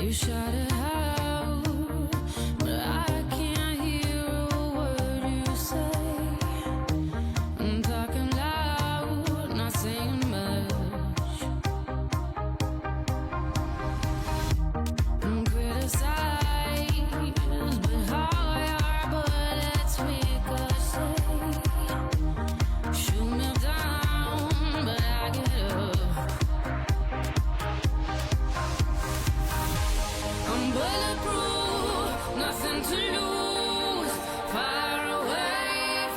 You shout it out, but I can't hear a word you say. I'm talking loud, not saying much. I'm criticized, but how your bullets make us say. Shoot me down, but I get up. I'm bulletproof, nothing to lose. Far away,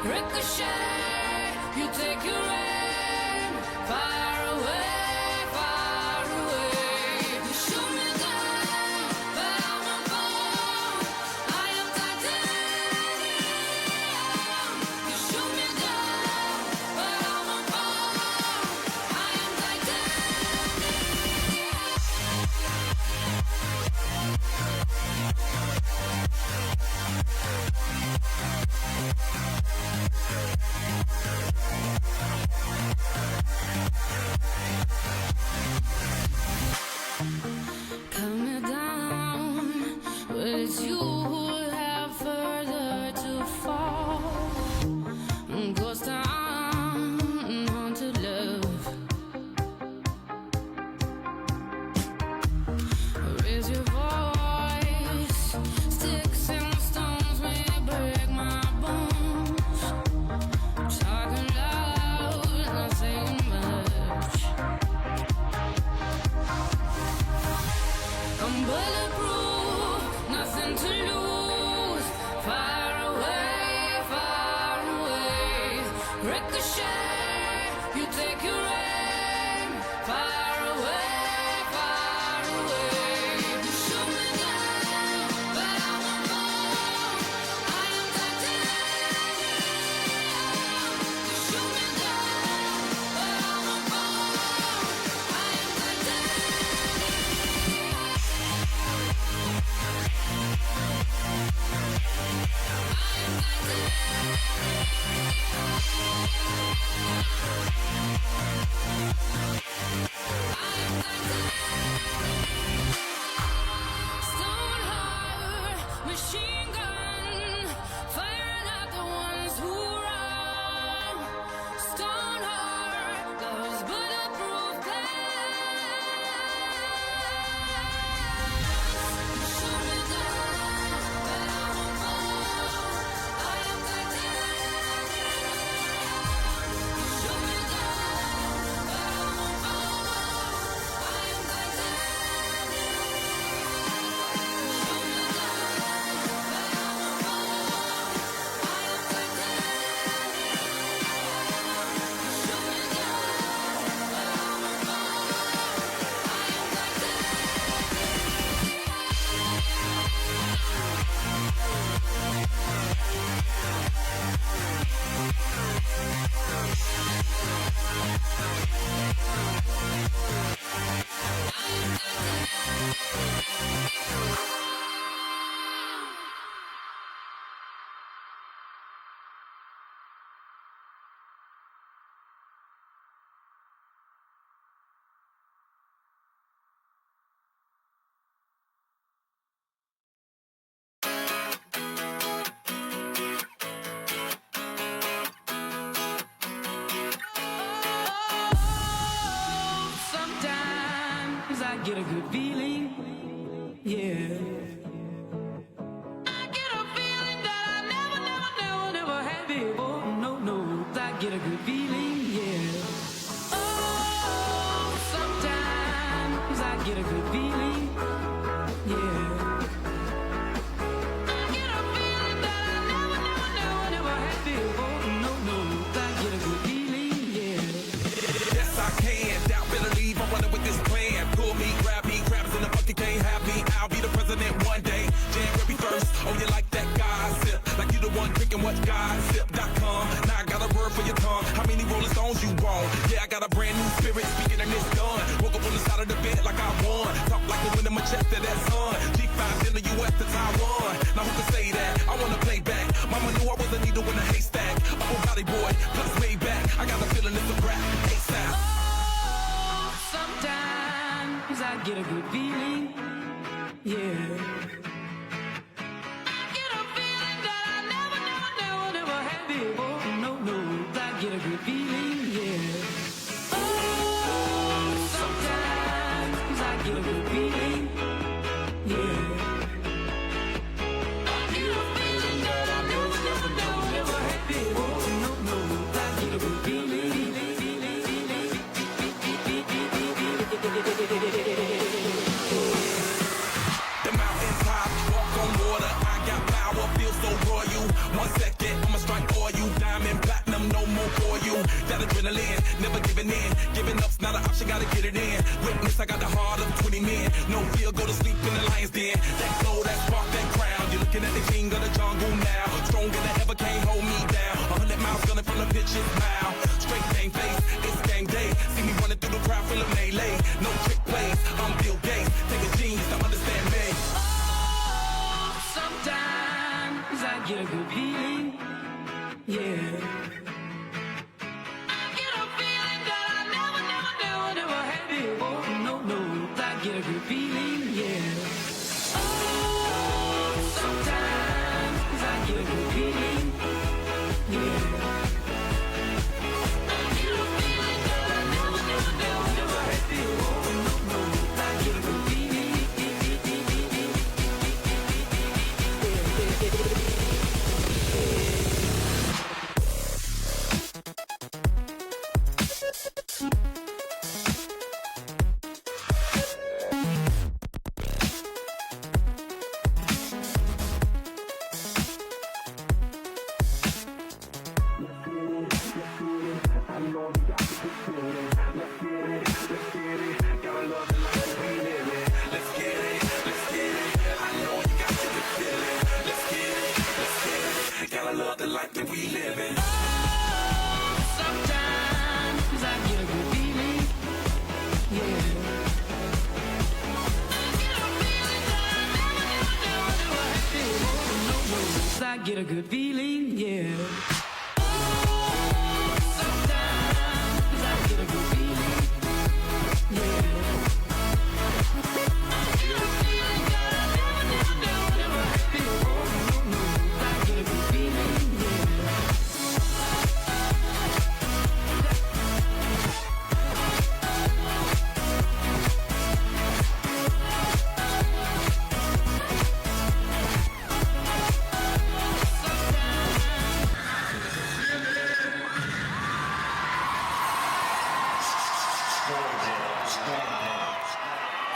ricochet. You take your aim. Far away. You shoot me down, but I won't fall. I am titanium. You shoot me down, but I won't fall. I am titanium. Cut me down, but it's you who have further to fall. Ghost town, haunted love. Raise your voice, sticks and stones may break my bones. Talking loud, not saying much. I'm bulletproof, nothing to lose. Far away, ricochet. You take your aim. Far away. You shoot me down, but I won't fall. I am titanium. You shoot me down, but I won't fall. I am Stone heart, machine gun, firing at the ones who run. Stone heart, those bulletproof glass. Shoot me down, but I won't fall. I am titanium. Shoot me down, but I won't fall. I am Sometimes I get a good feeling, yeah. I get a feeling that I never had before. No, I get a good feeling, yeah. Oh, sometimes I get a good feeling, yeah. I get a feeling that I never had before. No, I get a good feeling, yeah. Yes, I can. Doubt, better leave. I'm running with this plan. Pull me, grab me, crabs in the bucket can't have me. I'll be the president one day. January 1st. Oh, you like that gossip? Like you the one drinking what gossip.com. Now I got a word for your tongue. How many Rolling Stones you want? Yeah, I got a brand new spirit speaking and it's done. Woke up on the side of the bed like I won. Talk like the wind in my chest to that sun. G5 in the US to Taiwan. Now who can say that? I wanna play back. Mama knew I was a needle in a haystack. Up on Valley Boy, plus way back. I got a feeling it's a rap. ASAP. Sometimes Sometimes I get a good feeling, yeah. I get a feeling that I never had before. No, I get a good feeling, yeah. Oh, sometimes I get a good feeling, yeah. I get a feeling that I never had before. No, I get a good feeling. The mountain top, walk on water. I got power, feel so royal. 1 second, I'ma strike for you. Diamond, platinum, no more for you. That adrenaline, never giving in. Giving up's not an option, gotta get it in. Witness, I got the heart of 20 men. No fear, go to sleep in the lion's den. That glow, that spark, that crown. You're looking at the king of the jungle now. Stronger than ever, can't hold me down. 100 miles gunning from the pitch's mile. Straight game face, it's game day. See me running through the crowd, full of melee. No trick plays, I'm Bill Gates. Take a genius to understand me. Oh, sometimes I get a good feeling, yeah. I get a feeling that I never had before. No, I get a good feeling, yeah. Oh, sometimes I get a good feeling, yeah. I get a feeling that I never had before. No, I get a good feeling. Gotta love the life that we live in. Sometimes I get a good feeling, yeah. I get a feeling that I never had before. No, I get a good feeling, yeah. Sometimes I get a good feeling, yeah. I get a feeling that I never had before. No, I get a good feeling, yeah.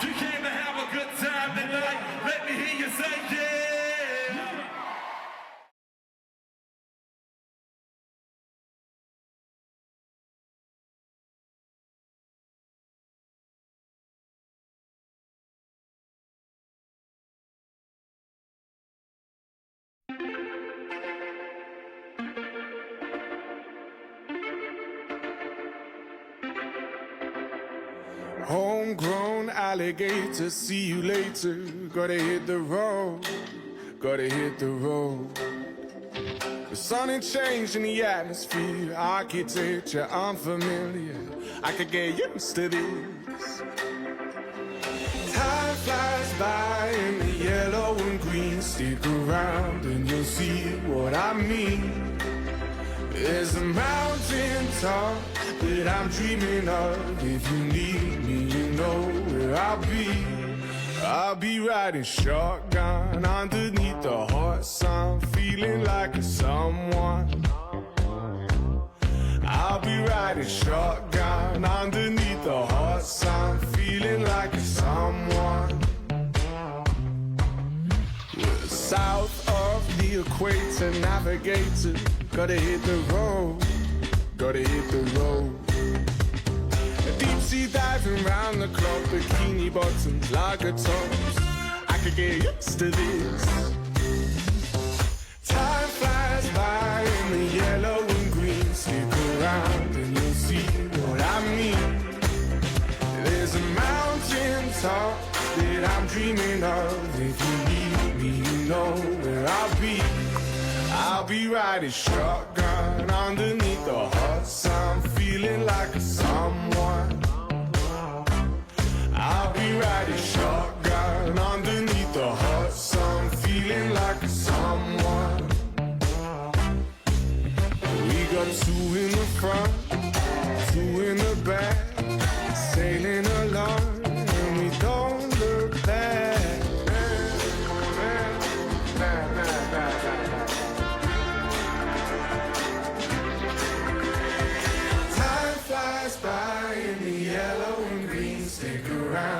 You came to have a good time tonight. Let me hear you say yeah. Homegrown alligator, see you later. Gotta hit the road, gotta hit the road. The sun ain't changed in the atmosphere, architecture unfamiliar. I could get used to this. Time flies by in the yellow and green. Stick around and you'll see what I mean. There's a mountain top that I'm dreaming of. If you need me, you know where I'll be. I'll be riding shotgun underneath the hot sun, feeling like a someone. I'll be riding shotgun underneath the hot sun, feeling like a someone. We're south of the equator, navigator. Gotta hit the road, gotta hit the road. Deep sea diving round the clock, bikini bottoms, lager tops. I could get used to this. Time flies by in the yellow and green. Stick around and you'll see what I mean. There's a mountain top that I'm dreaming of. If you need me, you know where I'll be. I'll be riding shotgun underneath the hot sun, feeling like a someone. I'll be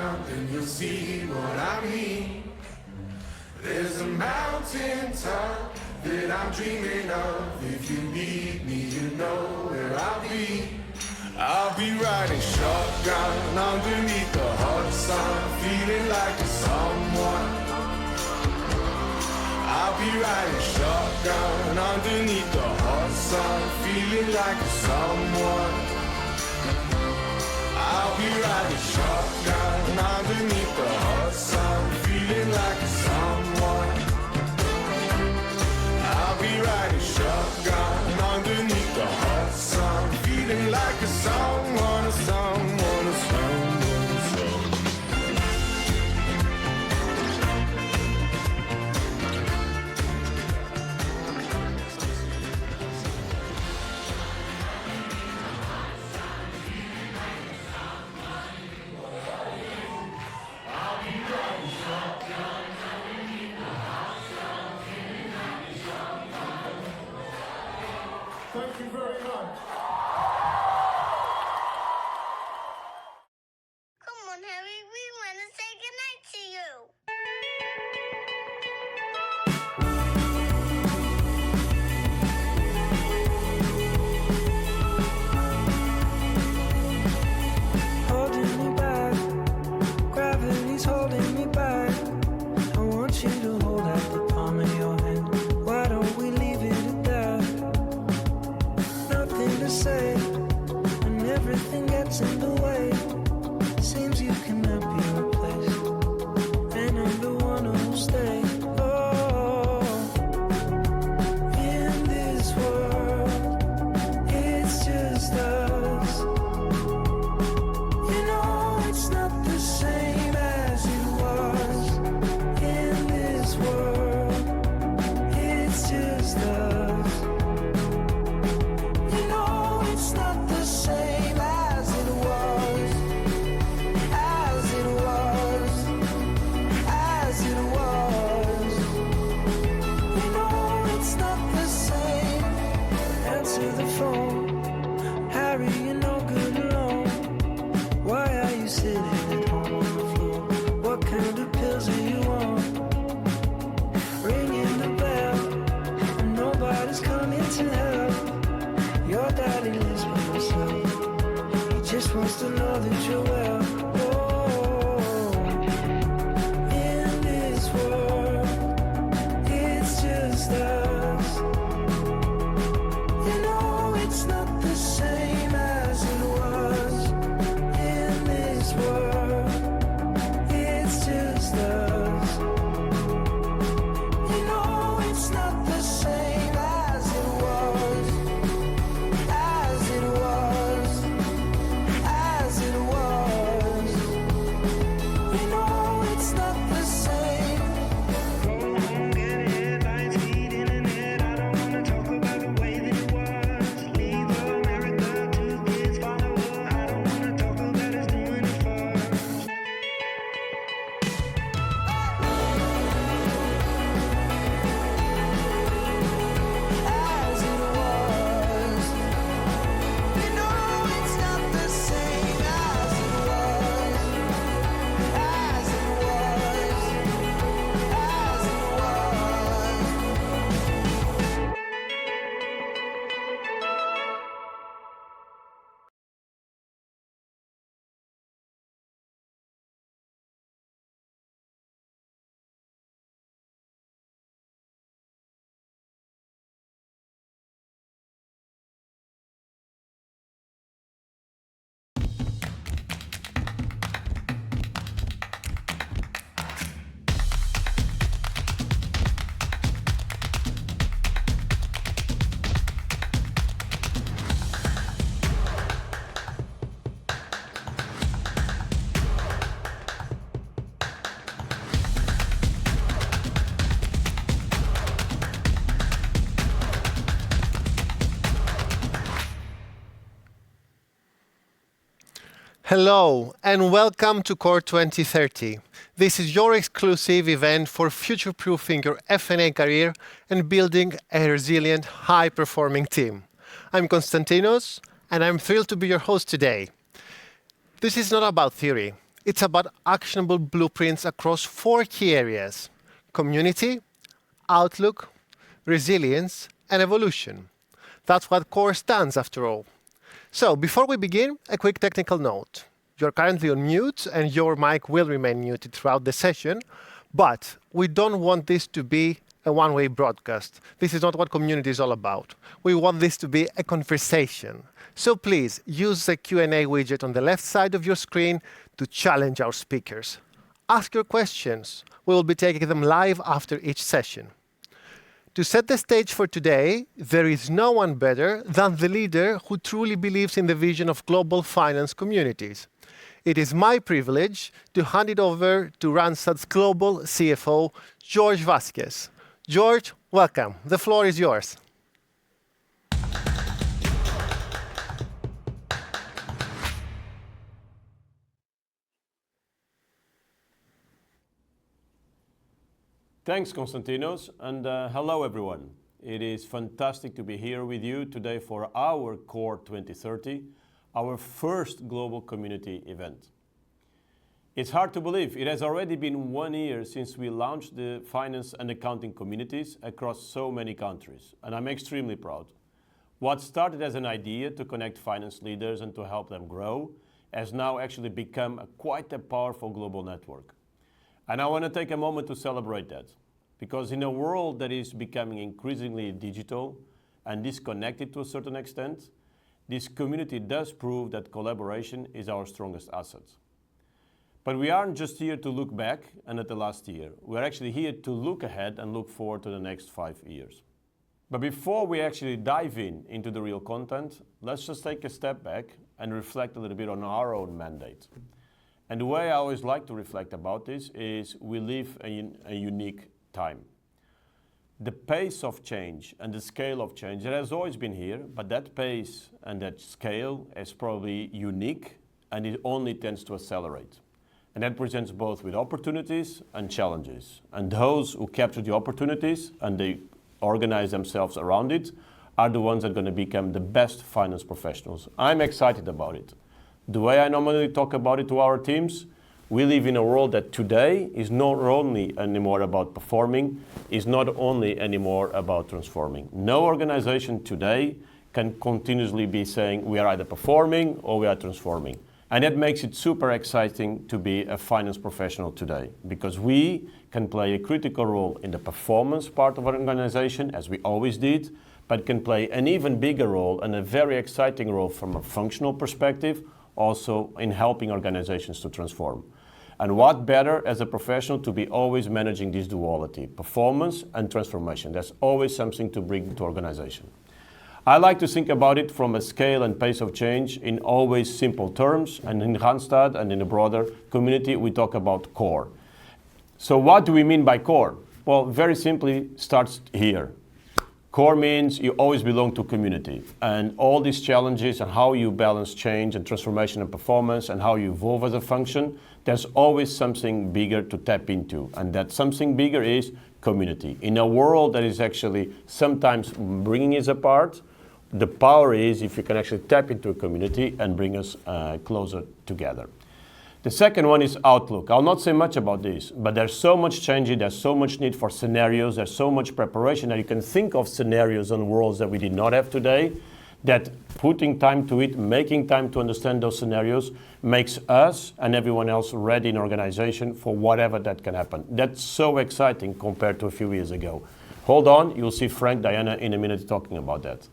around and you'll see what I mean. There's a mountain top that I'm dreaming of. If you need me, you know where I'll be. I'll be riding shotgun underneath the hot sun, feeling like a someone. I'll be riding shotgun underneath the hot sun, feeling like a someone. I'll be riding shotgun underneath the hot sun, feeling like a someone. I'll be riding shotgun underneath the hot sun, feeling like a someone, a someone, a someone, a someone. Thank you very much. Come on, Harry, we want to say goodnight to you. Holding me back, gravity's holding me back. I want you to hold out the palm of your hand. Why don't we leave it at that? Nothing to say, and everything gets in the way. Seems you cannot be replaced, and I'm the one who'll stay. Oh, in this world, it's just us. You know it's not the same as it was. In this world, it's just us. You know it's not the same as it was. As it was. As it was. You know it's not the same. Answer the phone. Harry, you're no good alone. Why are you sitting at home on the floor? What kind of pills are you on? Ringing the bell, and nobody's coming to help. Your daddy lives by himself. He just wants to know that you're well. Oh, in this world, it's just us. You know it's not the same as it was. In this world, it's just us. You know it's not the same as it was. As it was. As it was. You know it's not the same. Go home, get headlines, feed internet. I don't wanna talk about the way that it was. Leave America to kids follow. I don't wanna talk about us doing it first. As it was. You know it's not the same as it was. As it was. As it was. Hello and welcome to Core 2030. This is your exclusive event for future-proofing your F&A career and building a resilient, high-performing team. I'm Konstantinos and I'm thrilled to be your host today. This is not about theory. It's about actionable blueprints across 4 key areas: community, outlook, resilience, and evolution. That's what CORE stands after all. So before we begin, a quick technical note. You're currently on mute and your mic will remain muted throughout the session, but we don't want this to be a one-way broadcast. This is not what community is all about. We want this to be a conversation. So please use the Q&A widget on the left side of your screen to challenge our speakers. Ask your questions. We will be taking them live after each session. To set the stage for today, there is no one better than the leader who truly believes in the vision of global finance communities. It is my privilege to hand it over to Randstad's global CFO, George Vasquez. George, welcome. The floor is yours. Thanks, Konstantinos, and hello, everyone. It is fantastic to be here with you today for our CORE 2030, our first global community event. It's hard to believe it has already been 1 year since we launched the finance and accounting communities across so many countries, and I'm extremely proud. What started as an idea to connect finance leaders and to help them grow has now actually become quite a powerful global network. And I want to take a moment to celebrate that, because in a world that is becoming increasingly digital and disconnected to a certain extent, this community does prove that collaboration is our strongest asset. But we aren't just here to look back and at the last year. We're actually here to look ahead and look forward to the next 5 years. But before we actually dive into the real content, let's just take a step back and reflect a little bit on our own mandate. And the way I always like to reflect about this is we live in a unique time. The pace of change and the scale of change, it has always been here, but that pace and that scale is probably unique and it only tends to accelerate. And that presents both with opportunities and challenges. And those who capture the opportunities and they organize themselves around it are the ones that are going to become the best finance professionals. I'm excited about it. The way I normally talk about it to our teams, we live in a world that today is not only anymore about performing, is not only anymore about transforming. No organization today can continuously be saying we are either performing or we are transforming. And that makes it super exciting to be a finance professional today, because we can play a critical role in the performance part of our organization, as we always did, but can play an even bigger role and a very exciting role from a functional perspective, also in helping organizations to transform. And what better as a professional to be always managing this duality, performance and transformation. That's always something to bring to organization. I like to think about it from a scale and pace of change in always simple terms, and in Randstad and in the broader community we talk about CORE. So what do we mean by CORE? Well, very simply starts here. CORE means you always belong to community, and all these challenges and how you balance change and transformation and performance and how you evolve as a function, there's always something bigger to tap into, and that something bigger is community. In a world that is actually sometimes bringing us apart, the power is if you can actually tap into a community and bring us closer together. The second one is outlook. I'll not say much about this, but there's so much changing, there's so much need for scenarios, there's so much preparation that you can think of scenarios and worlds that we did not have today, that putting time to it, making time to understand those scenarios makes us and everyone else ready in organization for whatever that can happen. That's so exciting compared to a few years ago. Hold on, you'll see Frank, Diana in a minute talking about that.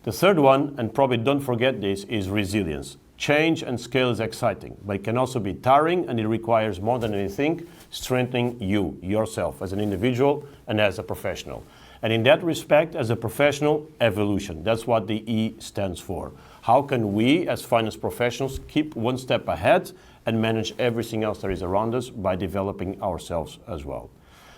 The third one, and probably don't forget this, is resilience. Change and scale is exciting, but it can also be tiring, and it requires more than anything, strengthening you, yourself as an individual and as a professional. And in that respect, as a professional, evolution. That's what the E stands for. How can we as finance professionals keep one step ahead and manage everything else that is around us by developing ourselves as well?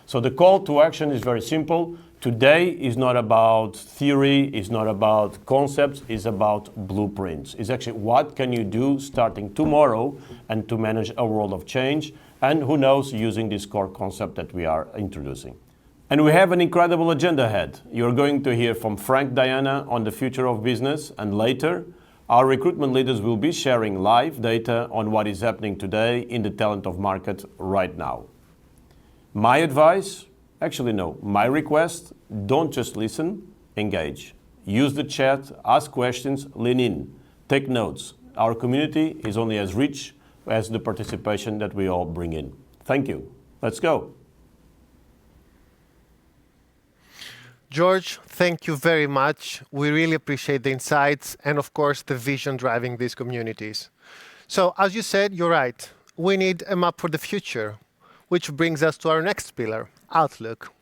So the call to action is very simple. Today is not about theory, it's not about concepts, it's about blueprints. It's actually what can you do starting tomorrow and to manage a world of change, and who knows, using this core concept that we are introducing. And we have an incredible agenda ahead. You're going to hear from Frank, Diana on the future of business, and later Our recruitment leaders will be sharing live data on what is happening today in the talent of market right now. My advice, actually no, my request, don't just listen, engage. Use the chat, ask questions, lean in, take notes. Our community is only as rich as the participation that we all bring in. Thank you. Let's go. George, thank you very much. We really appreciate the insights and, of course, the vision driving these communities. So, as you said, you're right. We need a map for the future, which brings us to our next pillar, Outlook.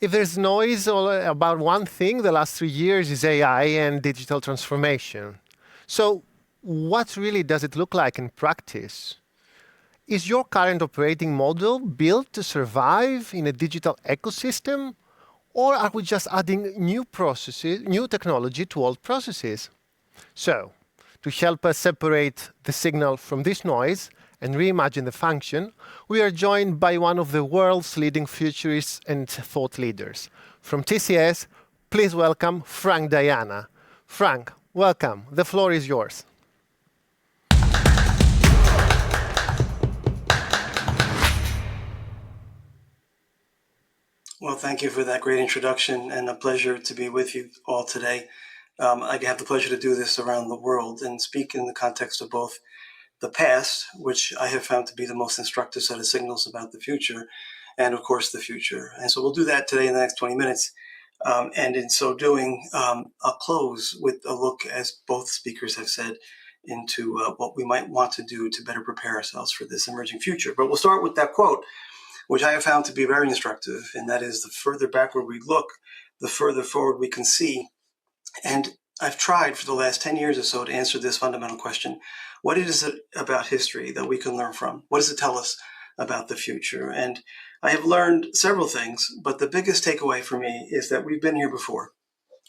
If there's noise about one thing, the last 3 years is AI and digital transformation. So, what really does it look like in practice? Is your current operating model built to survive in a digital ecosystem? Or are we just adding new processes, new technology to old processes? So, to help us separate the signal from this noise and reimagine the function, we are joined by one of the world's leading futurists and thought leaders. From TCS, please welcome Frank Diana. Frank, welcome. The floor is yours. Well, thank you for that great introduction, and a pleasure to be with you all today. I have the pleasure to do this around the world and speak in the context of both the past, which I have found to be the most instructive set of signals about the future, and of course the future. And so we'll do that today in the next 20 minutes. And in so doing, I'll close with a look, as both speakers have said, into what we might want to do to better prepare ourselves for this emerging future. But we'll start with that quote, which I have found to be very instructive, and that is, the further backward we look, the further forward we can see. And I've tried for the last 10 years or so to answer this fundamental question: what is it about history that we can learn from? What does it tell us about the future? And I have learned several things, but the biggest takeaway for me is that we've been here before.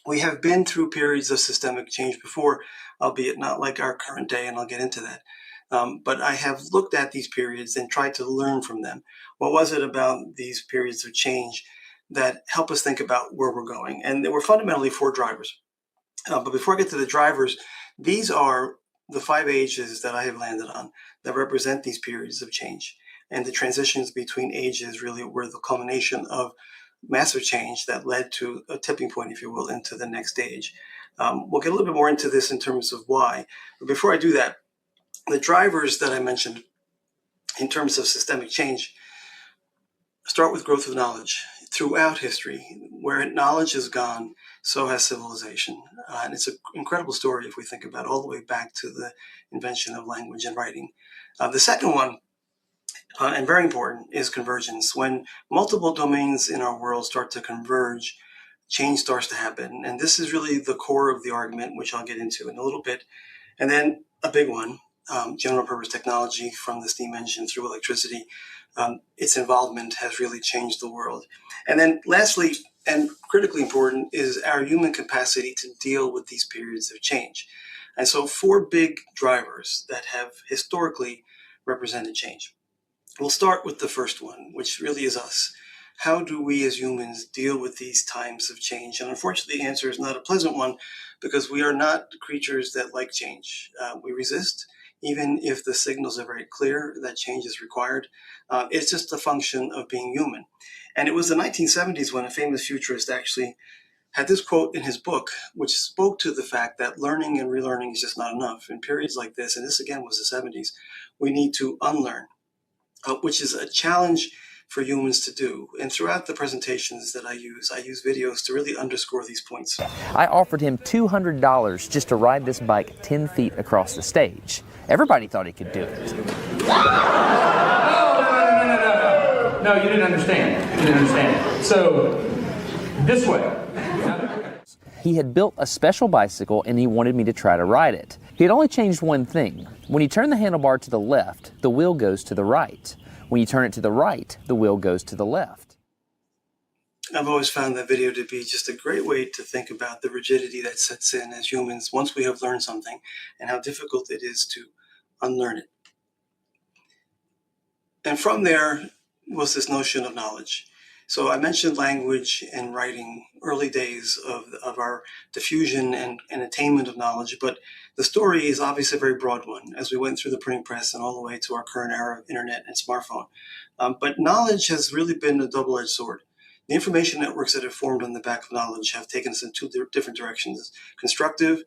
We have been through periods of systemic change before, albeit not like our current day, and I'll get into that. But I have looked at these periods and tried to learn from them. What was it about these periods of change that help us think about where we're going? And there were fundamentally 4 drivers. But before I get to the drivers, these are the 5 ages that I have landed on that represent these periods of change. And the transitions between ages really were the culmination of massive change that led to a tipping point, if you will, into the next stage. We'll get a little bit more into this in terms of why. But before I do that, the drivers that I mentioned in terms of systemic change start with growth of knowledge. Throughout history, where knowledge has gone, so has civilization. And it's an incredible story if we think about it, all the way back to the invention of language and writing. The second one, and very important, is convergence. When multiple domains in our world start to converge, change starts to happen. And this is really the core of the argument, which I'll get into in a little bit. And then a big one, general purpose technology, from the steam engine through electricity. Its involvement has really changed the world. And then lastly, and critically important, is our human capacity to deal with these periods of change. And so 4 big drivers that have historically represented change. We'll start with the first one, which really is us. How do we as humans deal with these times of change? And unfortunately, the answer is not a pleasant one, because we are not creatures that like change. We resist, even if the signals are very clear that change is required. It's just a function of being human. And it was the 1970s when a famous futurist actually had this quote in his book, which spoke to the fact that learning and relearning is just not enough. In periods like this, and this again was the 70s, we need to unlearn, which is a challenge for humans to do. And throughout the presentations that I use videos to really underscore these points. I offered him $200 just to ride this bike 10 feet across the stage. Everybody thought he could do it. No, you didn't understand. You didn't understand. So, this way. He had built a special bicycle and he wanted me to try to ride it. He had only changed one thing. When you turn the handlebar to the left, the wheel goes to the right. When you turn it to the right, the wheel goes to the left. I've always found that video to be just a great way to think about the rigidity that sets in as humans once we have learned something, and how difficult it is to unlearn it. And from there was this notion of knowledge. So I mentioned language and writing, early days of our diffusion and attainment of knowledge, but the story is obviously a very broad one as we went through the printing press and all the way to our current era of internet and smartphone. But knowledge has really been a double-edged sword. The information networks that have formed on the back of knowledge have taken us in two different directions: constructive,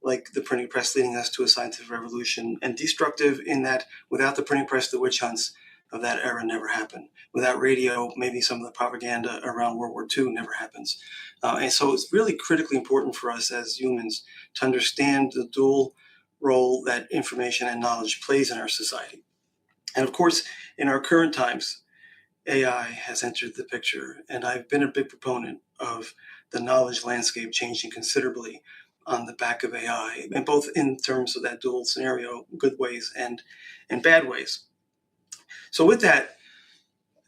like the printing press leading us to a scientific revolution, and destructive in that without the printing press, the witch hunts of that era never happened. Without radio, maybe some of the propaganda around World War II never happens. And so it's really critically important for us as humans to understand the dual role that information and knowledge plays in our society. And of course, in our current times, AI has entered the picture, and I've been a big proponent of the knowledge landscape changing considerably on the back of AI, and both in terms of that dual scenario, good ways and bad ways. So with that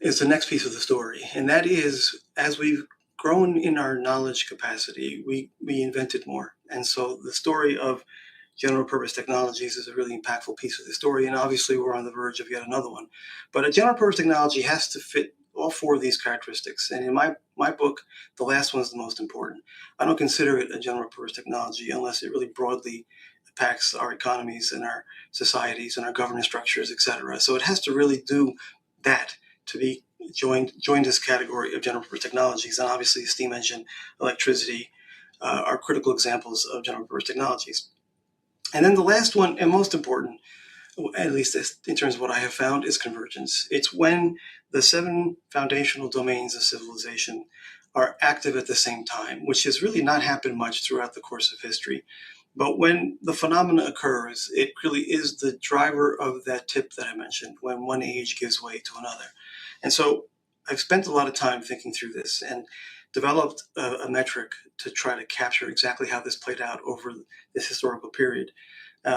is the next piece of the story, and that is, as we've grown in our knowledge capacity, we invented more. And so the story of general purpose technologies is a really impactful piece of the story, and obviously we're on the verge of yet another one. But a general purpose technology has to fit all four of these characteristics, and in my book, the last one is the most important. I don't consider it a general purpose technology unless it really broadly impacts our economies and our societies and our governance structures, etc. So it has to really do that to be joined this category of general purpose technologies. And obviously steam engine, electricity are critical examples of general purpose technologies. And then the last one, and most important, at least in terms of what I have found, is convergence. It's when the 7 foundational domains of civilization are active at the same time, which has really not happened much throughout the course of history. But when the phenomena occurs, it really is the driver of that tip that I mentioned, when one age gives way to another. And so I've spent a lot of time thinking through this and developed a metric to try to capture exactly how this played out over this historical period.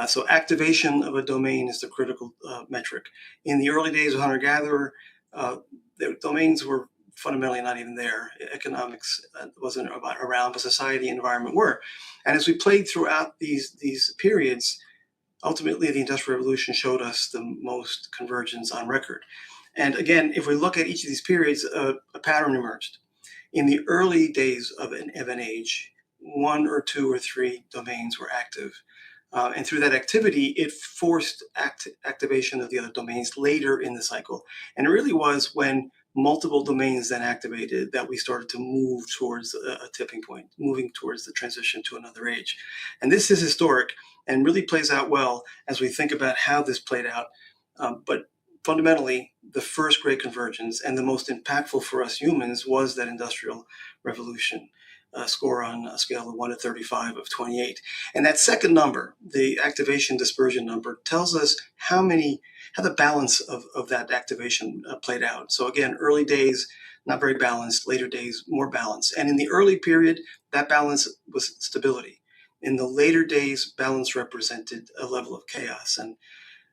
So activation of a domain is the critical metric. In the early days of hunter-gatherer, the domains were fundamentally not even there. Economics wasn't around, but society and environment were. And as we played throughout these periods, ultimately the Industrial Revolution showed us the most convergence on record. And again, if we look at each of these periods, a pattern emerged. In the early days of an age, 1 or 2 or 3 domains were active. And through that activity, it forced activation of the other domains later in the cycle. And it really was when multiple domains then activated that we started to move towards a tipping point, moving towards the transition to another age. And this is historic and really plays out well as we think about how this played out. But fundamentally, the first great convergence and the most impactful for us humans was that Industrial Revolution. Score on a scale of 1 to 35 of 28. And that second number, the activation dispersion number, tells us how the balance of that activation played out. So again, early days, not very balanced, later days, more balanced. And in the early period, that balance was stability. In the later days, balance represented a level of chaos. And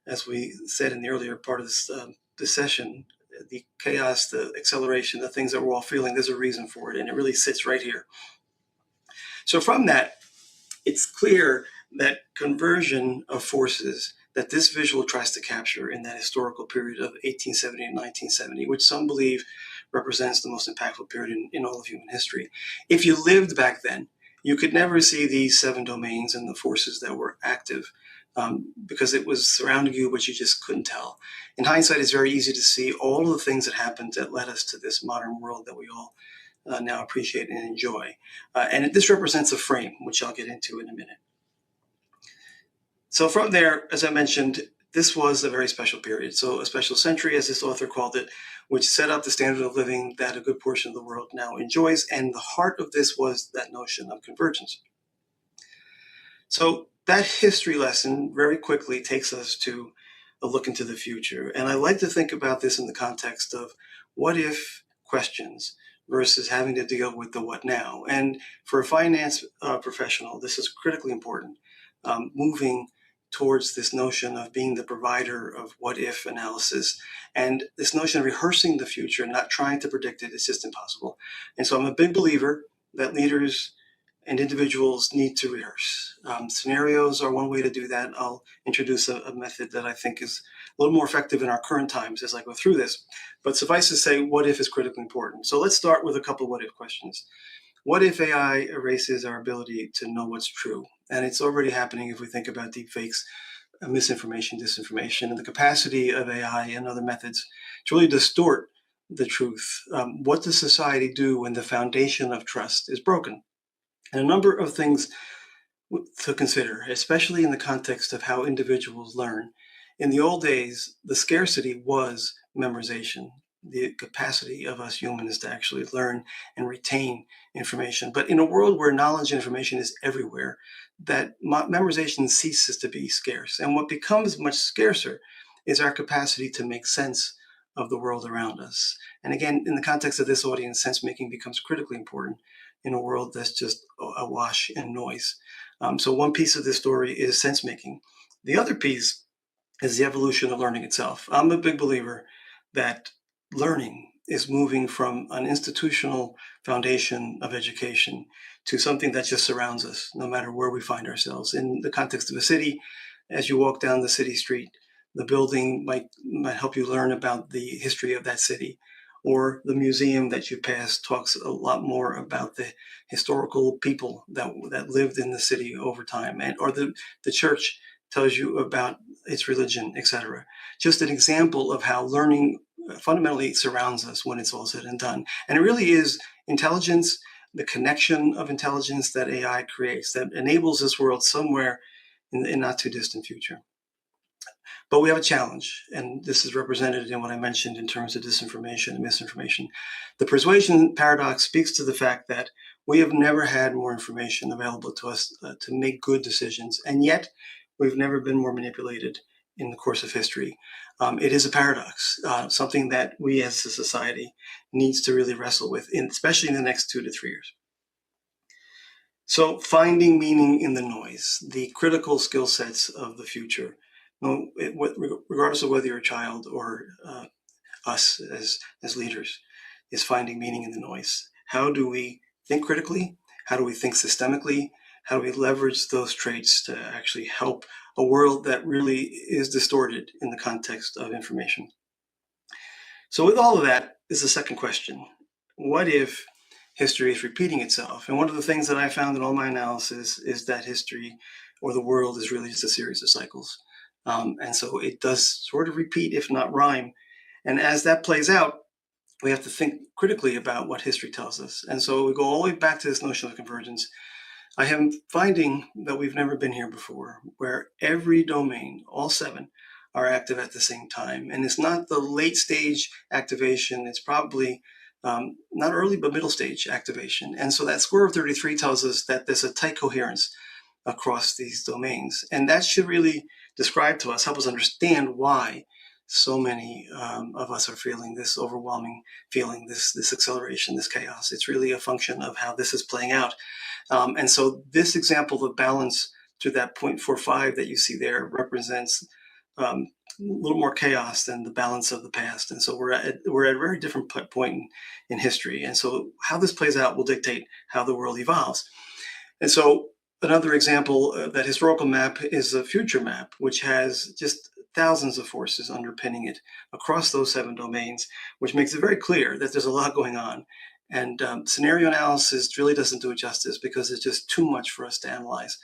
as we said in the earlier part of this session, the chaos, the acceleration, the things that we're all feeling, there's a reason for it, and it really sits right here. So from that, it's clear that conversion of forces that this visual tries to capture in that historical period of 1870 to 1970, which some believe represents the most impactful period in all of human history. If you lived back then, you could never see these 7 domains and the forces that were active because it was surrounding you, but you just couldn't tell. In hindsight, it's very easy to see all of the things that happened that led us to this modern world that we all now appreciate and enjoy. And this represents a frame, which I'll get into in a minute. So from there, as I mentioned, this was a very special period. So a special century, as this author called it, which set up the standard of living that a good portion of the world now enjoys. And the heart of this was that notion of convergence. So that history lesson very quickly takes us to a look into the future. And I like to think about this in the context of what if questions versus having to deal with the what now. And for a finance professional, this is critically important, moving towards this notion of being the provider of what if analysis. And this notion of rehearsing the future, not trying to predict it, is just impossible. And so I'm a big believer that leaders and individuals need to rehearse. Scenarios are one way to do that. I'll introduce a method that I think is little more effective in our current times as I go through this. But suffice to say, what if is critically important. So let's start with a couple of what if questions. What if AI erases our ability to know what's true? And it's already happening if we think about deepfakes, misinformation, disinformation, and the capacity of AI and other methods to really distort the truth. What does society do when the foundation of trust is broken? And a number of things to consider, especially in the context of how individuals learn. In the old days, the scarcity was memorization, the capacity of us humans to actually learn and retain information. But in a world where knowledge and information is everywhere, that memorization ceases to be scarce. And what becomes much scarcer is our capacity to make sense of the world around us. And again, in the context of this audience, sense making becomes critically important in a world that's just awash in noise. So one piece of this story is sense making. The other piece is the evolution of learning itself. I'm a big believer that learning is moving from an institutional foundation of education to something that just surrounds us, no matter where we find ourselves. In the context of a city, as you walk down the city street, the building might help you learn about the history of that city. Or the museum that you pass talks a lot more about the historical people that lived in the city over time, or the church tells you about its religion, etc. Just an example of how learning fundamentally surrounds us when it's all said and done. And it really is intelligence, the connection of intelligence that AI creates that enables this world somewhere in the not too distant future. But we have a challenge, and this is represented in what I mentioned in terms of disinformation and misinformation. The persuasion paradox speaks to the fact that we have never had more information available to us to make good decisions, and yet we've never been more manipulated in the course of history. It is a paradox, something that we as a society needs to really wrestle with, especially in the next 2 to 3 years. So finding meaning in the noise, the critical skill sets of the future. Regardless of whether you're a child or us as leaders, is finding meaning in the noise. How do we think critically? How do we think systemically? How do we leverage those traits to actually help a world that really is distorted in the context of information? So with all of that is the second question. What if history is repeating itself? And one of the things that I found in all my analysis is that history or the world is really just a series of cycles. And so it does sort of repeat, if not rhyme. And as that plays out, we have to think critically about what history tells us. And so we go all the way back to this notion of convergence. I am finding that we've never been here before, where every domain, all 7, are active at the same time. And it's not the late stage activation. It's probably not early, but middle stage activation. And so that square of 33 tells us that there's a tight coherence across these domains. And that should really describe to us, help us understand why so many of us are feeling this overwhelming feeling, this acceleration, this chaos. It's really a function of how this is playing out. And so this example of balance to that 0.45 that you see there represents a little more chaos than the balance of the past. And so we're at a very different point in history. And so how this plays out will dictate how the world evolves. And so another example, that historical map is a future map, which has just thousands of forces underpinning it across those 7 domains, which makes it very clear that there's a lot going on. And scenario analysis really doesn't do it justice because it's just too much for us to analyze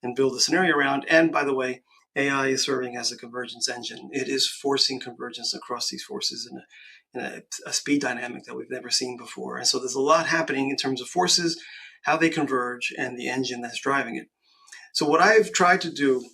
and build a scenario around. And by the way, AI is serving as a convergence engine. It is forcing convergence across these forces in a speed dynamic that we've never seen before. And so there's a lot happening in terms of forces, how they converge, and the engine that's driving it. So what I've tried to do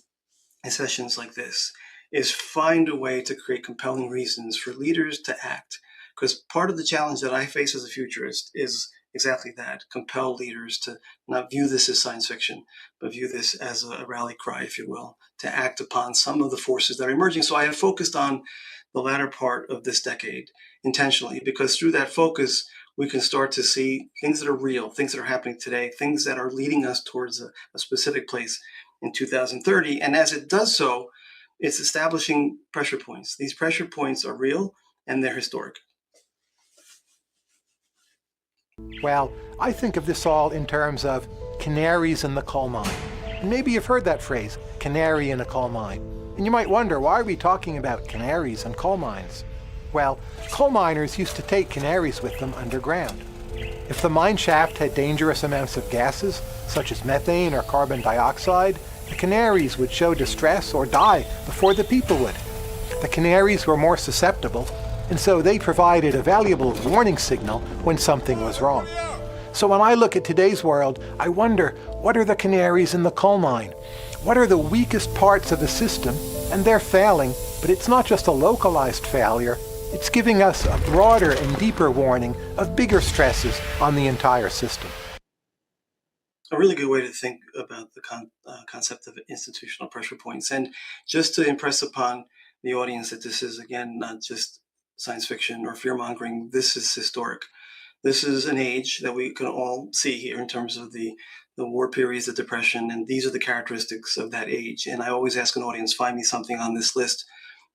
in sessions like this is find a way to create compelling reasons for leaders to act. Because part of the challenge that I face as a futurist is exactly that, compel leaders to not view this as science fiction, but view this as a rally cry, if you will, to act upon some of the forces that are emerging. So I have focused on the latter part of this decade intentionally, because through that focus, we can start to see things that are real, things that are happening today, things that are leading us towards a specific place in 2030. And as it does so, it's establishing pressure points. These pressure points are real and they're historic. Well, I think of this all in terms of canaries in the coal mine. And maybe you've heard that phrase, canary in a coal mine. And you might wonder, why are we talking about canaries and coal mines? Well, coal miners used to take canaries with them underground. If the mine shaft had dangerous amounts of gases, such as methane or carbon dioxide, the canaries would show distress or die before the people would. The canaries were more susceptible, and so they provided a valuable warning signal when something was wrong. So when I look at today's world, I wonder, what are the canaries in the coal mine? What are the weakest parts of the system? And they're failing, but it's not just a localized failure. It's giving us a broader and deeper warning of bigger stresses on the entire system. A really good way to think about the concept of institutional pressure points. And just to impress upon the audience that this is, again, not just science fiction or fear-mongering, this is historic. This is an age that we can all see here in terms of the war periods, the Depression, and these are the characteristics of that age. And I always ask an audience, find me something on this list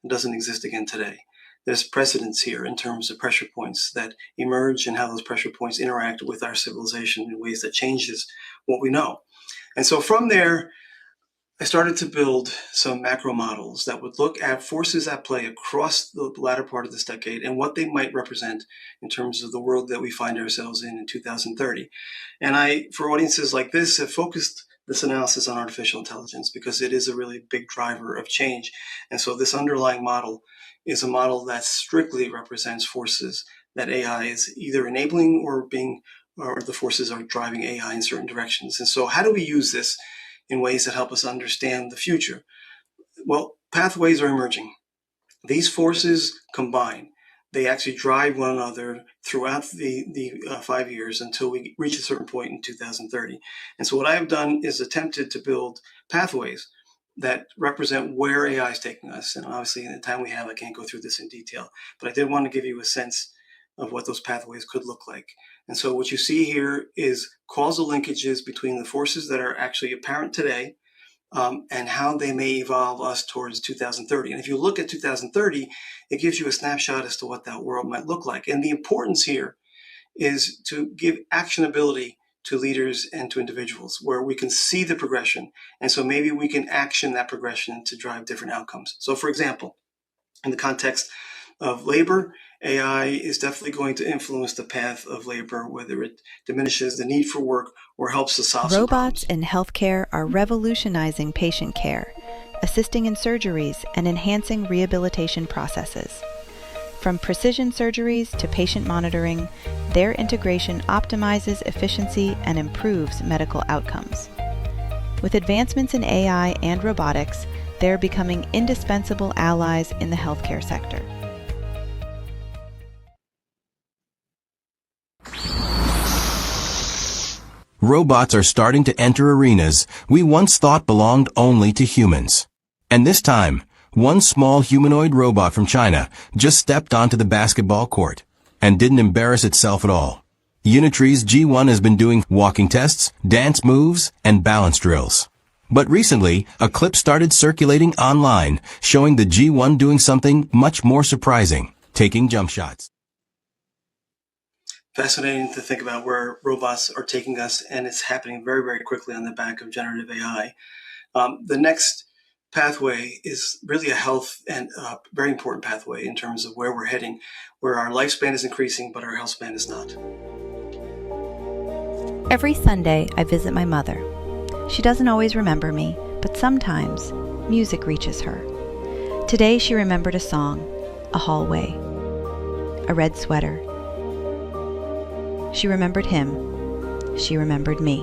that doesn't exist again today. There's precedence here in terms of pressure points that emerge and how those pressure points interact with our civilization in ways that changes what we know. And so from there, I started to build some macro models that would look at forces at play across the latter part of this decade and what they might represent in terms of the world that we find ourselves in 2030. And I, for audiences like this, have focused this analysis on artificial intelligence because it is a really big driver of change. And so this underlying model is a model that strictly represents forces that AI is either enabling or the forces are driving AI in certain directions. And so how do we use this in ways that help us understand the future? Well, pathways are emerging. These forces combine. They actually drive one another throughout the 5 years until we reach a certain point in 2030. And so what I have done is attempted to build pathways that represent where AI is taking us. And obviously in the time we have, I can't go through this in detail, but I did want to give you a sense of what those pathways could look like. And so what you see here is causal linkages between the forces that are actually apparent today and how they may evolve us towards 2030. And if you look at 2030, it gives you a snapshot as to what that world might look like. And the importance here is to give actionability to leaders and to individuals where we can see the progression. And so maybe we can action that progression to drive different outcomes. So for example, in the context of labor, AI is definitely going to influence the path of labor, whether it diminishes the need for work or helps us solve some problems. Robots in healthcare are revolutionizing patient care, assisting in surgeries and enhancing rehabilitation processes. From precision surgeries to patient monitoring, their integration optimizes efficiency and improves medical outcomes. With advancements in AI and robotics, they're becoming indispensable allies in the healthcare sector. Robots are starting to enter arenas we once thought belonged only to humans. And this time, one small humanoid robot from China just stepped onto the basketball court and didn't embarrass itself at all. Unitree's G1 has been doing walking tests, dance moves, and balance drills. But recently, a clip started circulating online showing the G1 doing something much more surprising, taking jump shots. Fascinating to think about where robots are taking us, and it's happening very, very quickly on the back of generative AI. The next pathway is really a health and very important pathway in terms of where we're heading, where our lifespan is increasing, but our health span is not. Every Sunday, I visit my mother. She doesn't always remember me, but sometimes music reaches her. Today, she remembered a song, a hallway, a red sweater. She remembered him. She remembered me.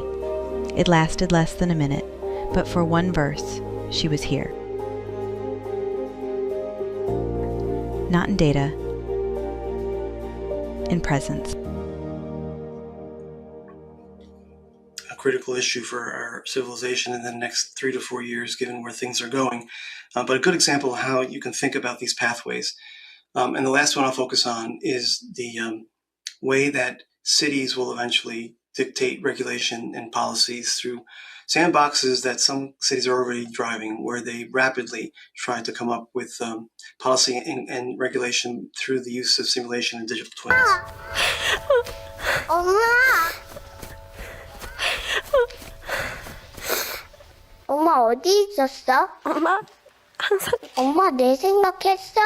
It lasted less than a minute, but for one verse, she was here. Not in data, in presence. A critical issue for our civilization in the next 3 to 4 years, given where things are going. But a good example of how you can think about these pathways. And the last one I'll focus on is the way that cities will eventually dictate regulation and policies through sandboxes that some cities are already driving, where they rapidly try to come up with policy and regulation through the use of simulation and digital twins. 엄마 어디 있었어? 엄마 엄마 내 생각했어?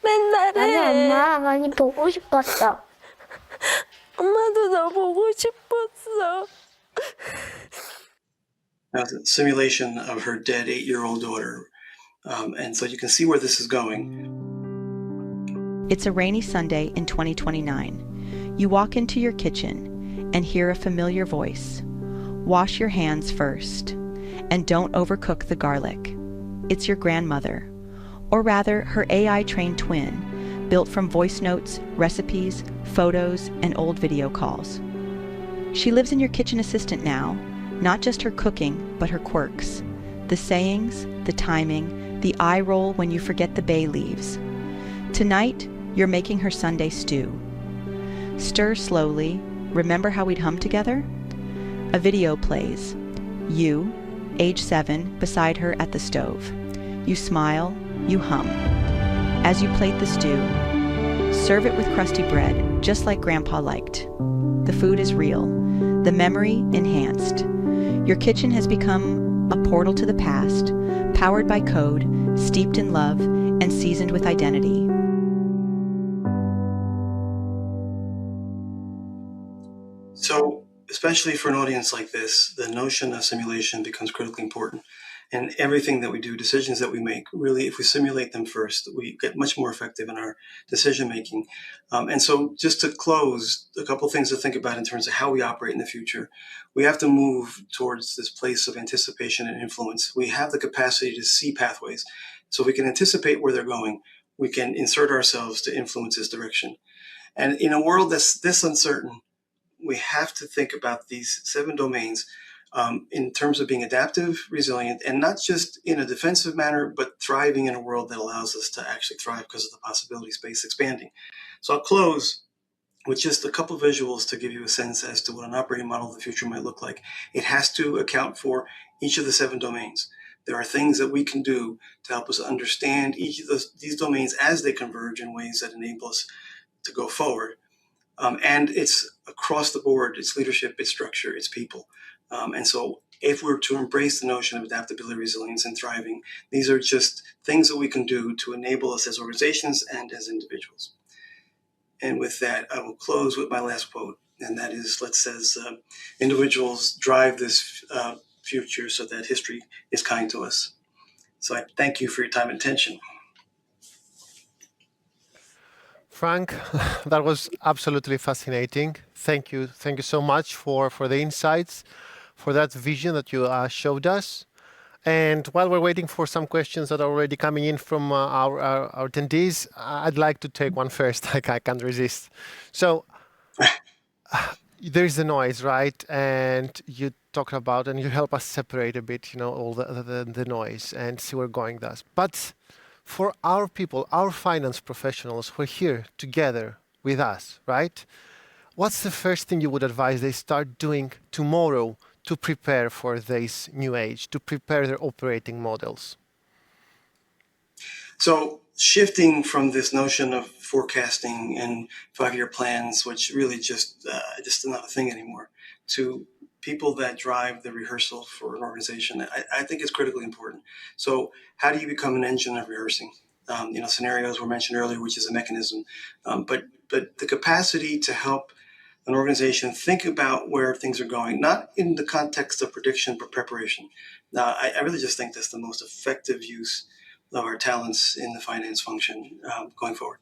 맨날 나는 해. 엄마 많이 보고 싶었어. 엄마도 너 보고 싶었어. Now, it's a simulation of her dead 8-year-old daughter. And so you can see where this is going. It's a rainy Sunday in 2029. You walk into your kitchen and hear a familiar voice. Wash your hands first, and don't overcook the garlic. It's your grandmother, or rather her AI-trained twin, built from voice notes, recipes, photos, and old video calls. She lives in your kitchen assistant now, not just her cooking, but her quirks. The sayings, the timing, the eye roll when you forget the bay leaves. Tonight, you're making her Sunday stew. Stir slowly. Remember how we'd hum together? A video plays. You, age 7, beside her at the stove. You smile, you hum. As you plate the stew, serve it with crusty bread, just like Grandpa liked. The food is real, the memory enhanced. Your kitchen has become a portal to the past, powered by code, steeped in love, and seasoned with identity. So, especially for an audience like this, the notion of simulation becomes critically important. And everything that we do, decisions that we make, really, if we simulate them first, we get much more effective in our decision making. And so, just to close, a couple of things to think about in terms of how we operate in the future. We have to move towards this place of anticipation and influence. We have the capacity to see pathways. So, we can anticipate where they're going. We can insert ourselves to influence this direction. And in a world that's this uncertain, we have to think about these 7 domains in terms of being adaptive, resilient, and not just in a defensive manner, but thriving in a world that allows us to actually thrive because of the possibility space expanding. So I'll close with just a couple of visuals to give you a sense as to what an operating model of the future might look like. It has to account for each of the 7 domains. There are things that we can do to help us understand each of these domains as they converge in ways that enable us to go forward. And it's across the board. It's leadership, it's structure, it's people. And so if we're to embrace the notion of adaptability, resilience, and thriving, these are just things that we can do to enable us as organizations and as individuals. And with that, I will close with my last quote. And that is, says, individuals drive this future so that history is kind to us. So I thank you for your time and attention. Frank, that was absolutely fascinating. Thank you. Thank you so much for the insights, for that vision that you showed us. And while we're waiting for some questions that are already coming in from our attendees, I'd like to take one first. I can't resist. So there's the noise, right? And you talk about, and you help us separate a bit, all the noise and see where we're going thus. But for our people, our finance professionals who are here together with us, right? What's the first thing you would advise they start doing tomorrow to prepare for this new age, to prepare their operating models? So shifting from this notion of forecasting and 5-year plans, which really just not a thing anymore, to people that drive the rehearsal for an organization, I think is critically important. So how do you become an engine of rehearsing? Scenarios were mentioned earlier, which is a mechanism, but the capacity to help an organization think about where things are going, not in the context of prediction, but preparation. Now, I really just think that's the most effective use of our talents in the finance function going forward.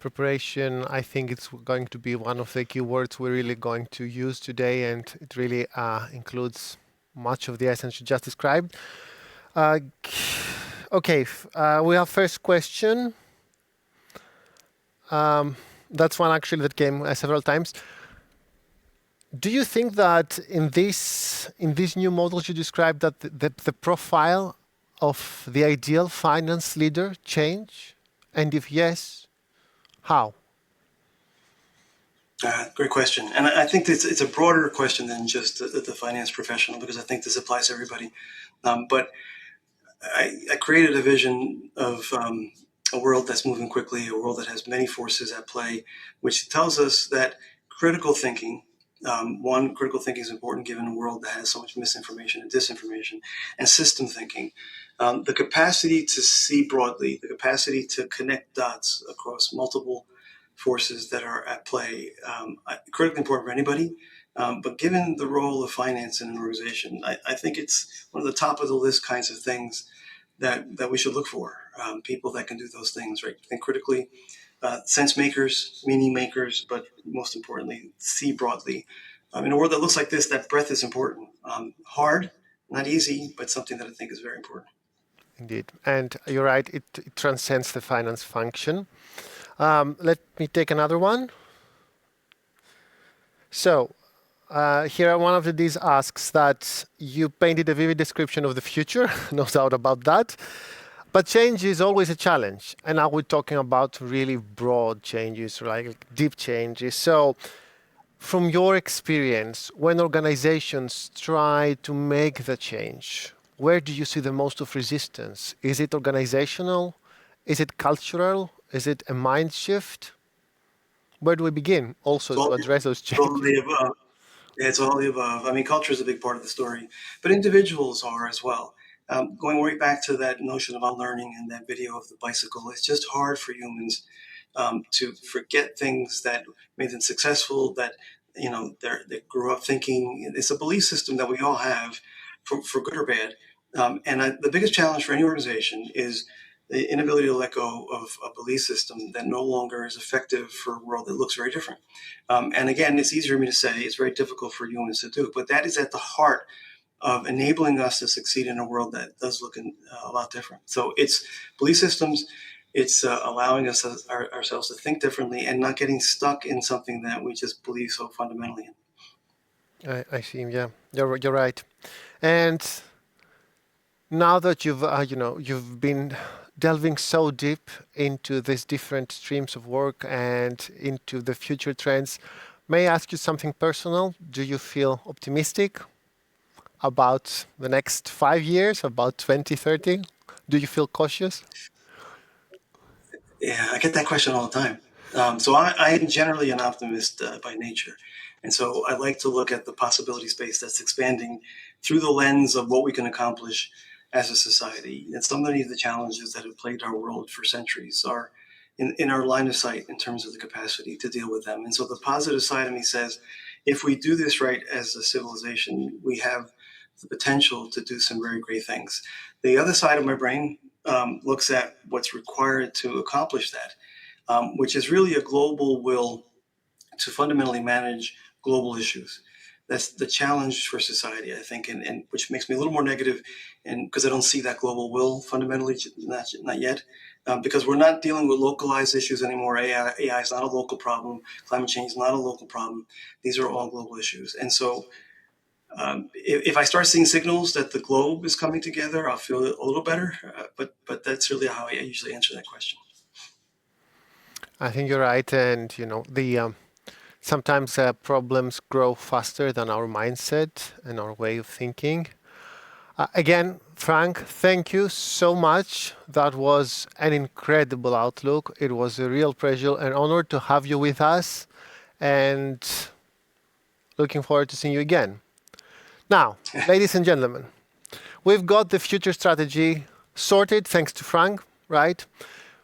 Preparation, I think it's going to be one of the key words we're really going to use today, and it really includes much of the essence you just described. Okay, we have first question. That's one actually that came several times. Do you think that in these new models you described that the profile of the ideal finance leader change? And if yes, how? Great question. And I think it's a broader question than just the finance professional, because I think this applies to everybody. But I created a vision of a world that's moving quickly, a world that has many forces at play, which tells us that critical thinking One, critical thinking is important given a world that has so much misinformation and disinformation, and system thinking. The capacity to see broadly, the capacity to connect dots across multiple forces that are at play, critically important for anybody. But given the role of finance in an organization, I think it's one of the top of the list kinds of things that we should look for. People that can do those things, right? Think critically, sense makers, meaning makers, but most importantly, see broadly. In a world that looks like this, that breadth is important. Hard, not easy, but something that I think is very important. Indeed. And you're right, it transcends the finance function. Let me take another one. So, here one of these asks that you painted a vivid description of the future, no doubt about that. But change is always a challenge. And now we're talking about really broad changes, like deep changes. So, from your experience, when organizations try to make the change, where do you see the most of resistance? Is it organizational? Is it cultural? Is it a mind shift? Where do we begin also to address those changes? Yeah, it's all the above. I mean, culture is a big part of the story, but individuals are as well. Going right back to that notion of unlearning and that video of the bicycle, it's just hard for humans to forget things that made them successful, that they grew up thinking. It's a belief system that we all have, for good or bad. The biggest challenge for any organization is the inability to let go of a belief system that no longer is effective for a world that looks very different. And again, it's easier for me to say, it's very difficult for humans to do, but that is at the heart of enabling us to succeed in a world that does look a lot different. So it's belief systems, it's allowing us ourselves to think differently and not getting stuck in something that we just believe so fundamentally in. I see. Yeah, you're right. And now that you've been delving so deep into these different streams of work and into the future trends, may I ask you something personal? Do you feel optimistic about the next 5 years, about 2030? Do you feel cautious? Yeah, I get that question all the time. So I am generally an optimist by nature. And so I like to look at the possibility space that's expanding through the lens of what we can accomplish as a society. And so many of the challenges that have plagued our world for centuries are in our line of sight in terms of the capacity to deal with them. And so the positive side of me says, if we do this right as a civilization, we have the potential to do some very great things. The other side of my brain looks at what's required to accomplish that, which is really a global will to fundamentally manage global issues. That's the challenge for society, I think, and which makes me a little more negative, and because I don't see that global will fundamentally, not yet, because we're not dealing with localized issues anymore. AI is not a local problem. Climate change is not a local problem. These are all global issues, and so if I start seeing signals that the globe is coming together, I'll feel a little better. But that's really how I usually answer that question. I think you're right, and the sometimes problems grow faster than our mindset and our way of thinking. Again, Frank, thank you so much. That was an incredible outlook. It was a real pleasure and honor to have you with us, and looking forward to seeing you again. Now, ladies and gentlemen, we've got the future strategy sorted thanks to Frank, right?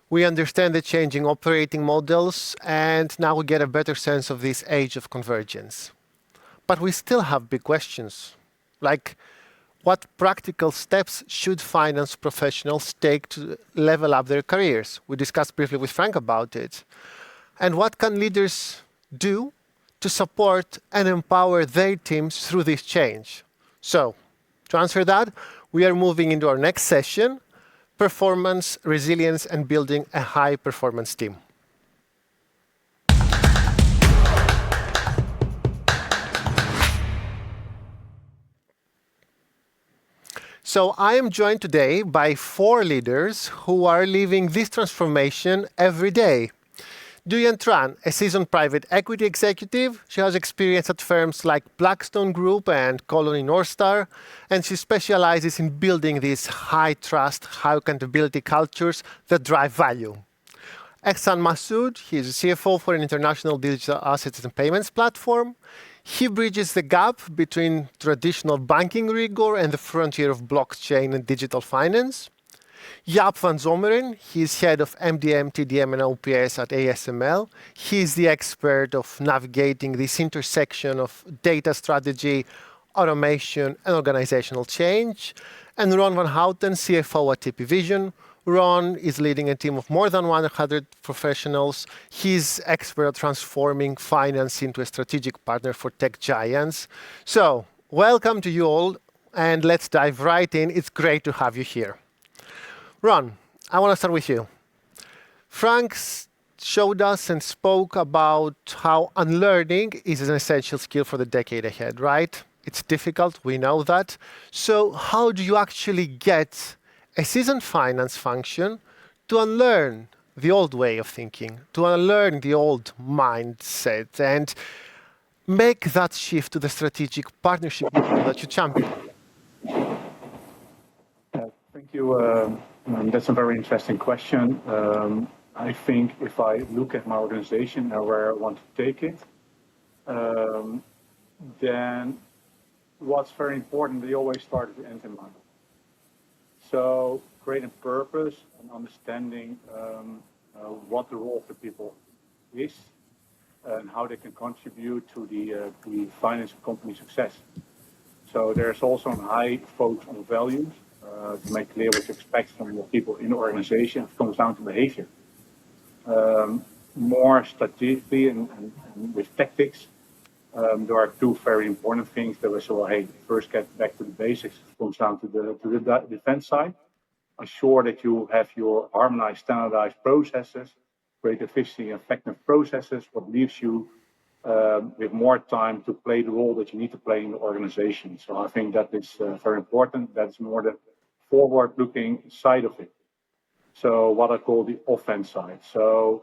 We understand the changing operating models, and now we get a better sense of this age of convergence. But we still have big questions, like what practical steps should finance professionals take to level up their careers? We discussed briefly with Frank about it. And what can leaders do to support and empower their teams through this change? So, to answer that, we are moving into our next session, performance, resilience, and building a high-performance team. So I am joined today by 4 leaders who are living this transformation every day. Duyan Tran, a seasoned private equity executive. She has experience at firms like Blackstone Group and Colony Northstar, and she specializes in building these high-trust, high-accountability cultures that drive value. Ehsan Massoud, he is a CFO for an international digital assets and payments platform. He bridges the gap between traditional banking rigor and the frontier of blockchain and digital finance. Jaap van Zommeren, he's head of MDM, TDM, and OPS at ASML. He's the expert of navigating this intersection of data strategy, automation, and organizational change. And Ron van Houten, CFO at TP Vision. Ron is leading a team of more than 100 professionals. He's expert at transforming finance into a strategic partner for tech giants. So, welcome to you all, and let's dive right in. It's great to have you here. Ron, I want to start with you. Frank showed us and spoke about how unlearning is an essential skill for the decade ahead, right? It's difficult, we know that. So how do you actually get a seasoned finance function to unlearn the old way of thinking, to unlearn the old mindset, and make that shift to the strategic partnership model that you champion? Thank you. That's a very interesting question. I think if I look at my organization and where I want to take it, then what's very important, they always start at the end in mind. So creating purpose and understanding what the role of the people is and how they can contribute to the finance company success. So there's also a high focus on values. To make clear what you expect from the people in the organization. It comes down to behavior. More strategically and with tactics, there are two very important things that we saw. Hey, first get back to the basics. It comes down to the defense side. Assure that you have your harmonized, standardized processes, create efficiency and effective processes, what leaves you with more time to play the role that you need to play in the organization. So I think that is very important. That's more the forward-looking side of it. So what I call the offense side. So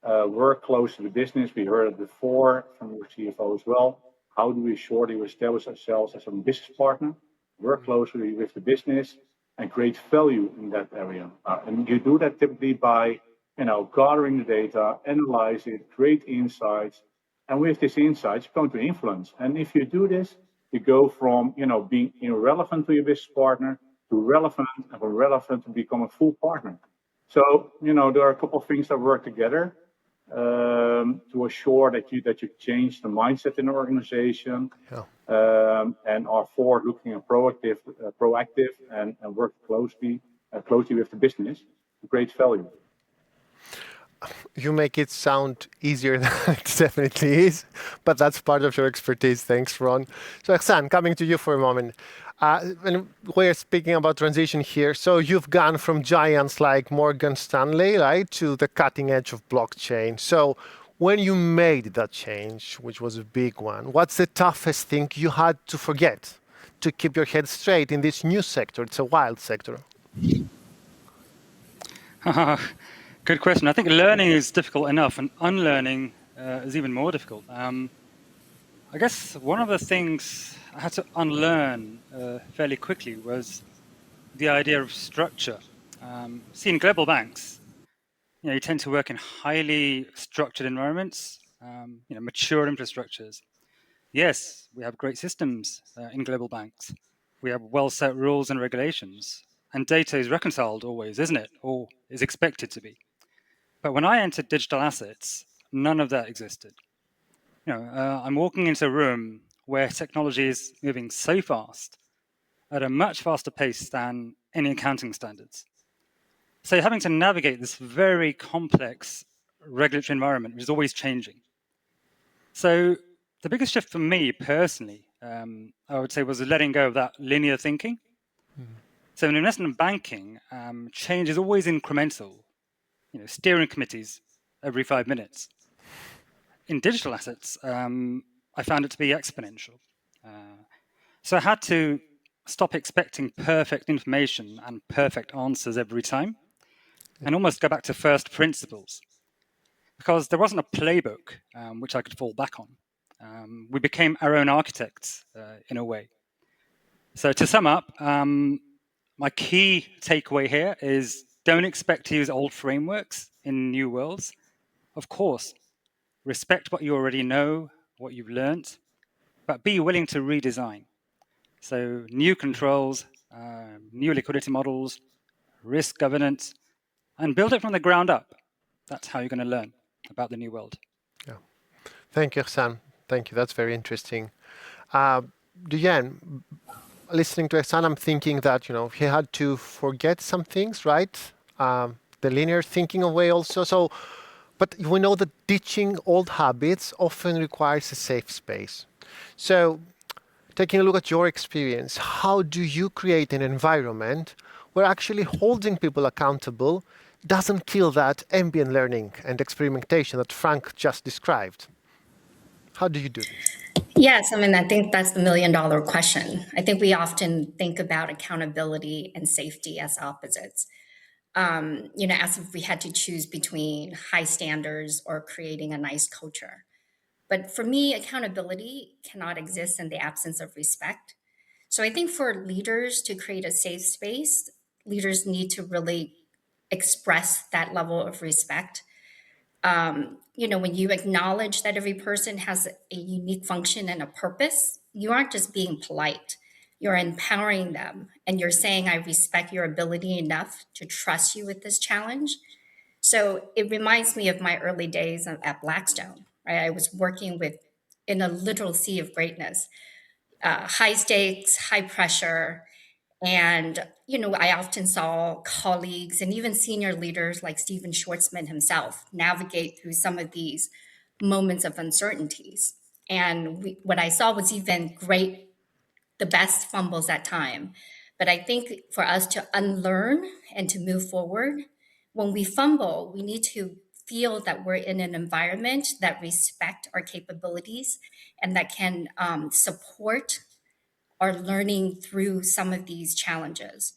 work close to the business. We heard it before from your CFO as well. How do we ensure that we establish ourselves as a business partner, work closely with the business, and create value in that area? And you do that typically by, gathering the data, analyze it, create insights, and with these insights, you're going to influence. And if you do this, you go from, being irrelevant to your business partner to relevant, and from relevant to become a full partner. So, there are a couple of things that work together to assure that you change the mindset in the organization, and are forward-looking and proactive, and work closely with the business to create value. You make it sound easier than it definitely is, but that's part of your expertise. Thanks, Ron. So, Hassan, coming to you for a moment. When we're speaking about transition here, so you've gone from giants like Morgan Stanley, right, to the cutting edge of blockchain. So when you made that change, which was a big one, what's the toughest thing you had to forget to keep your head straight in this new sector? It's a wild sector. Good question. I think learning is difficult enough, and unlearning is even more difficult. I guess one of the things I had to unlearn fairly quickly was the idea of structure. See, in global banks, you tend to work in highly structured environments, mature infrastructures. Yes, we have great systems in global banks. We have well-set rules and regulations, and data is reconciled always, isn't it? Or is expected to be. But when I entered digital assets, none of that existed. I'm walking into a room where technology is moving so fast, at a much faster pace than any accounting standards. So having to navigate this very complex regulatory environment, which is always changing. So the biggest shift for me personally, I would say, was letting go of that linear thinking. So in investment banking, change is always incremental. Steering committees every 5 minutes. In digital assets, I found it to be exponential. So I had to stop expecting perfect information and perfect answers every time, and almost go back to first principles. Because there wasn't a playbook which I could fall back on. We became our own architects in a way. So to sum up, my key takeaway here is don't expect to use old frameworks in new worlds. Of course, respect what you already know, what you've learned, but be willing to redesign. So new controls, new liquidity models, risk governance, and build it from the ground up. That's how you're going to learn about the new world. Yeah. Thank you, Hassan. Thank you. That's very interesting. Duyan, listening to Hassan, I'm thinking that he had to forget some things, right? The linear thinking away also. So, but we know that ditching old habits often requires a safe space. So, taking a look at your experience, how do you create an environment where actually holding people accountable doesn't kill that ambient learning and experimentation that Frank just described? How do you do this? Yes, I mean, I think that's the million-dollar question. I think we often think about accountability and safety as opposites. As if we had to choose between high standards or creating a nice culture. But for me, accountability cannot exist in the absence of respect. So I think for leaders to create a safe space, leaders need to really express that level of respect. When you acknowledge that every person has a unique function and a purpose, you aren't just being polite. You're empowering them and you're saying, I respect your ability enough to trust you with this challenge. So it reminds me of my early days at Blackstone, right? I was working in a literal sea of greatness, high stakes, high pressure. And, I often saw colleagues and even senior leaders like Stephen Schwartzman himself navigate through some of these moments of uncertainties. And what I saw was even the best fumbles at time. But I think for us to unlearn and to move forward, when we fumble, we need to feel that we're in an environment that respect our capabilities and that can support our learning through some of these challenges.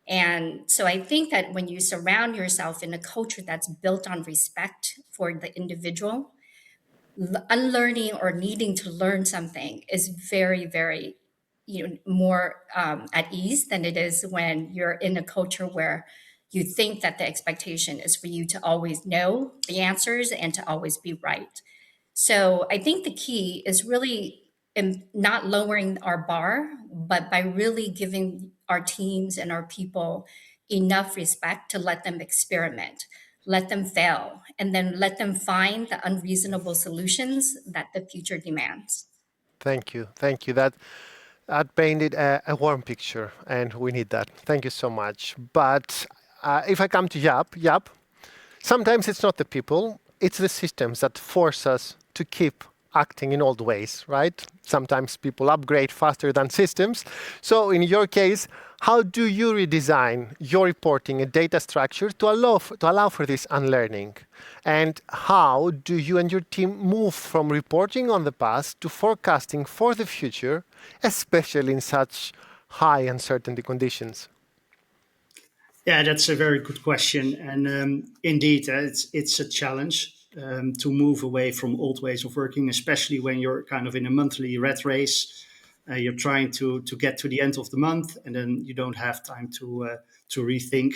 And so I think that when you surround yourself in a culture that's built on respect for the individual, unlearning or needing to learn something is very, very more at ease than it is when you're in a culture where you think that the expectation is for you to always know the answers and to always be right. So I think the key is really in not lowering our bar, but by really giving our teams and our people enough respect to let them experiment, let them fail, and then let them find the unreasonable solutions that the future demands. Thank you. Thank you. That painted a warm picture, and we need that. Thank you so much. But if I come to Jaap, sometimes it's not the people, it's the systems that force us to keep acting in old ways, right? Sometimes people upgrade faster than systems. So in your case, how do you redesign your reporting and data structure to allow for this unlearning? And how do you and your team move from reporting on the past to forecasting for the future, especially in such high uncertainty conditions? Yeah, that's a very good question. And indeed, it's a challenge to move away from old ways of working, especially when you're kind of in a monthly rat race. You're trying to get to the end of the month, and then you don't have time to rethink.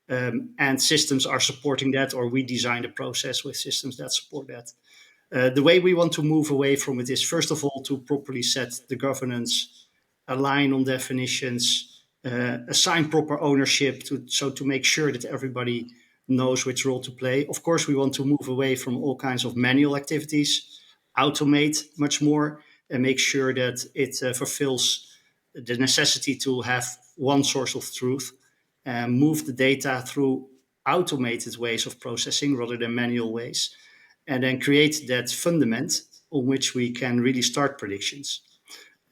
And systems are supporting that, or we designed a process with systems that support that. The way we want to move away from it is, first of all, to properly set the governance, align on definitions, assign proper ownership to make sure that everybody knows which role to play. Of course, we want to move away from all kinds of manual activities, automate much more, and make sure that it fulfills the necessity to have one source of truth, and move the data through automated ways of processing rather than manual ways, and then create that fundament on which we can really start predictions.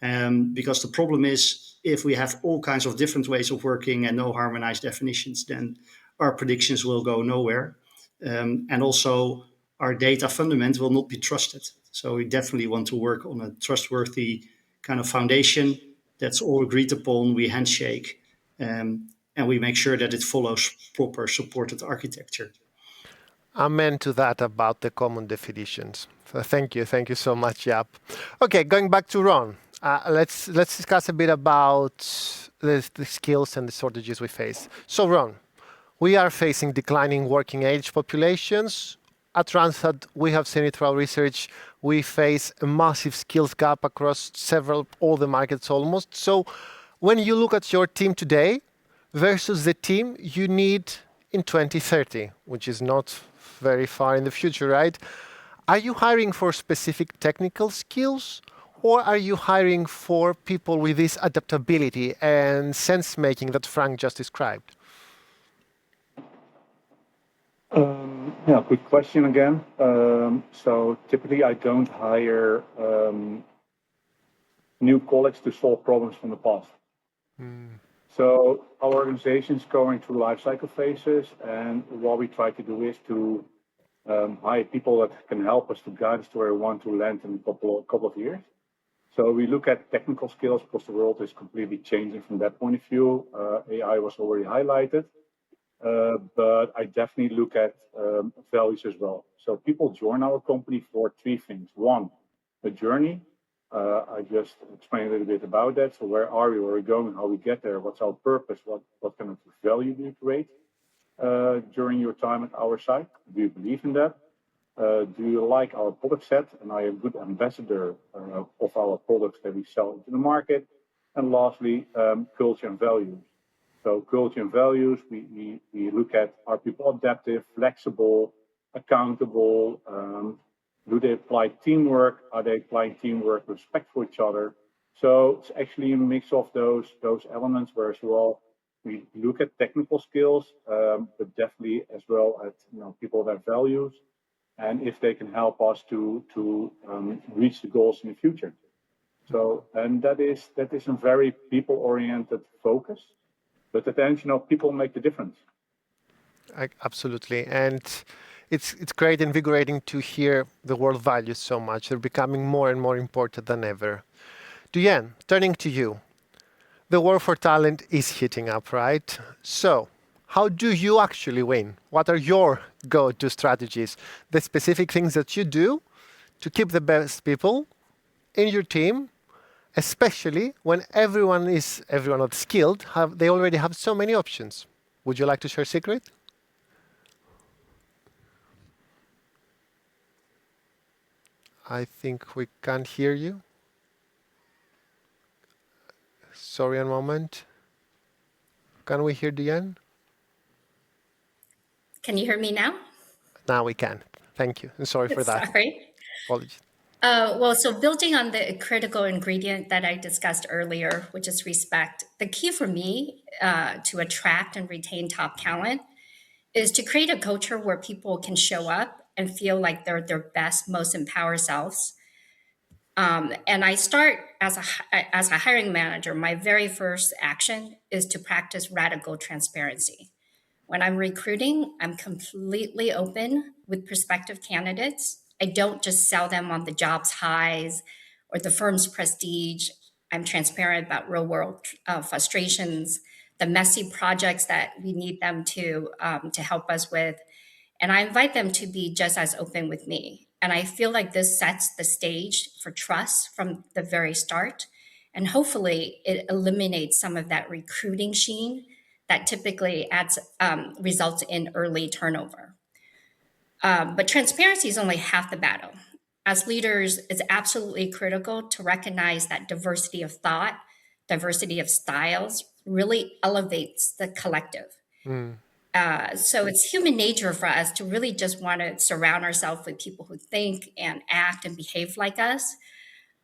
Because the problem is, if we have all kinds of different ways of working and no harmonized definitions, then our predictions will go nowhere. And also, our data fundament will not be trusted. So we definitely want to work on a trustworthy kind of foundation that's all agreed upon. We handshake, and we make sure that it follows proper supported architecture. Amen to that about the common definitions. So thank you so much, Jaap. Okay, going back to Ron. Let's discuss a bit about the skills and the shortages we face. So Ron, we are facing declining working age populations at Randstad, we have seen it through our research. We face a massive skills gap across all the markets almost. So when you look at your team today versus the team you need in 2030, which is not very far in the future, right? Are you hiring for specific technical skills, or are you hiring for people with this adaptability and sense making that Frank just described? Yeah, good question again. So typically I don't hire new colleagues to solve problems from the past. So our organization is going through life cycle phases, and what we try to do is to hire people that can help us to guide us to where we want to land in a couple of years. So we look at technical skills because the world is completely changing from that point of view. AI was already highlighted. But I definitely look at values as well. So people join our company for three things. One, a journey. I just explained a little bit about that. So where are we? Where are we going? How we get there? What's our purpose? What kind of value do you create during your time at our site? Do you believe in that? Do you like our product set? And are you a good ambassador of our products that we sell into the market? And lastly, culture and values. So culture and values, we look at, are people adaptive, flexible, accountable? Do they apply teamwork? Are they applying teamwork, respect for each other? So it's actually a mix of those elements where as well we look at technical skills, but definitely as well at people that values, and if they can help us to reach the goals in the future. So and that is a very people-oriented focus. But at the end, people make the difference. Absolutely. And it's great, invigorating to hear the word values so much. They're becoming more and more important than ever. Duyen, turning to you. The war for talent is heating up, right? So how do you actually win? What are your go-to strategies? The specific things that you do to keep the best people in your team, especially when everyone that's skilled, they already have so many options. Would you like to share a secret? I think we can't hear you. Sorry, a moment. Can we hear Diane? Can you hear me now? Now we can. Thank you. And sorry for that. Sorry. Apologies. Well, so building on the critical ingredient that I discussed earlier, which is respect, the key for me to attract and retain top talent is to create a culture where people can show up and feel like they're their best, most empowered selves. And I start as a hiring manager, my very first action is to practice radical transparency. When I'm recruiting, I'm completely open with prospective candidates. I don't just sell them on the job's highs or the firm's prestige. I'm transparent about real world frustrations, the messy projects that we need them to help us with. And I invite them to be just as open with me. And I feel like this sets the stage for trust from the very start. And hopefully it eliminates some of that recruiting sheen that typically results in early turnover. But transparency is only half the battle. As leaders, it's absolutely critical to recognize that diversity of thought, diversity of styles really elevates the collective. So it's human nature for us to really just want to surround ourselves with people who think and act and behave like us.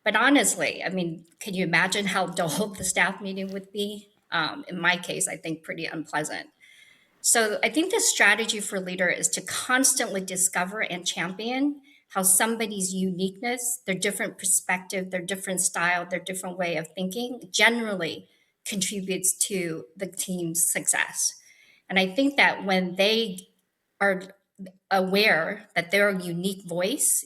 But honestly, I mean, can you imagine how dull the staff meeting would be? In my case, I think pretty unpleasant. So I think the strategy for a leader is to constantly discover and champion how somebody's uniqueness, their different perspective, their different style, their different way of thinking generally contributes to the team's success. And I think that when they are aware that their unique voice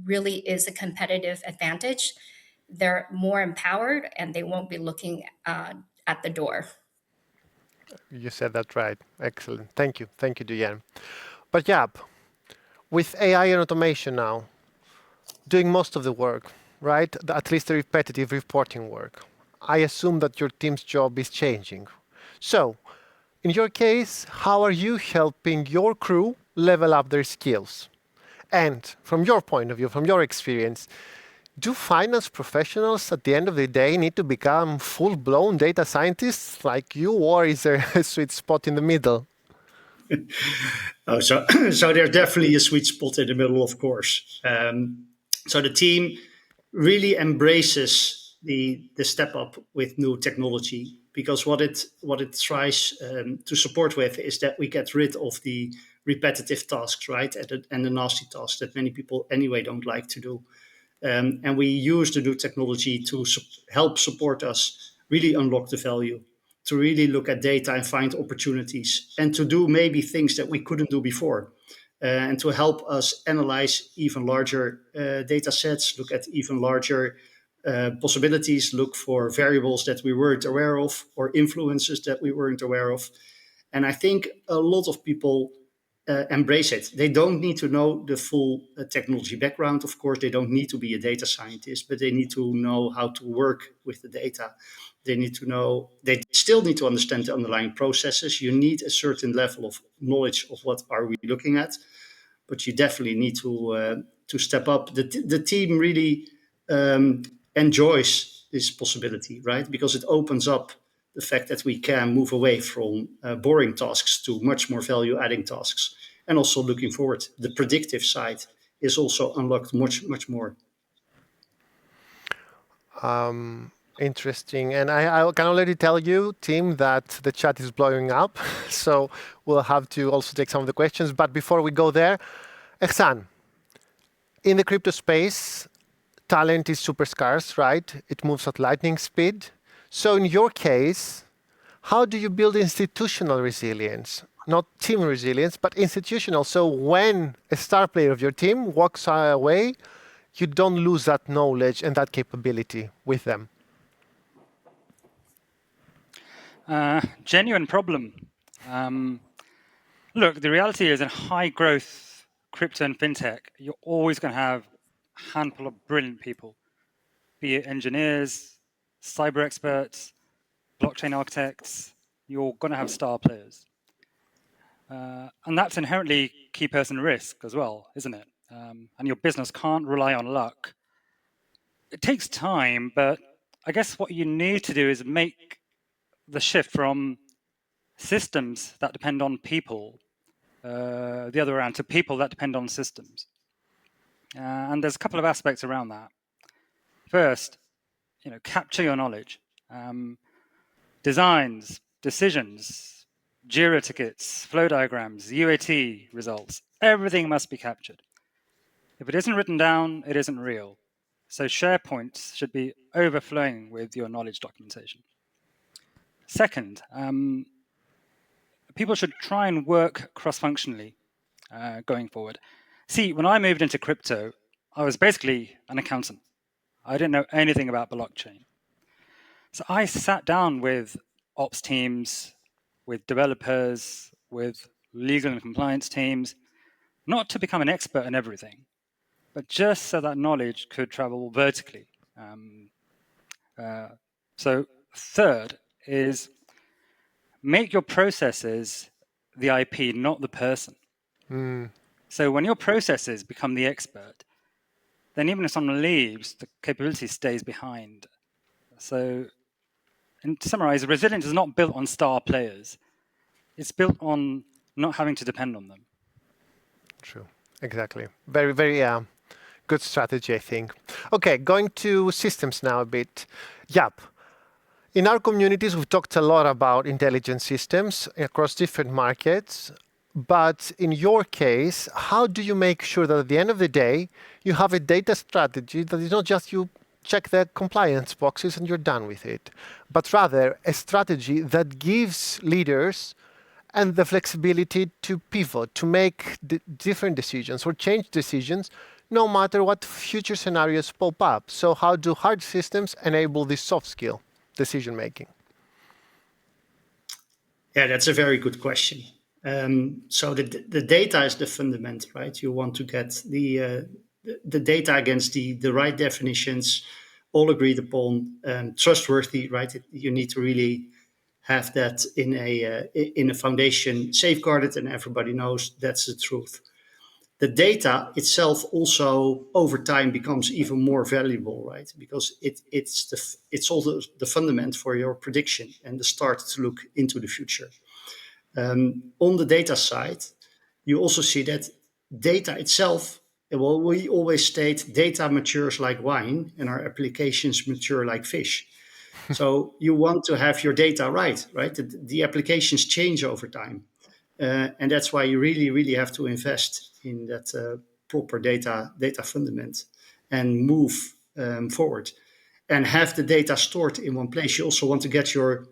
really is a competitive advantage, they're more empowered and they won't be looking at the door. You said that right. Excellent. Thank you. Thank you, Duyen. But yeah, with AI and automation now doing most of the work, right? At least the repetitive reporting work, I assume that your team's job is changing. So, in your case, how are you helping your crew level up their skills. And from your point of view, from your experience, do finance professionals at the end of the day need to become full-blown data scientists like you, or is there a sweet spot in the middle? So there's definitely a sweet spot in the middle, of course. So the team really embraces the step up with new technology, because what it tries to support with is that we get rid of the repetitive tasks, right, and the nasty tasks that many people anyway don't like to do. And we use the new technology to help support us really unlock the value, to really look at data and find opportunities, and to do maybe things that we couldn't do before, and to help us analyze even larger data sets, look at even larger possibilities, look for variables that we weren't aware of or influences that we weren't aware of. And I think a lot of people embrace it. They don't need to know the full technology background. Of course, they don't need to be a data scientist, but they need to know how to work with the data. They still need to understand the underlying processes. You need a certain level of knowledge of what are we looking at, but you definitely need to step up. The team really enjoys this possibility, right? Because it opens up the fact that we can move away from boring tasks to much more value-adding tasks. And also looking forward, the predictive side is also unlocked much, much more. Interesting. And I can already tell you, Tim, that the chat is blowing up. So we'll have to also take some of the questions. But before we go there, Ehsan, in the crypto space, talent is super scarce, right? It moves at lightning speed. So in your case, how do you build institutional resilience? Not team resilience, but institutional. So when a star player of your team walks away, you don't lose that knowledge and that capability with them. Genuine problem. Look, the reality is in high growth crypto and fintech, you're always going to have a handful of brilliant people, be it engineers, cyber experts, blockchain architects. You're going to have star players. And that's inherently key person risk as well, isn't it? And your business can't rely on luck. It takes time, but I guess what you need to do is make the shift from systems that depend on people, the other way around, to people that depend on systems. And there's a couple of aspects around that. First, capture your knowledge. Designs, decisions, JIRA tickets, flow diagrams, UAT results, everything must be captured. If it isn't written down, it isn't real. So SharePoints should be overflowing with your knowledge documentation. Second, people should try and work cross-functionally going forward. See, when I moved into crypto, I was basically an accountant. I didn't know anything about blockchain. So I sat down with ops teams, with developers, with legal and compliance teams, not to become an expert in everything, but just so that knowledge could travel vertically. So third is make your processes the IP, not the person. So when your processes become the expert, then even if someone leaves, the capability stays behind. So, and to summarize, resilience is not built on star players. It's built on not having to depend on them. True. Exactly. Very, very good strategy, I think. Okay, going to systems now a bit. Jaap, in our communities, we've talked a lot about intelligent systems across different markets. But in your case, how do you make sure that at the end of the day, you have a data strategy that is not just you check the compliance boxes and you're done with it, but rather a strategy that gives leaders and the flexibility to pivot, to make different decisions or change decisions, no matter what future scenarios pop up. So how do hard systems enable this soft skill, decision making? Yeah, that's a very good question. So the data is the fundament, right? You want to get the data against the right definitions, all agreed upon, trustworthy, right? You need to really have that in a foundation safeguarded, and everybody knows that's the truth. The data itself also over time becomes even more valuable, right? Because it's also the fundament for your prediction and the start to look into the future. On the data side, you also see that data itself, well, we always state data matures like wine and our applications mature like fish. So you want to have your data right? The applications change over time. And that's why you really, really have to invest in that proper data fundament and move forward and have the data stored in one place. You also want to get your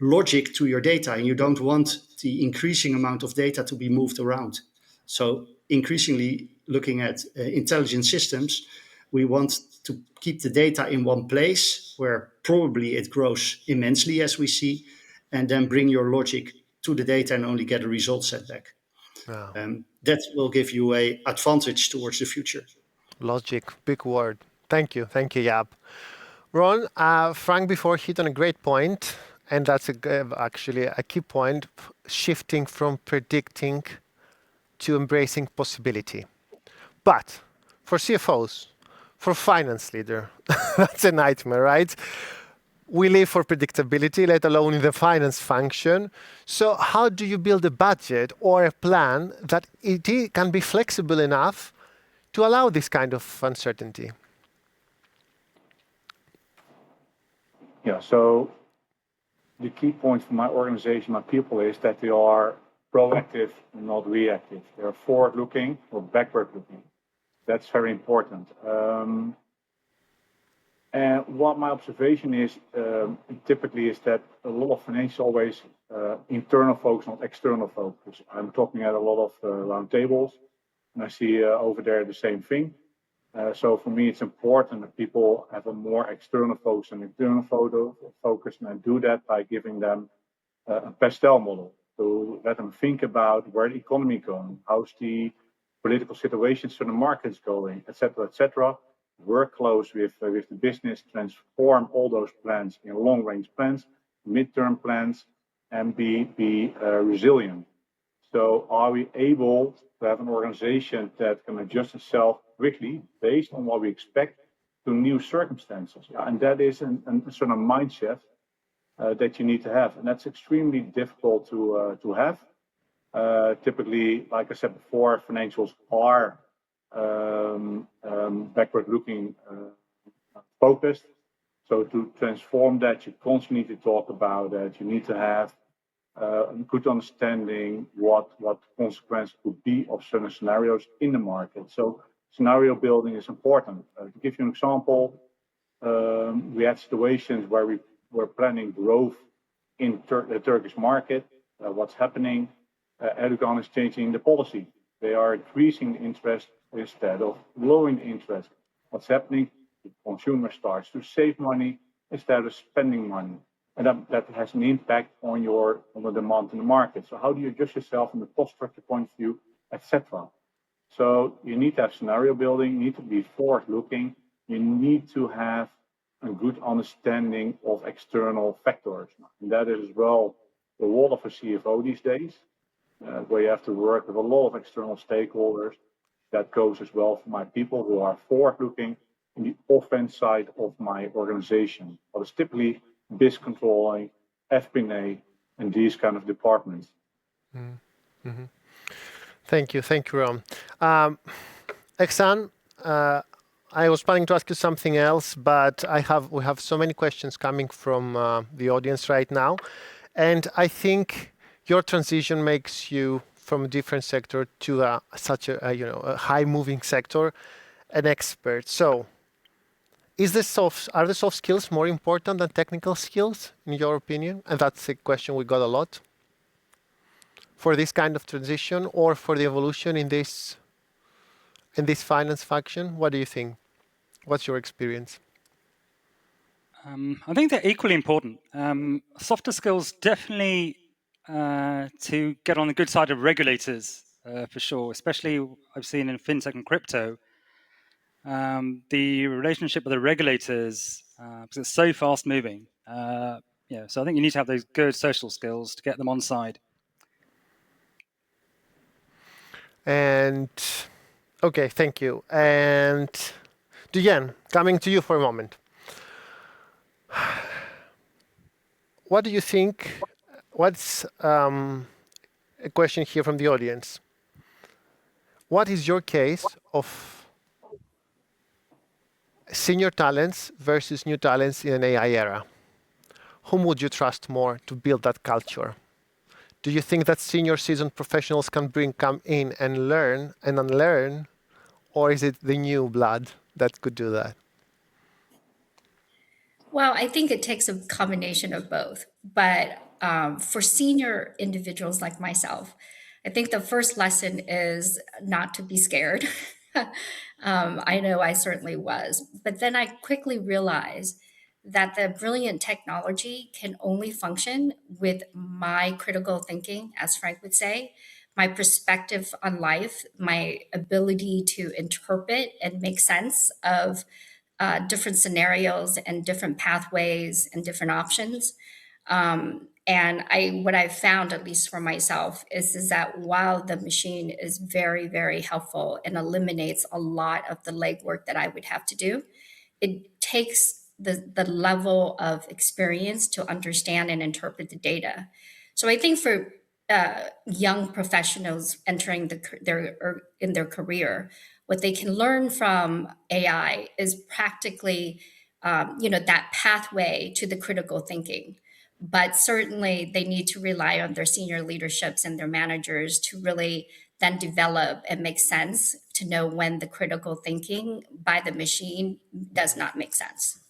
logic to your data, and you don't want the increasing amount of data to be moved around. So increasingly looking at intelligent systems, we want to keep the data in one place where probably it grows immensely as we see, and then bring your logic to the data and only get a result set back. That will give you a advantage towards the future. Logic, big word. Thank you, Jaap. Ron, Frank before hit on a great point, and that's actually a key point, shifting from predicting to embracing possibility. But for CFOs, for finance leader, that's a nightmare, right? We live for predictability, let alone in the finance function. So how do you build a budget or a plan that can be flexible enough to allow this kind of uncertainty? Yeah, so the key point for my organization, my people, is that they are proactive and not reactive. They're forward-looking or backward-looking. That's very important. And what my observation is, typically, is that a lot of financial always internal focus, not external focus. I'm talking at a lot of round tables, and I see over there the same thing. So for me, it's important that people have a more external focus and internal focus, and I do that by giving them a pastel model to let them think about where the economy is going, how's the political situations to the markets going, etc., etc. Work close with the business, transform all those plans in long-range plans, midterm plans, and be resilient. So are we able to have an organization that can adjust itself quickly based on what we expect to new circumstances? Yeah, and that is a sort of mindset that you need to have, and that's extremely difficult to have. Typically, like I said before, financials are backward-looking focused. So to transform that, you constantly need to talk about that. You need to have a good understanding what consequences could be of certain scenarios in the market. So scenario building is important. To give you an example, we had situations where we were planning growth in the Turkish market. What's happening? Erdogan is changing the policy. They are increasing the interest instead of lowering the interest. What's happening? The consumer starts to save money instead of spending money. And that has an impact on the demand in the market. So how do you adjust yourself from the cost structure point of view, etc.? So you need to have scenario building, you need to be forward-looking, you need to have a good understanding of external factors. And that is as well the role of a CFO these days, where you have to work with a lot of external stakeholders. That goes as well for my people who are forward-looking in the offense side of my organization. But it's typically BIS controlling, FP&A, and these kind of departments. Mm-hmm. Thank you, Ron. Exan, I was planning to ask you something else, but we have so many questions coming from the audience right now, and I think your transition makes you from a different sector to such a high-moving sector, an expert. So, are the soft skills more important than technical skills, in your opinion? And that's a question we got a lot. For this kind of transition or for the evolution in this finance function, what do you think? What's your experience? I think they're equally important. Softer skills definitely to get on the good side of regulators, for sure, especially I've seen in fintech and crypto. The relationship with the regulators, because it's so fast moving. So I think you need to have those good social skills to get them on side. And okay, thank you. And Duyen, coming to you for a moment. What do you think? What's a question here from the audience? What is your case of senior talents versus new talents in an AI era? Whom would you trust more to build that culture? Do you think that senior seasoned professionals can come in and learn and unlearn, or is it the new blood that could do that? Well, I think it takes a combination of both. But for senior individuals like myself, I think the first lesson is not to be scared. I know I certainly was. But then I quickly realized that the brilliant technology can only function with my critical thinking, as Frank would say, my perspective on life, my ability to interpret and make sense of different scenarios and different pathways and different options. What I've found, at least for myself, is that while the machine is very, very helpful and eliminates a lot of the legwork that I would have to do, it takes the level of experience to understand and interpret the data. So I think for young professionals entering in their career, what they can learn from AI is practically, that pathway to the critical thinking. But certainly, they need to rely on their senior leaderships and their managers to really then develop and make sense to know when the critical thinking by the machine does not make sense.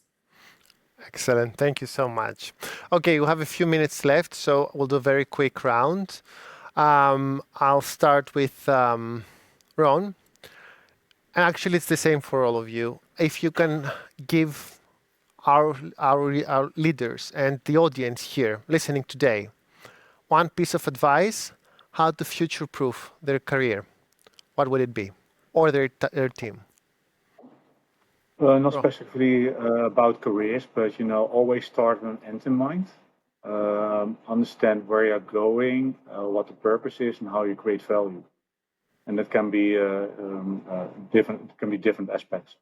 Excellent. Thank you so much. Okay, we have a few minutes left, so we'll do a very quick round. I'll start with Ron. And actually, it's the same for all of you. If you can give our leaders and the audience here listening today one piece of advice how to future-proof their career, what would it be? Or their team? Not specifically about careers, but always start with an end in mind. Understand where you're going, what the purpose is, and how you create value. And that can be different aspects.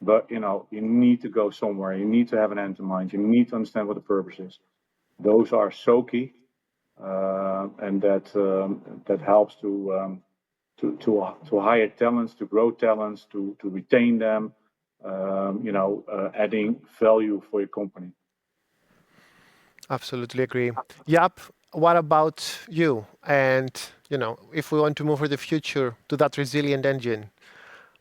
But you need to go somewhere. You need to have an end in mind. You need to understand what the purpose is. Those are so key, and that helps to hire talents, to grow talents, to retain them. Adding value for your company. Absolutely agree. Jaap, what about you? And if we want to move for the future to that resilient engine,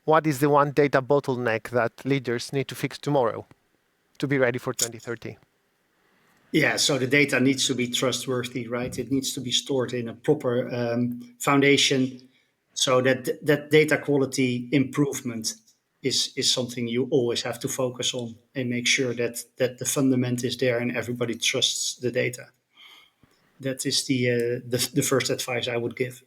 what is the one data bottleneck that leaders need to fix tomorrow to be ready for 2030? Yeah, so the data needs to be trustworthy, right? It needs to be stored in a proper foundation, so that data quality improvement is something you always have to focus on and make sure that the fundament is there and everybody trusts the data. That is the first advice I would give.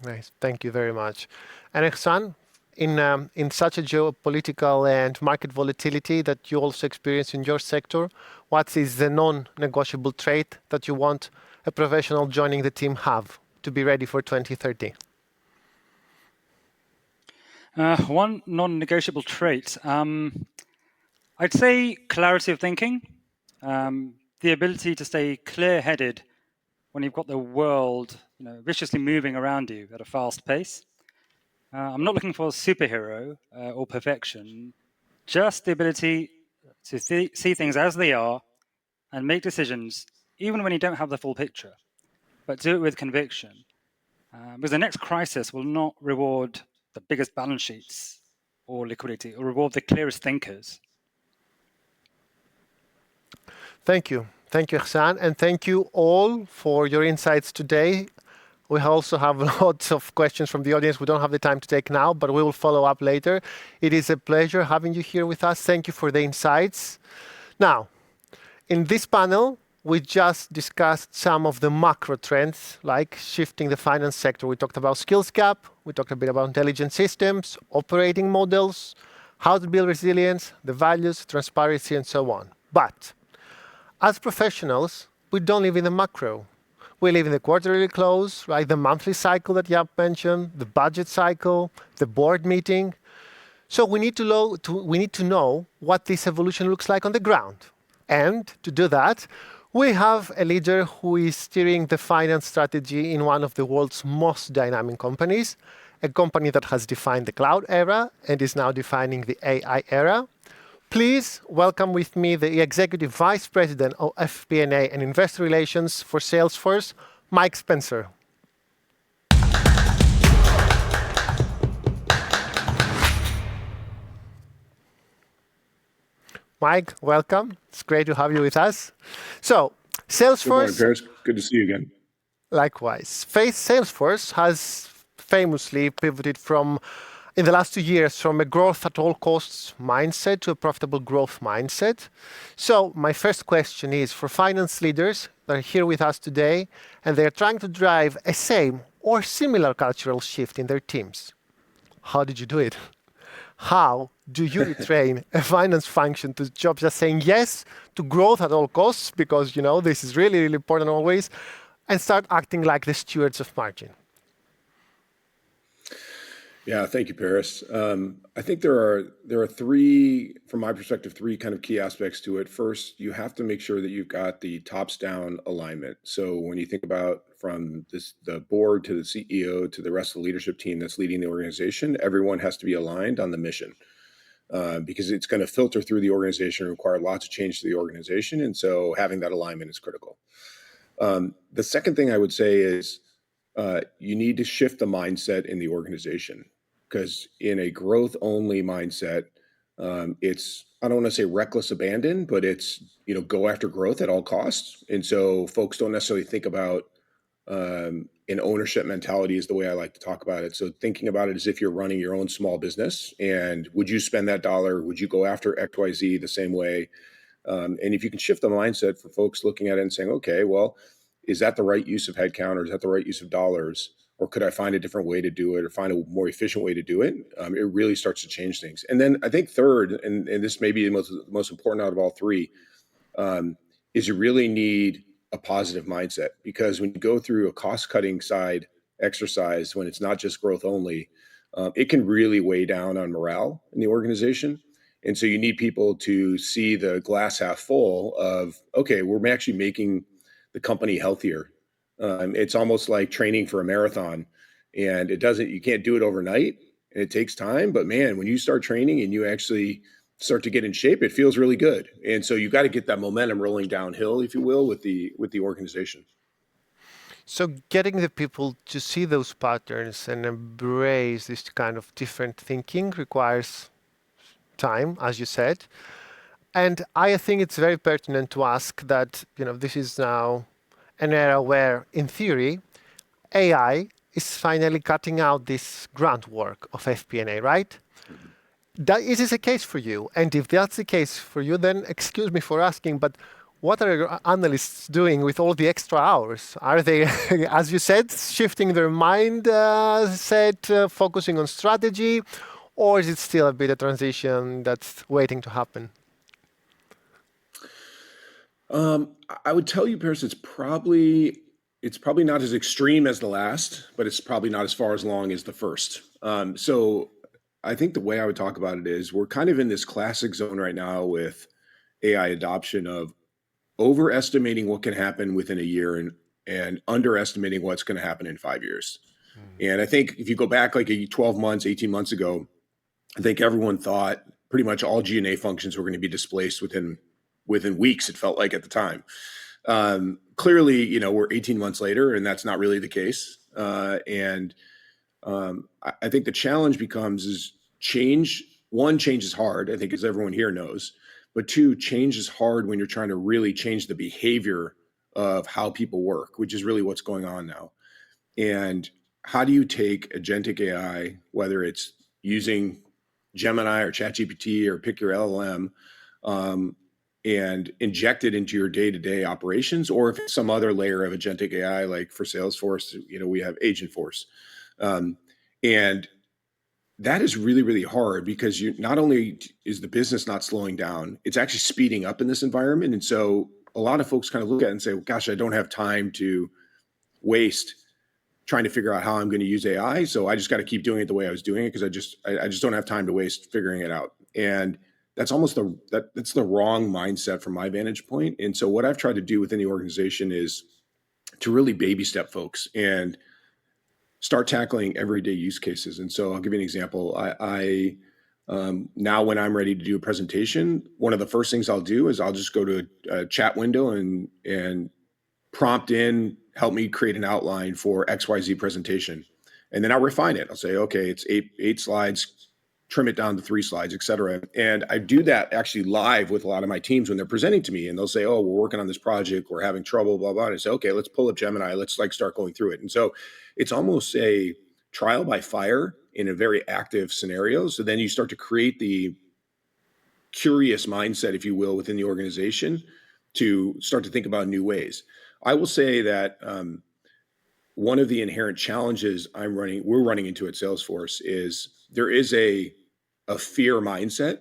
Nice, thank you very much. And Ihsan, in such a geopolitical and market volatility that you also experience in your sector, what is the non-negotiable trait that you want a professional joining the team have to be ready for 2030? One non-negotiable trait, I'd say clarity of thinking, the ability to stay clear-headed when you've got the world viciously moving around you at a fast pace. I'm not looking for a superhero or perfection, just the ability to see things as they are and make decisions even when you don't have the full picture, but do it with conviction. Because the next crisis will not reward the biggest balance sheets or liquidity, it will reward the clearest thinkers. Thank you. Thank you, Ihsan, and thank you all for your insights today. We also have lots of questions from the audience we don't have the time to take now, but we will follow up later. It is a pleasure having you here with us. Thank you for the insights. Now, in this panel, we just discussed some of the macro trends, like shifting the finance sector. We talked about skills gap. We talked a bit about intelligent systems, operating models, how to build resilience, the values, transparency, and so on. But as professionals, we don't live in the macro. We live in the quarterly close, right? The monthly cycle that Jaap mentioned, the budget cycle, the board meeting. So we need to know what this evolution looks like on the ground. And to do that, we have a leader who is steering the finance strategy in one of the world's most dynamic companies, a company that has defined the cloud era and is now defining the AI era. Please welcome with me the Executive Vice President of FP&A and Investor Relations for Salesforce, Mike Spencer. Mike, welcome. It's great to have you with us. So, Salesforce... Good morning, Paris. Good to see you again. Likewise. Salesforce has famously pivoted in the last 2 years from a growth at all costs mindset to a profitable growth mindset. So my first question is for finance leaders that are here with us today, and they're trying to drive a same or similar cultural shift in their teams. How did you do it? How do you retrain a finance function to job just saying yes to growth at all costs, because this is really, really important always, and start acting like the stewards of margin? Yeah, thank you, Paris. I think there are three, from my perspective, three kind of key aspects to it. First, you have to make sure that you've got the tops down alignment. So when you think about from the board to the CEO to the rest of the leadership team that's leading the organization, everyone has to be aligned on the mission. Because it's going to filter through the organization and require lots of change to the organization. And so having that alignment is critical. The second thing I would say is you need to shift the mindset in the organization, because in a growth-only mindset, it's, I don't want to say reckless abandon, but it's, go after growth at all costs. And so folks don't necessarily think about an ownership mentality is the way I like to talk about it. So thinking about it as if you're running your own small business, and would you spend that dollar? Would you go after XYZ the same way? And if you can shift the mindset for folks looking at it and saying, okay, well, is that the right use of headcount, or is that the right use of dollars? Or could I find a different way to do it, or find a more efficient way to do it? It really starts to change things. And then I think third, and this may be the most important out of all three, is you really need a positive mindset. Because when you go through a cost-cutting side exercise, when it's not just growth only, it can really weigh down on morale in the organization. And so you need people to see the glass half full of, okay, we're actually making the company healthier. It's almost like training for a marathon, and you can't do it overnight, and it takes time. But man, when you start training and you actually start to get in shape, it feels really good. And so you got to get that momentum rolling downhill, if you will, with the organization. So getting the people to see those patterns and embrace this kind of different thinking requires time, as you said. And I think it's very pertinent to ask that, this is now an era where, in theory, AI is finally cutting out this grunt work of FP&A, right? Is this a case for you? And if that's the case for you, then excuse me for asking, but what are your analysts doing with all the extra hours? Are they, as you said, shifting their mindset, focusing on strategy, or is it still a bit of transition that's waiting to happen? I would tell you, Paris, it's probably not as extreme as the last, but it's probably not as far as long as the first. So I think the way I would talk about it is we're kind of in this classic zone right now with AI adoption of overestimating what can happen within a year and underestimating what's going to happen in 5 years. And I think if you go back like 12 months, 18 months ago, I think everyone thought pretty much all G&A functions were going to be displaced within weeks, it felt like at the time. Clearly, we're 18 months later, and that's not really the case. I think the challenge becomes is change. One, change is hard, I think, as everyone here knows. But two, change is hard when you're trying to really change the behavior of how people work, which is really what's going on now. And how do you take agentic AI, whether it's using Gemini or ChatGPT or pick your LLM, and inject it into your day-to-day operations, or if it's some other layer of agentic AI, like for Salesforce, we have Agentforce. And that is really, really hard because not only is the business not slowing down, it's actually speeding up in this environment. And so a lot of folks kind of look at it and say, well, gosh, I don't have time to waste trying to figure out how I'm going to use AI. So I just got to keep doing it the way I was doing it because I just don't have time to waste figuring it out. And that's almost that's the wrong mindset from my vantage point. And so what I've tried to do within the organization is to really baby step folks and start tackling everyday use cases. And so I'll give you an example. I now when I'm ready to do a presentation, one of the first things I'll do is I'll just go to a chat window and prompt in, help me create an outline for XYZ presentation. And then I'll refine it. I'll say, okay, it's eight slides, trim it down to 3 slides, et cetera. And I do that actually live with a lot of my teams when they're presenting to me, and they'll say, oh, we're working on this project, we're having trouble, blah, blah. And I say, okay, let's pull up Gemini. Let's start going through it. And so it's almost a trial by fire in a very active scenario. So then you start to create the curious mindset, if you will, within the organization to start to think about new ways. I will say that one of the inherent challenges we're running into at Salesforce is there is a fear mindset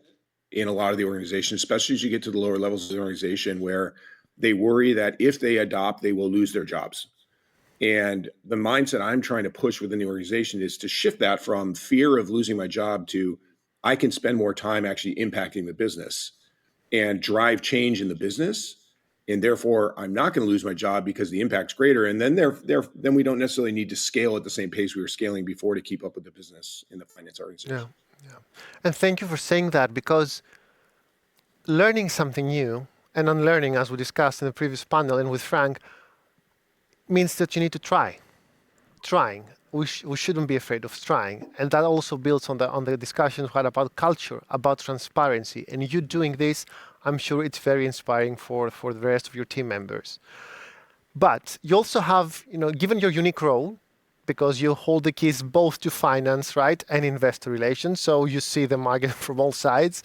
in a lot of the organization, especially as you get to the lower levels of the organization, where they worry that if they adopt, they will lose their jobs. And the mindset I'm trying to push within the organization is to shift that from fear of losing my job to I can spend more time actually impacting the business and drive change in the business. And therefore, I'm not going to lose my job because the impact's greater. And then then we don't necessarily need to scale at the same pace we were scaling before to keep up with the business in the finance organization. Yeah. And thank you for saying that, because learning something new and unlearning, as we discussed in the previous panel and with Frank, means that you need to try. Trying. We shouldn't be afraid of trying. And that also builds on the discussions we had about culture, about transparency. And you doing this, I'm sure it's very inspiring for the rest of your team members. But you also have, given your unique role, because you hold the keys both to finance, right, and investor relations, so you see the market from all sides,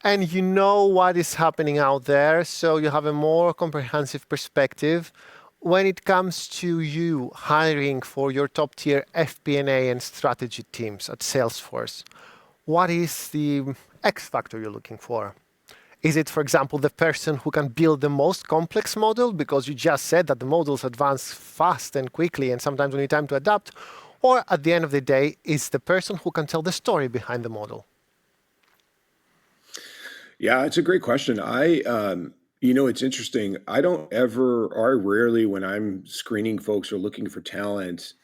and you know what is happening out there, so you have a more comprehensive perspective. When it comes to you hiring for your top-tier FP&A and strategy teams at Salesforce, what is the X factor you're looking for? Is it, for example, the person who can build the most complex model, because you just said that the models advance fast and quickly and sometimes we need time to adapt? Or at the end of the day, is the person who can tell the story behind the model? Yeah, it's a great question. It's interesting. I rarely, when I'm screening folks or looking for talent,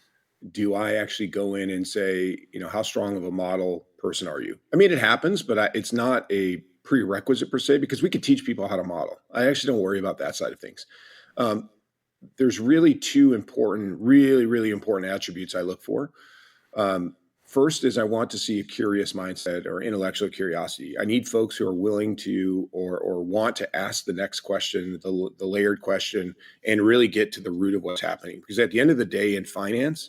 do I actually go in and say, how strong of a model person are you? I mean, it happens, but it's not a prerequisite per se, because we could teach people how to model. I actually don't worry about that side of things. There's really two really important attributes I look for. First is I want to see a curious mindset or intellectual curiosity. I need folks who are willing to or want to ask the next question, the layered question, and really get to the root of what's happening. Because at the end of the day in finance,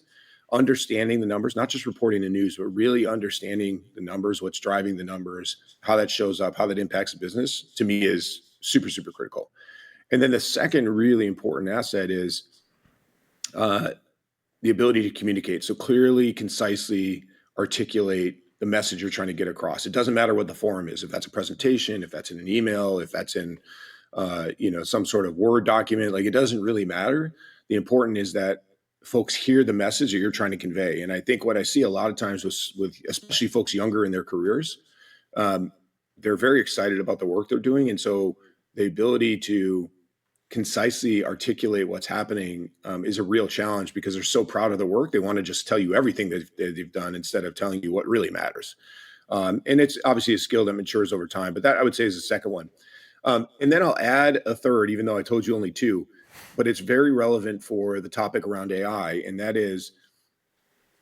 understanding the numbers, not just reporting the news, but really understanding the numbers, what's driving the numbers, how that shows up, how that impacts the business, to me is super, super critical. And then the second really important asset is the ability to communicate. So clearly, concisely articulate the message you're trying to get across. It doesn't matter what the forum is, if that's a presentation, if that's in an email, if that's in some sort of Word document, like it doesn't really matter. The important is that folks hear the message that you're trying to convey. And I think what I see a lot of times with especially folks younger in their careers, they're very excited about the work they're doing. And so the ability to concisely articulate what's happening is a real challenge, because they're so proud of the work. They want to just tell you everything that they've done instead of telling you what really matters. And it's obviously a skill that matures over time, but that I would say is the second one. And then I'll add a third, even though I told you only two, but it's very relevant for the topic around AI. And that is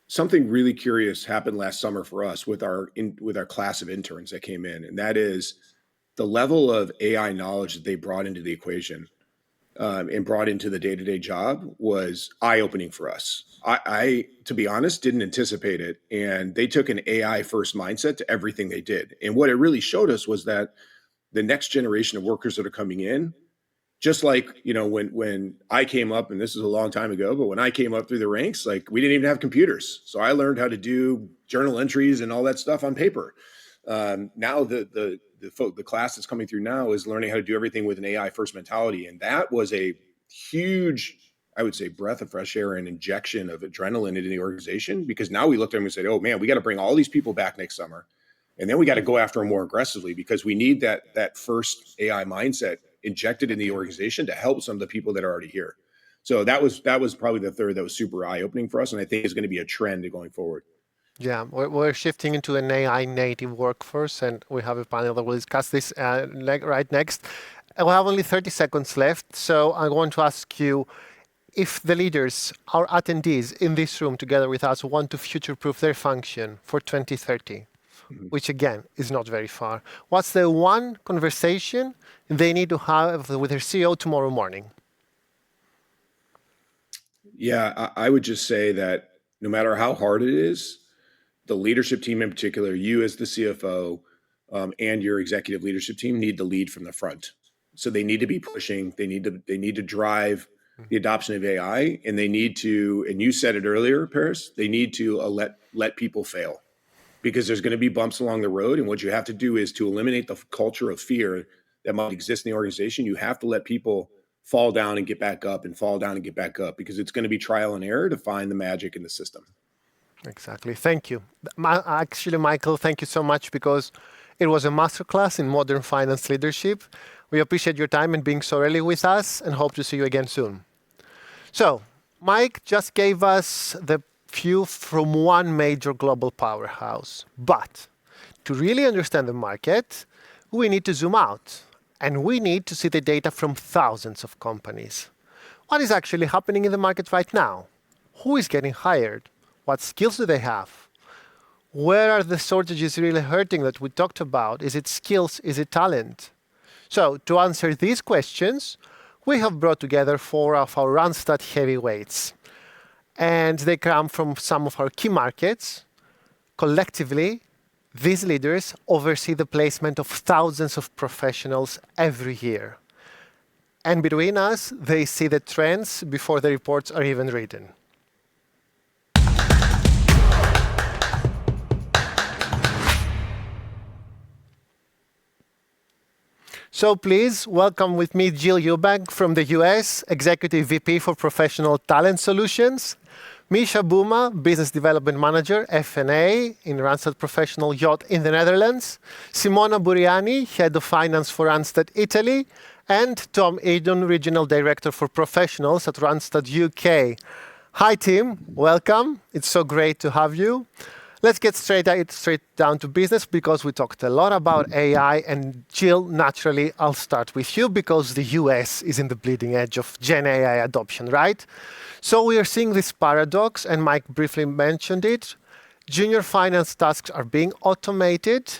something really curious happened last summer for us with our class of interns that came in. And that is the level of AI knowledge that they brought into the equation. And brought into the day-to-day job was eye-opening for us. I, to be honest, didn't anticipate it. And they took an AI-first mindset to everything they did. And what it really showed us was that the next generation of workers that are coming in, just like, when I came up, and this is a long time ago, but when I came up through the ranks, like we didn't even have computers. So I learned how to do journal entries and all that stuff on paper. Now the the class that's coming through now is learning how to do everything with an AI first mentality. And that was a huge, I would say, breath of fresh air and injection of adrenaline into the organization, because now we looked at them and said, oh man, we got to bring all these people back next summer. And then we got to go after them more aggressively, because we need that first AI mindset injected in the organization to help some of the people that are already here. So that was probably the third that was super eye-opening for us, and I think is going to be a trend going forward. Yeah, we're shifting into an AI native workforce, and we have a panel that will discuss this right next. We'll have only 30 seconds left, so I want to ask you, if the leaders, our attendees in this room together with us, want to future-proof their function for 2030, which again is not very far, what's the one conversation they need to have with their CEO tomorrow morning? Yeah, I would just say that no matter how hard it is, the leadership team in particular, you as the CFO and your executive leadership team need to lead from the front. So they need to be pushing. They need to drive the adoption of AI, and they need to. And you said it earlier, Paris. They need to let people fail, because there's going to be bumps along the road. And what you have to do is to eliminate the culture of fear that might exist in the organization. You have to let people fall down and get back up, and fall down and get back up, because it's going to be trial and error to find the magic in the system. Exactly. Thank you. Actually, Michael, thank you so much, because it was a masterclass in modern finance leadership. We appreciate your time and being so early with us, and hope to see you again soon. So, Mike just gave us the view from one major global powerhouse. But to really understand the market, we need to zoom out, and we need to see the data from thousands of companies. What is actually happening in the market right now? Who is getting hired? What skills do they have? Where are the shortages really hurting that we talked about? Is it skills? Is it talent? So to answer these questions, we have brought together 4 of our Randstad heavyweights. And they come from some of our key markets. Collectively, these leaders oversee the placement of thousands of professionals every year. And between us, they see the trends before the reports are even written. So please welcome with me Jill Eubank from the US, Executive VP for Professional Talent Solutions, Misha Bouma, Business Development Manager, F&A in Randstad Professional Yacht in the Netherlands, Simona Buriani, Head of Finance for Randstad Italy, and Tom Eden, Regional Director for Professionals at Randstad UK. Hi team, welcome. It's so great to have you. Let's get straight down to business, because we talked a lot about AI. And Jill, naturally, I'll start with you, because the US is in the bleeding edge of Gen AI adoption, right? So we are seeing this paradox, and Mike briefly mentioned it. Junior finance tasks are being automated,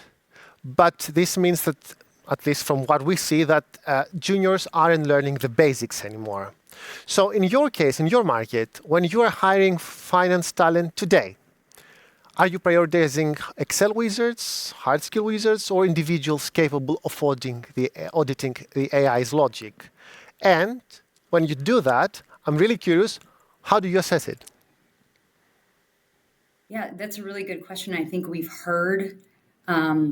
but this means that, at least from what we see, that juniors aren't learning the basics anymore. So in your case, in your market, when you are hiring finance talent today, are you prioritizing Excel wizards, hard skill wizards, or individuals capable of auditing the AI's logic? And when you do that, I'm really curious, how do you assess it? Yeah, that's a really good question. I think we've heard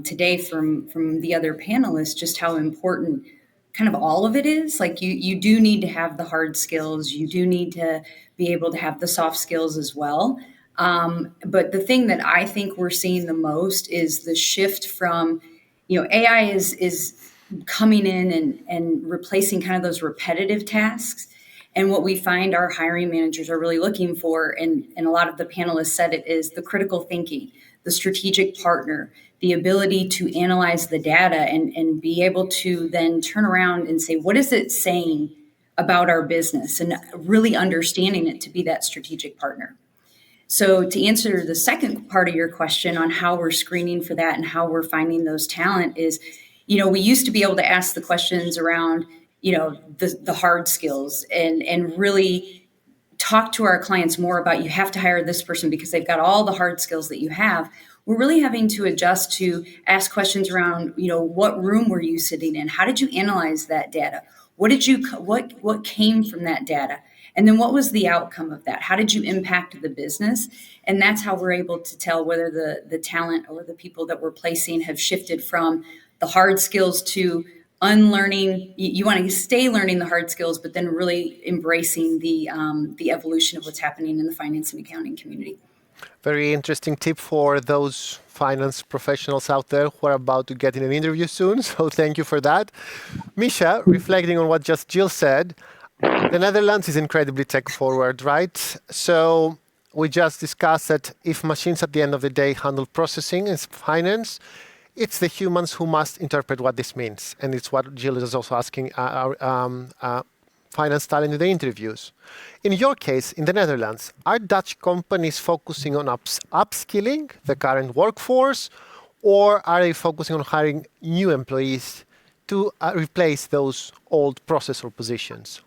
today from the other panelists just how important kind of all of it is. Like you do need to have the hard skills. You do need to be able to have the soft skills as well. But the thing that I think we're seeing the most is the shift from, AI is coming in and replacing kind of those repetitive tasks. And what we find our hiring managers are really looking for, and a lot of the panelists said it, is the critical thinking, the strategic partner, the ability to analyze the data and be able to then turn around and say, what is it saying about our business? And really understanding it to be that strategic partner. So to answer the second part of your question on how we're screening for that and how we're finding those talent is, we used to be able to ask the questions around, the hard skills and really talk to our clients more about, you have to hire this person because they've got all the hard skills that you have. We're really having to adjust to ask questions around, what room were you sitting in? How did you analyze that data? What came from that data? And then what was the outcome of that? How did you impact the business? And that's how we're able to tell whether the talent or the people that we're placing have shifted from the hard skills to unlearning. You want to stay learning the hard skills, but then really embracing the evolution of what's happening in the finance and accounting community. Very interesting tip for those finance professionals out there who are about to get in an interview soon. So thank you for that. Misha, reflecting on what just Jill said, the Netherlands is incredibly tech forward, right? So we just discussed that if machines at the end of the day handle processing and finance, it's the humans who must interpret what this means. And it's what Jill is also asking our finance talent in the interviews. In your case, in the Netherlands, are Dutch companies focusing on upskilling the current workforce, or are they focusing on hiring new employees to replace those old processor positions?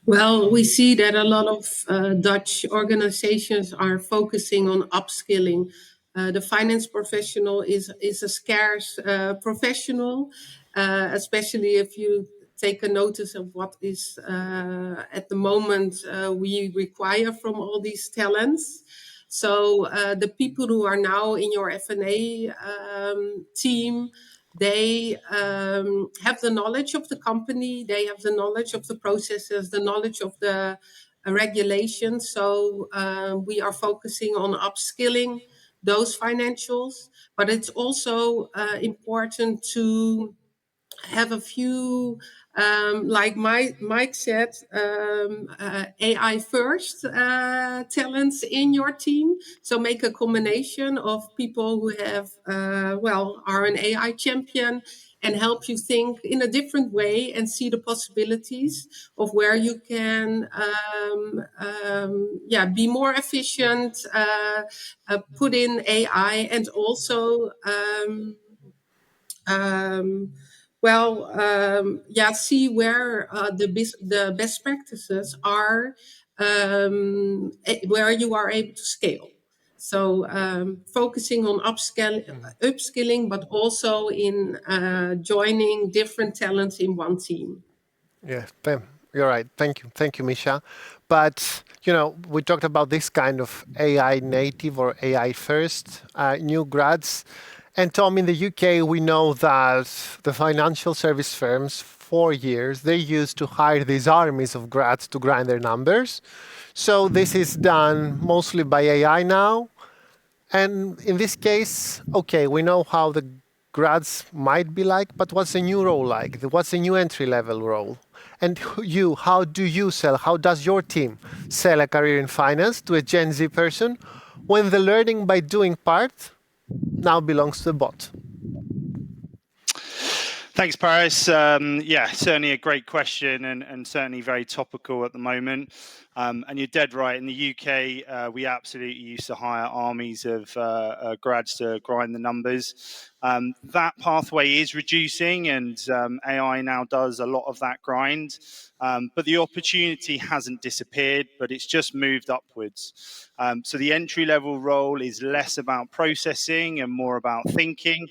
Well, we see that a lot of Dutch organizations are focusing on upskilling. The finance professional is a scarce professional, especially if you take a notice of what is at the moment we require from all these talents. So the people who are now in your F&A team, they have the knowledge of the company, they have the knowledge of the processes, the knowledge of the regulations. So we are focusing on upskilling those financials, but it's also important to have a few, like Mike said, AI first talents in your team. So make a combination of people who have, are an AI champion and help you think in a different way and see the possibilities of where you can, be more efficient, put in AI, and also, see where the best practices are, where you are able to scale. So focusing on upskilling, but also in joining different talents in one team. Yeah, you're right. Thank you, Misha. But we talked about this kind of AI native or AI first new grads. And Tom, in the UK, we know that the financial service firms, for years, they used to hire these armies of grads to grind their numbers. So this is done mostly by AI now. And in this case, okay, we know how the grads might be like, but what's the new role like? What's the new entry-level role? And how does your team sell a career in finance to a Gen Z person when the learning by doing part now belongs to the bot? Thanks, Paris. Certainly a great question and certainly very topical at the moment. And you're dead right. In the UK, we absolutely used to hire armies of grads to grind the numbers. That pathway is reducing, and AI now does a lot of that grind. But the opportunity hasn't disappeared, but it's just moved upwards. So the entry-level role is less about processing and more about thinking.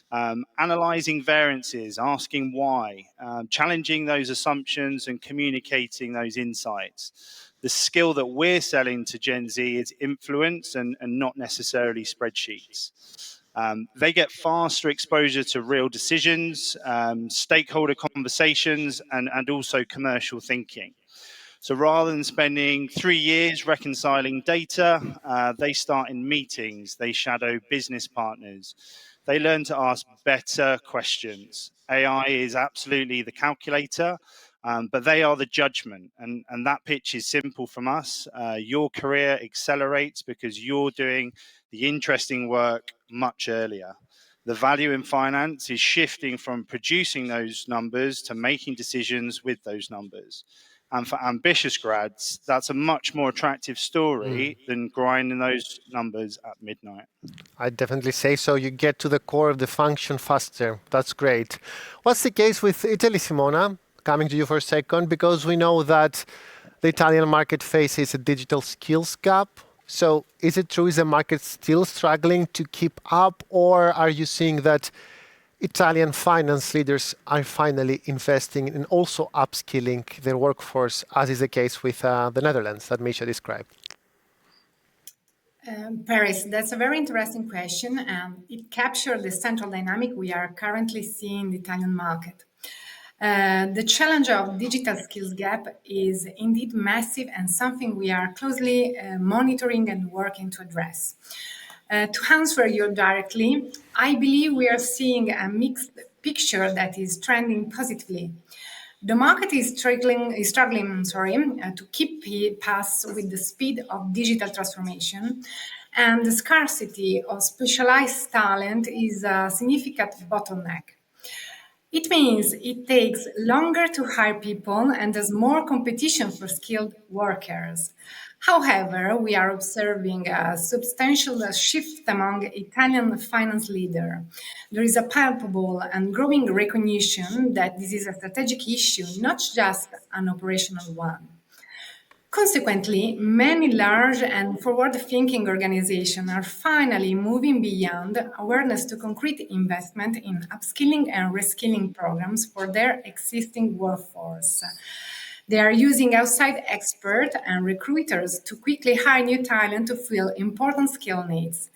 Analyzing variances, asking why, challenging those assumptions and communicating those insights. The skill that we're selling to Gen Z is influence and not necessarily spreadsheets. They get faster exposure to real decisions, stakeholder conversations, and also commercial thinking. So rather than spending 3 years reconciling data, they start in meetings, they shadow business partners. They learn to ask better questions. AI is absolutely the calculator, but they are the judgment. And that pitch is simple from us. Your career accelerates because you're doing the interesting work much earlier. The value in finance is shifting from producing those numbers to making decisions with those numbers. And for ambitious grads, that's a much more attractive story than grinding those numbers at midnight. I'd definitely say so. You get to the core of the function faster. That's great. What's the case with Italy, Simona? Coming to you for a second, because we know that the Italian market faces a digital skills gap. So is it true, is the market still struggling to keep up, or are you seeing that Italian finance leaders are finally investing in also upskilling their workforce, as is the case with the Netherlands that Misha described? Paris, that's a very interesting question, and it captures the central dynamic we are currently seeing in the Italian market. The challenge of digital skills gap is indeed massive and something we are closely monitoring and working to address. To answer you directly, I believe we are seeing a mixed picture that is trending positively. The market is struggling to keep pace with the speed of digital transformation, and the scarcity of specialized talent is a significant bottleneck. It means it takes longer to hire people and there's more competition for skilled workers. However, we are observing a substantial shift among Italian finance leaders. There is a palpable and growing recognition that this is a strategic issue, not just an operational one. Consequently, many large and forward-thinking organizations are finally moving beyond awareness to concrete investment in upskilling and reskilling programs for their existing workforce. They are using outside experts and recruiters to quickly hire new talent to fill important skill needs.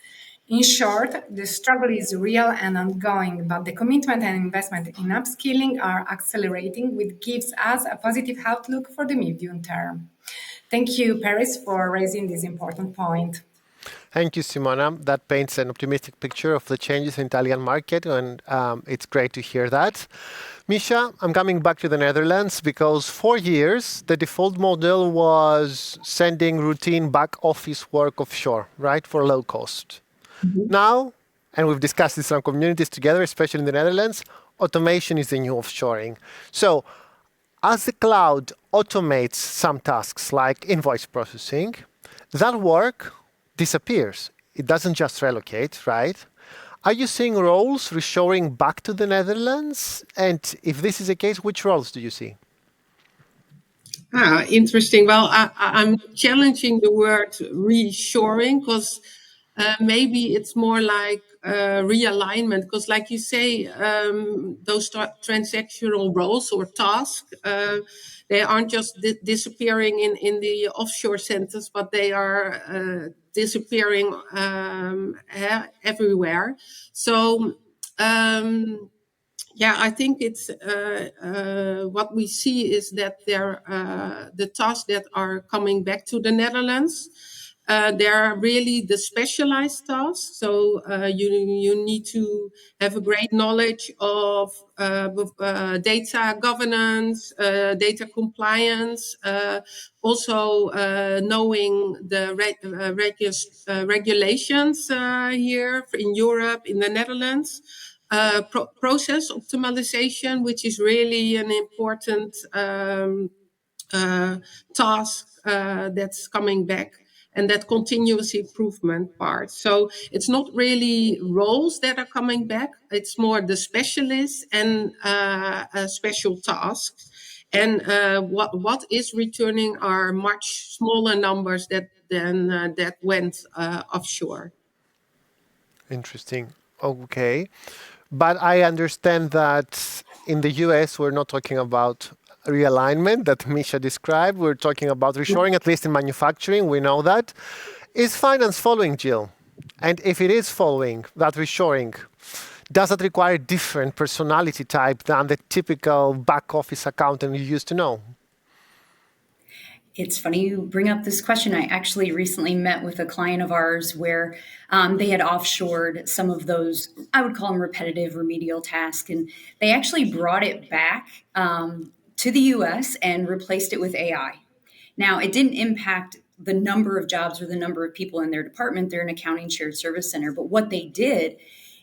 In short, the struggle is real and ongoing, but the commitment and investment in upskilling are accelerating, which gives us a positive outlook for the medium term. Thank you, Paris, for raising this important point. Thank you, Simona. That paints an optimistic picture of the changes in the Italian market, and it's great to hear that. Misha, I'm coming back to the Netherlands because for years, the default model was sending routine back office work offshore, right, for low cost. Now, and we've discussed this in our communities together, especially in the Netherlands, automation is the new offshoring. So as the cloud automates some tasks like invoice processing, that work disappears. It doesn't just relocate, right? Are you seeing roles reshoring back to the Netherlands? And if this is the case, which roles do you see? Interesting. Well, I'm challenging the word reshoring because maybe it's more like realignment. Because, like you say, those transactional roles or tasks, they aren't just disappearing in the offshore centers, but they are disappearing everywhere. So. Yeah, I think it's what we see is that the tasks that are coming back to the Netherlands, they are really the specialized tasks. So you need to have a great knowledge of data governance, data compliance, also knowing the regulations here in Europe, in the Netherlands. Process optimization, which is really an important task that's coming back, and that continuous improvement part. So it's not really roles that are coming back, it's more the specialists and special tasks. And what is returning are much smaller numbers than that went offshore. Interesting. Okay. But I understand that in the US, we're not talking about realignment that Misha described. We're talking about reshoring, at least in manufacturing. We know that. Is finance following, Jill? And if it is following that reshoring, does it require different personality type than the typical back office accountant you used to know? It's funny you bring up this question. I actually recently met with a client of ours where they had offshored some of those, I would call them repetitive remedial tasks, and they actually brought it back to the US and replaced it with AI. Now, it didn't impact the number of jobs or the number of people in their department. They're an accounting shared service center. But what they did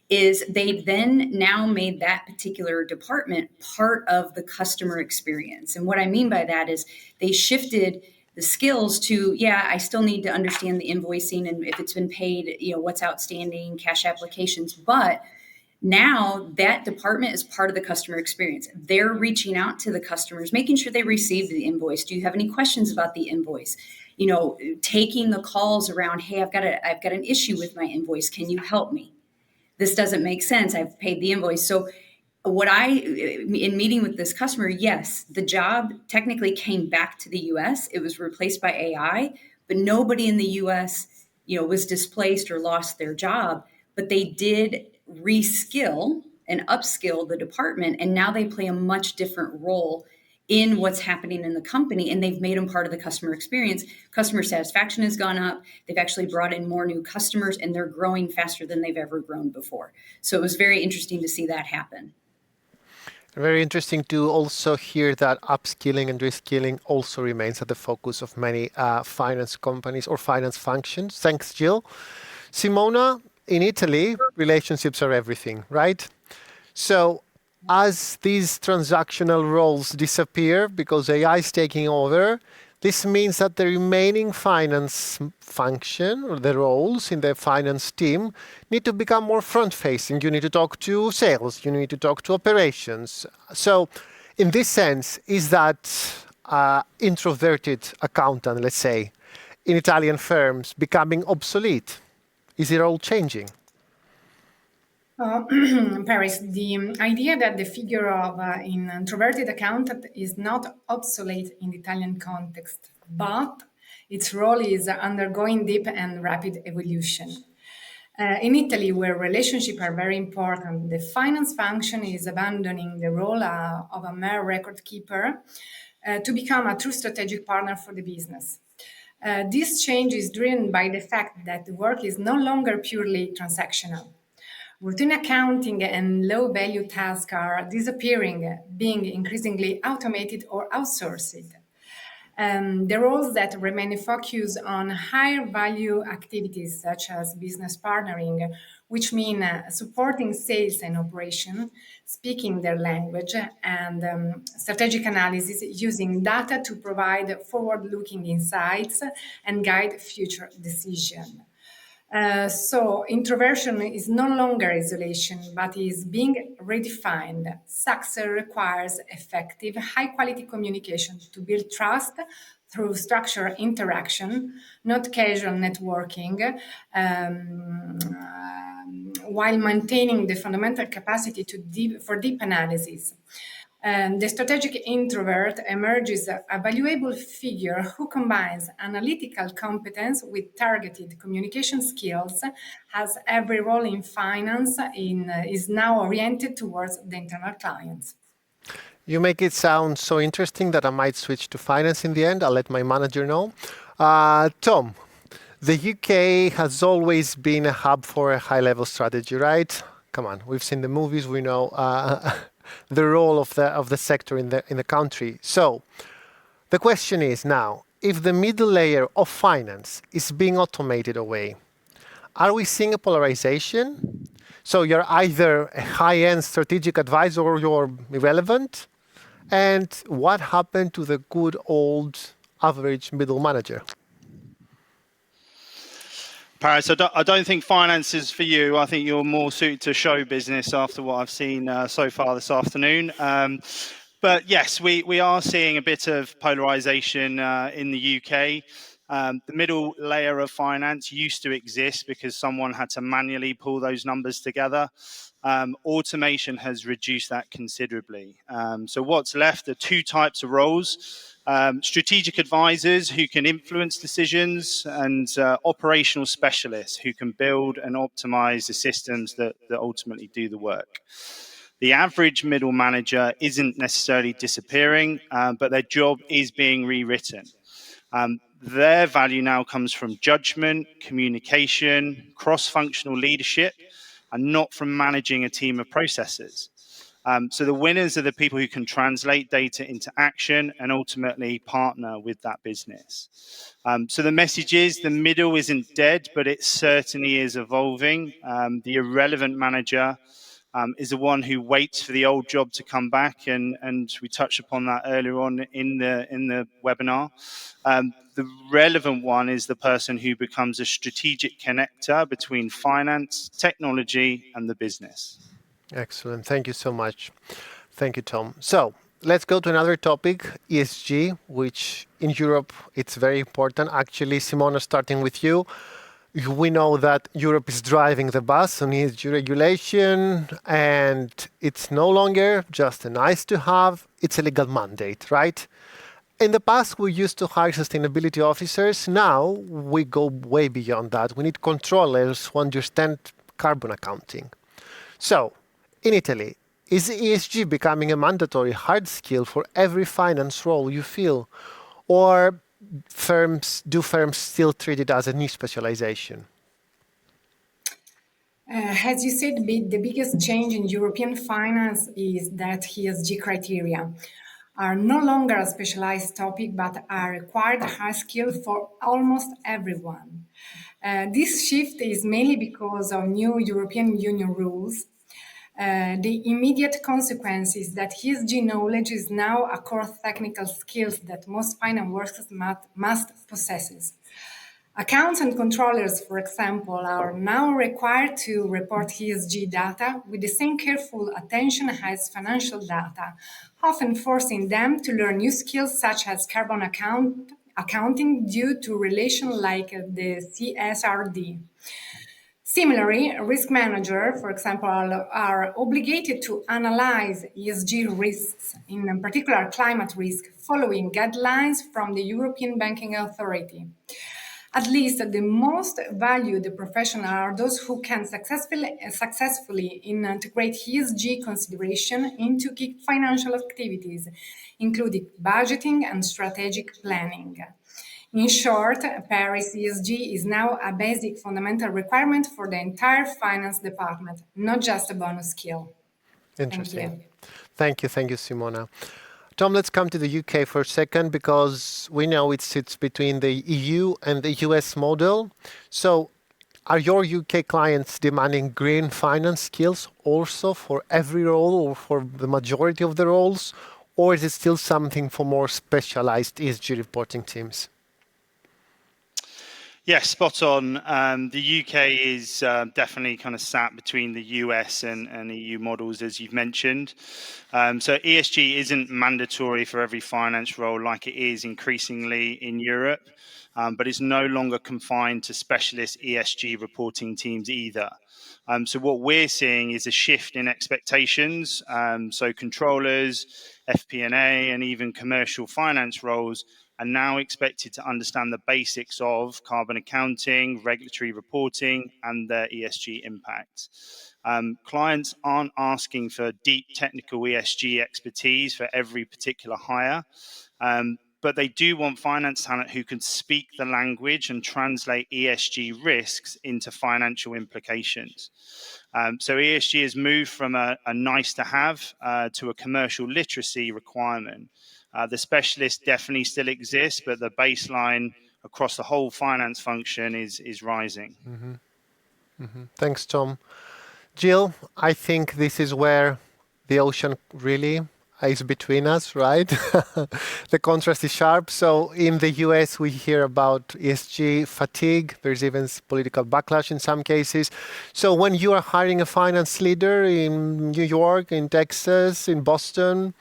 is they then now made that particular department part of the customer experience. And what I mean by that is they shifted the skills to, yeah, I still need to understand the invoicing and if it's been paid, what's outstanding, cash applications. But now that department is part of the customer experience. They're reaching out to the customers, making sure they receive the invoice. Do you have any questions about the invoice? Taking the calls around, hey, I've got an issue with my invoice. Can you help me? this doesn't make sense. I've paid the invoice. So in meeting with this customer, yes, the job technically came back to the US. It was replaced by AI, but nobody in the US, was displaced or lost their job, but they did reskill and upskill the department. And now they play a much different role in what's happening in the company, and they've made them part of the customer experience. Customer satisfaction has gone up. They've actually brought in more new customers, and they're growing faster than they've ever grown before. So it was very interesting to see that happen. Very interesting to also hear that upskilling and reskilling also remains at the focus of many finance companies or finance functions. Thanks, Jill. Simona, in Italy, relationships are everything, right? So as these transactional roles disappear because AI is taking over, this means that the remaining finance function or the roles in the finance team need to become more front-facing. You need to talk to sales, you need to talk to operations. So in this sense, is that introverted accountant, let's say, in Italian firms becoming obsolete? Is it all changing? Paris, the idea that the figure of an introverted accountant is not obsolete in the Italian context, but its role is undergoing deep and rapid evolution. In Italy, where relationships are very important, the finance function is abandoning the role of a mere record keeper to become a true strategic partner for the business. This change is driven by the fact that the work is no longer purely transactional. Routine accounting and low-value tasks are disappearing, being increasingly automated or outsourced. The roles that remain focus on higher value activities such as business partnering, which mean supporting sales and operation, speaking their language, and strategic analysis using data to provide forward-looking insights and guide future decisions. So introversion is no longer isolation, but is being redefined. Success requires effective, high-quality communication to build trust through structured interaction, not casual networking, while maintaining the fundamental capacity for deep analysis. The strategic introvert emerges a valuable figure who combines analytical competence with targeted communication skills, as every role in finance is now oriented towards the internal clients. You make it sound so interesting that I might switch to finance in the end. I'll let my manager know. Tom, the UK has always been a hub for a high-level strategy, right? Come on, we've seen the movies, we know the role of the sector in the country. So the question is now, if the middle layer of finance is being automated away, are we seeing a polarization? So you're either a high-end strategic advisor or you're irrelevant. And what happened to the good old average middle manager? Paris, I don't think finance is for you. I think you're more suited to show business after what I've seen so far this afternoon. But yes, we are seeing a bit of polarization in the UK. The middle layer of finance used to exist because someone had to manually pull those numbers together. Automation has reduced that considerably. So what's left are two types of roles. Strategic advisors who can influence decisions, and operational specialists who can build and optimize the systems that ultimately do the work. The average middle manager isn't necessarily disappearing, but their job is being rewritten. Their value now comes from judgment, communication, cross-functional leadership, and not from managing a team of processes. So the winners are the people who can translate data into action and ultimately partner with that business. So the message is the middle isn't dead, but it certainly is evolving. The irrelevant manager is the one who waits for the old job to come back, and we touched upon that earlier on in the webinar. The relevant one is the person who becomes a strategic connector between finance, technology, and the business. Excellent. Thank you so much. Thank you, Tom. So let's go to another topic, ESG, which in Europe, it's very important. Actually, Simona, starting with you. We know that Europe is driving the bus on ESG regulation, and it's no longer just a nice to have, it's a legal mandate, right? In the past, we used to hire sustainability officers. Now we go way beyond that. We need controllers who understand carbon accounting. So, in Italy, is ESG becoming a mandatory hard skill for every finance role you feel? Or firms still treat it as a niche specialization? As you said, the biggest change in European finance is that ESG criteria are no longer a specialized topic but are required high skill for almost everyone. This shift is mainly because of new European Union rules. The immediate consequence is that ESG knowledge is now a core technical skill that most finance workers must possess. Accounts and controllers, for example, are now required to report ESG data with the same careful attention as financial data, often forcing them to learn new skills such as carbon accounting due to relations like the CSRD. Similarly, risk managers, for example, are obligated to analyze ESG risks, in particular climate risk, following guidelines from the European Banking Authority. At least the most valued professionals are those who can successfully integrate ESG consideration into key financial activities, including budgeting and strategic planning. In short, Paris ESG is now a basic fundamental requirement for the entire finance department, not just a bonus skill. Interesting. Thank you, Simona. Tom, let's come to the UK for a second because we know it sits between the EU and the US model. So are your UK clients demanding green finance skills also for every role or for the majority of the roles? Or is it still something for more specialized ESG reporting teams? Yes, spot on. The UK is definitely kind of sat between the US and EU models, as you've mentioned. So ESG isn't mandatory for every finance role like it is increasingly in Europe, but it's no longer confined to specialist ESG reporting teams either. So what we're seeing is a shift in expectations. So controllers, FP&A, and even commercial finance roles are now expected to understand the basics of carbon accounting, regulatory reporting, and their ESG impact. Clients aren't asking for deep technical ESG expertise for every particular hire, but they do want finance talent who can speak the language and translate ESG risks into financial implications. So ESG has moved from a nice to have to a commercial literacy requirement. The specialist definitely still exists, but the baseline across the whole finance function is rising. Thanks, Tom. Jill, I think this is where the ocean really is between us, right? The contrast is sharp. So in the US, we hear about ESG fatigue. There's even political backlash in some cases. So when you are hiring a finance leader in New York, in Texas, in Boston,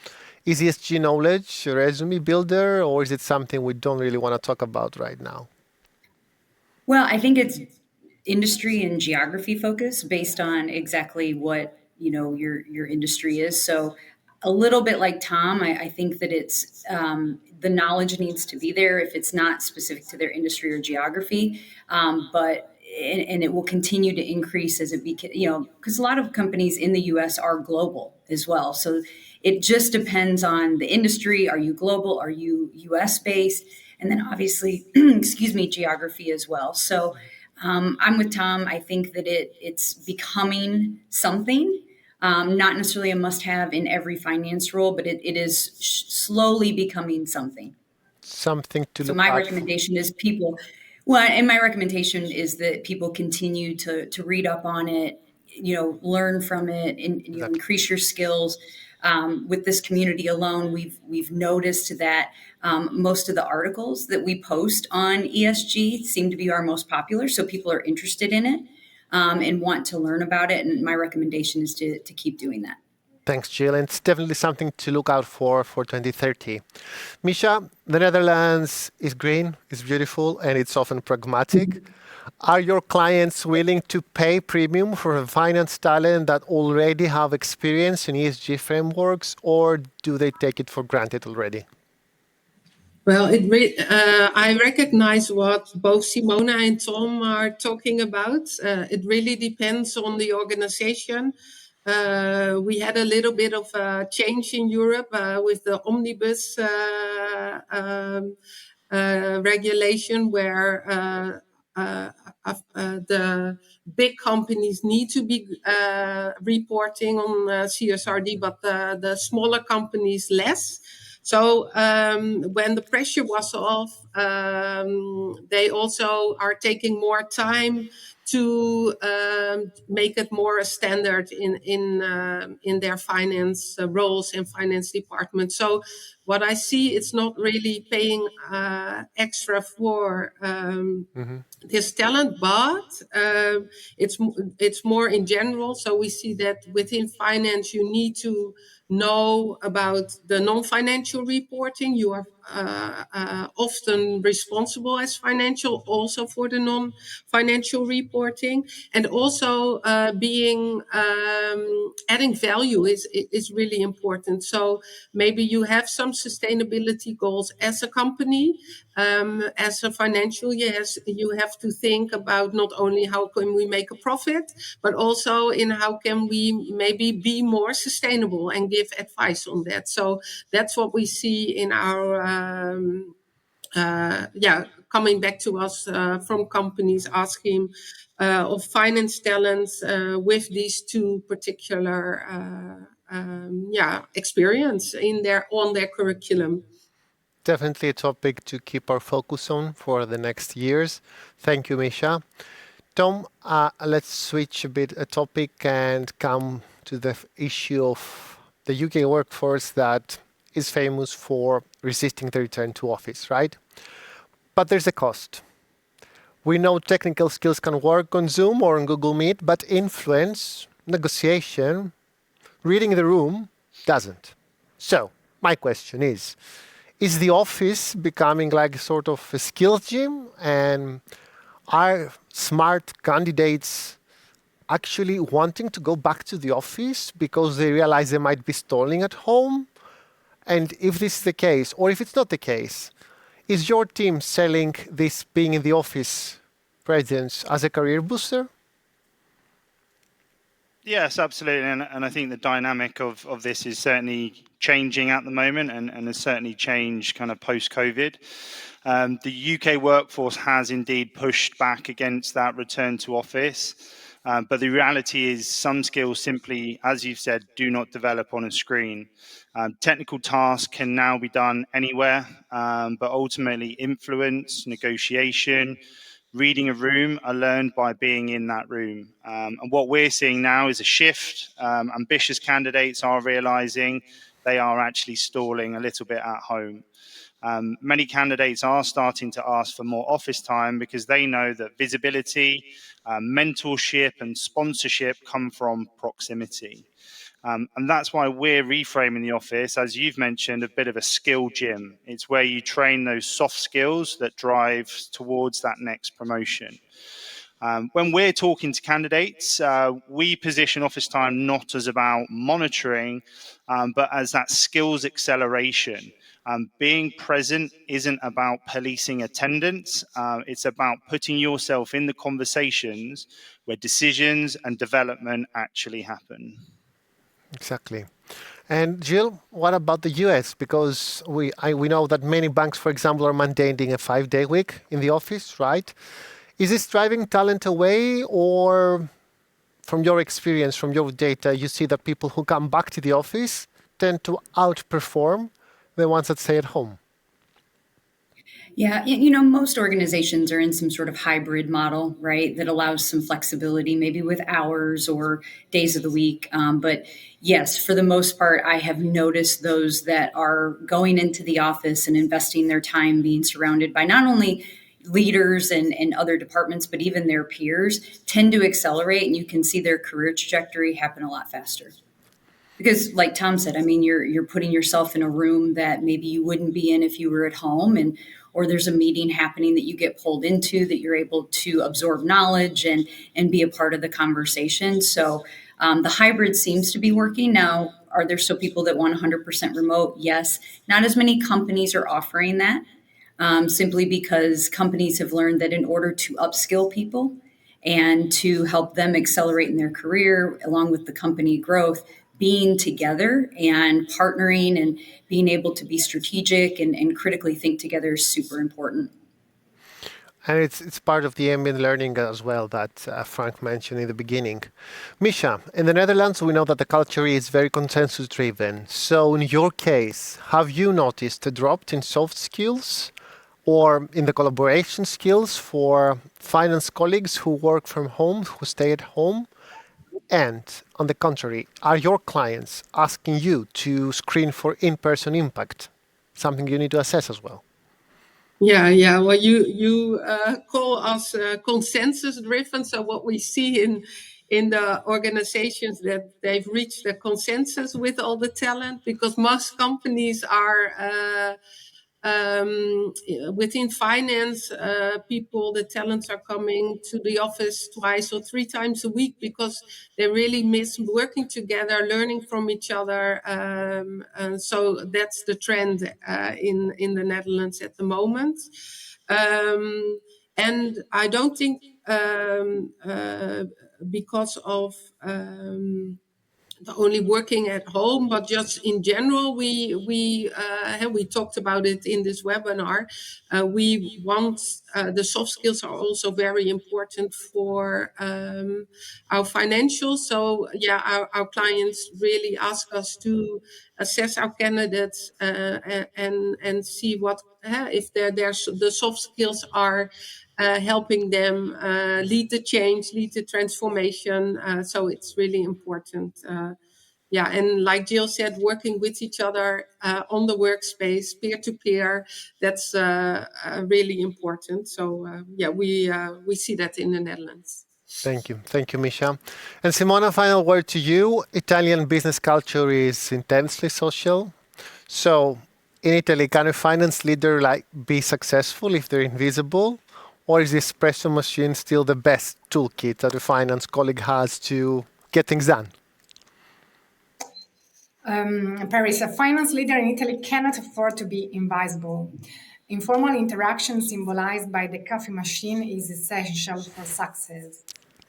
is ESG knowledge a resume builder, or is it something we don't really want to talk about right now? Well, I think it's industry and geography focus based on exactly what your industry is. So a little bit like Tom, I think that it's the knowledge needs to be there if it's not specific to their industry or geography, but it will continue to increase as it because a lot of companies in the U.S. are global as well. So it just depends on the industry. Are you global? Are you U.S. based? And then obviously, geography as well. So I'm with Tom. I think that it's becoming something, not necessarily a must-have in every finance role, but it is slowly becoming something. Something to look at. So my recommendation is my recommendation is that people continue to read up on it, learn from it, and increase your skills. With this community alone, we've noticed that most of the articles that we post on ESG seem to be our most popular. So people are interested in it and want to learn about it. And my recommendation is to keep doing that. Thanks, Jill. And it's definitely something to look out for 2030. Misha, the Netherlands is green, it's beautiful, and it's often pragmatic. Are your clients willing to pay premium for a finance talent that already have experience in ESG frameworks, or do they take it for granted already? Well, I recognize what both Simona and Tom are talking about. It really depends on the organization. We had a little bit of a change in Europe with the omnibus regulation, where the big companies need to be reporting on CSRD, but the smaller companies less. So when the pressure was off, they also are taking more time to make it more a standard in their finance roles and finance departments. So what I see, it's not really paying extra for this talent, but it's more in general. So we see that within finance, you need to know about the non-financial reporting. You are often responsible as financial also for the non-financial reporting, and also being adding value is really important. So maybe you have some sustainability goals as a company. As a financial, yes, you have to think about not only how can we make a profit, but also in how can we maybe be more sustainable and give advice on that. So that's what we see in our coming back to us from companies asking of finance talents with these two particular experience on their curriculum. Definitely a topic to keep our focus on for the next years. Thank you, Misha. Tom, let's switch a bit a topic and come to the issue of the UK workforce that is famous for resisting the return to office, right? But there's a cost. We know technical skills can work on Zoom or on Google Meet, but influence, negotiation, reading the room doesn't. So my question is the office becoming like sort of a skills gym? And are smart candidates actually wanting to go back to the office because they realize they might be stalling at home? And if this is the case, or if it's not the case, is your team selling this being in the office presence as a career booster? Yes, absolutely. And I think the dynamic of this is certainly changing at the moment and has certainly changed kind of post-COVID. The UK workforce has indeed pushed back against that return to office. But the reality is some skills simply, as you've said, do not develop on a screen. Technical tasks can now be done anywhere, but ultimately influence, negotiation, reading a room are learned by being in that room. And what we're seeing now is a shift. Ambitious candidates are realizing they are actually stalling a little bit at home. Many candidates are starting to ask for more office time because they know that visibility, mentorship and sponsorship come from proximity. And that's why we're reframing the office, as you've mentioned, a bit of a skill gym. It's where you train those soft skills that drive towards that next promotion. When we're talking to candidates, we position office time not as about monitoring, but as that skills acceleration. Being present isn't about policing attendance. It's about putting yourself in the conversations where decisions and development actually happen. Exactly. And Jill, what about the US? Because we know that many banks, for example, are mandating a 5-day week in the office, right? Is this driving talent away, or from your experience, from your data, you see that people who come back to the office tend to outperform the ones that stay at home? Yeah, most organizations are in some sort of hybrid model, right? That allows some flexibility, maybe with hours or days of the week. But yes, for the most part, I have noticed those that are going into the office and investing their time being surrounded by not only leaders and other departments, but even their peers tend to accelerate, and you can see their career trajectory happen a lot faster. Because like Tom said, I mean, you're putting yourself in a room that maybe you wouldn't be in if you were at home, or there's a meeting happening that you get pulled into, that you're able to absorb knowledge and be a part of the conversation. So the hybrid seems to be working. Now, are there still people that want 100% remote? Yes. Not as many companies are offering that, simply because companies have learned that in order to upskill people and to help them accelerate in their career along with the company growth, being together and partnering and being able to be strategic and critically think together is super important. And it's part of the ambient learning as well that Frank mentioned in the beginning. Misha, in the Netherlands, we know that the culture is very consensus driven. So in your case, have you noticed a drop in soft skills or in the collaboration skills for finance colleagues who work from home, who stay at home? And on the contrary, are your clients asking you to screen for in-person impact? Something you need to assess as well. Yeah. Well, you call us consensus driven. So what we see in the organizations that they've reached a consensus with all the talent, because most companies are within finance, people, the talents are coming to the office twice or three times a week because they really miss working together, learning from each other. And so that's the trend in the Netherlands at the moment. And I don't think because of only working at home, but just in general, we talked about it in this webinar. We want the soft skills are also very important for our financials. So our clients really ask us to assess our candidates and see what if the soft skills are helping them lead the change, lead the transformation. So it's really important. And like Jill said, working with each other on the workspace, peer to peer, that's really important. So we see that in the Netherlands. Thank you, Misha. And Simona, final word to you. Italian business culture is intensely social. So in Italy, can a finance leader be successful if they're invisible? Or is the espresso machine still the best toolkit that a finance colleague has to get things done? Paris, a finance leader in Italy cannot afford to be invisible. Informal interaction symbolized by the coffee machine is essential for success.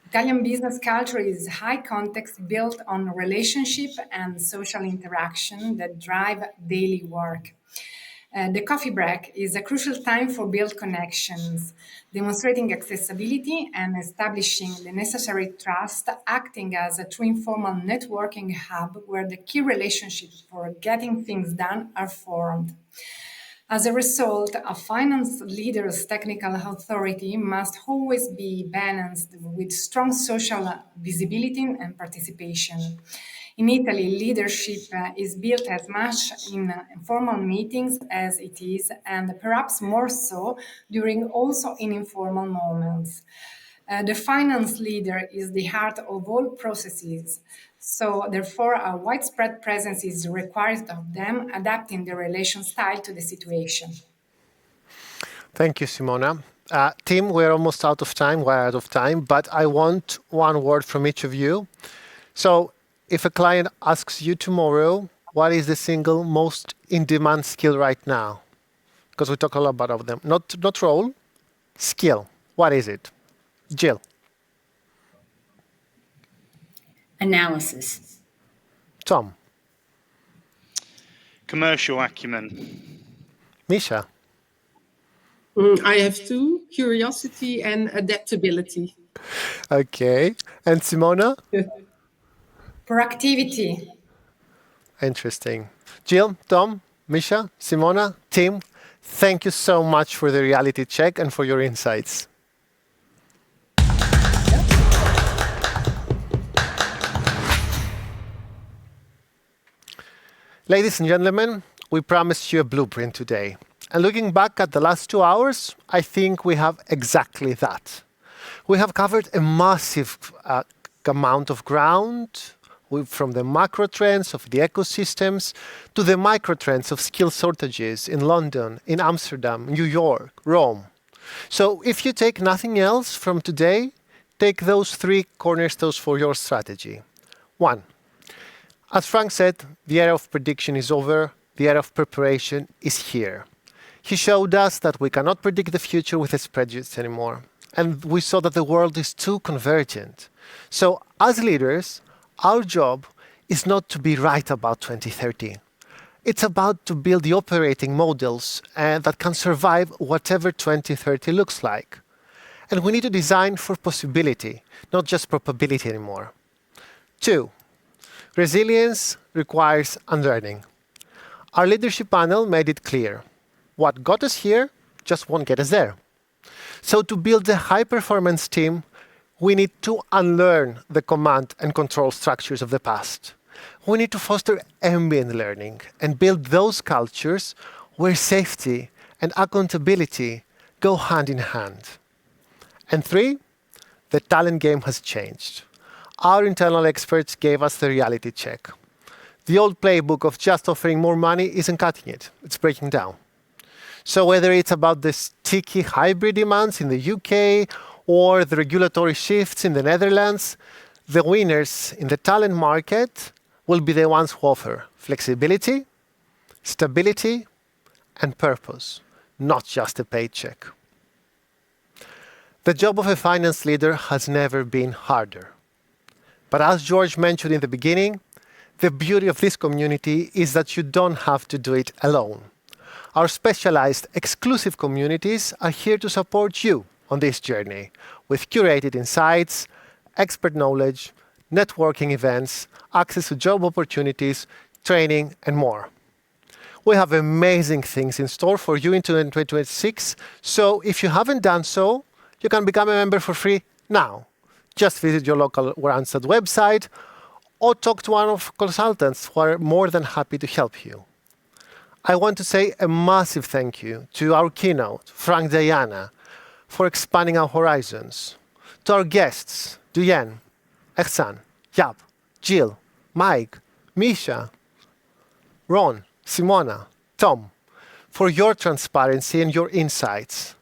Italian business culture is high context built on relationship and social interaction that drive daily work. The coffee break is a crucial time for build connections, demonstrating accessibility and establishing the necessary trust, acting as a true informal networking hub where the key relationships for getting things done are formed. As a result, a finance leader's technical authority must always be balanced with strong social visibility and participation. In Italy, leadership is built as much in formal meetings as it is, and perhaps more so during also in informal moments. The finance leader is the heart of all processes. So therefore, a widespread presence is required of them, adapting the relation style to the situation. Thank you, Simona. Tim, we're almost out of time. We're out of time, but I want one word from each of you. So if a client asks you tomorrow, what is the single most in-demand skill right now? Because we talk a lot about them. Not role, skill. What is it? Jill. Analysis. Tom. Commercial acumen. Misha. I have two, curiosity and adaptability. Okay. And Simona? Proactivity. Interesting. Jill, Tom, Misha, Simona, Tim, thank you so much for the reality check and for your insights. Ladies and gentlemen, we promised you a blueprint today. And looking back at the last 2 hours, I think we have exactly that. We have covered a massive amount of ground. from the macro trends of the ecosystems to the micro trends of skill shortages in London, in Amsterdam, New York, Rome. So if you take nothing else from today, take those 3 cornerstones for your strategy. 1. As Frank said, the era of prediction is over, the era of preparation is here. He showed us that we cannot predict the future with spreadsheets anymore. And we saw that the world is too convergent. So as leaders, our job is not to be right about 2030. It's about to build the operating models that can survive whatever 2030 looks like. And we need to design for possibility, not just probability anymore. 2. Resilience requires unlearning. Our leadership panel made it clear. What got us here just won't get us there. So to build a high-performance team, we need to unlearn the command and control structures of the past. We need to foster ambient learning and build those cultures where safety and accountability go hand in hand. And 3, the talent game has changed. Our internal experts gave us the reality check. The old playbook of just offering more money isn't cutting it. It's breaking down. So whether it's about the sticky hybrid demands in the UK or the regulatory shifts in the Netherlands, the winners in the talent market will be the ones who offer flexibility, stability, and purpose, not just a paycheck. The job of a finance leader has never been harder. But as George mentioned in the beginning, the beauty of this community is that you don't have to do it alone. Our specialized, exclusive communities are here to support you on this journey with curated insights, expert knowledge, networking events, access to job opportunities, training, and more. We have amazing things in store for you in 2026, so if you haven't done so, you can become a member for free now. Just visit your local Randstad website or talk to one of consultants who are more than happy to help you. I want to say a massive thank you to our keynote, Frank Diana, for expanding our horizons. To our guests, Duyen, Ehsan, Yap, Jill, Mike, Misha, Ron, Simona, Tom, for your transparency and your insights.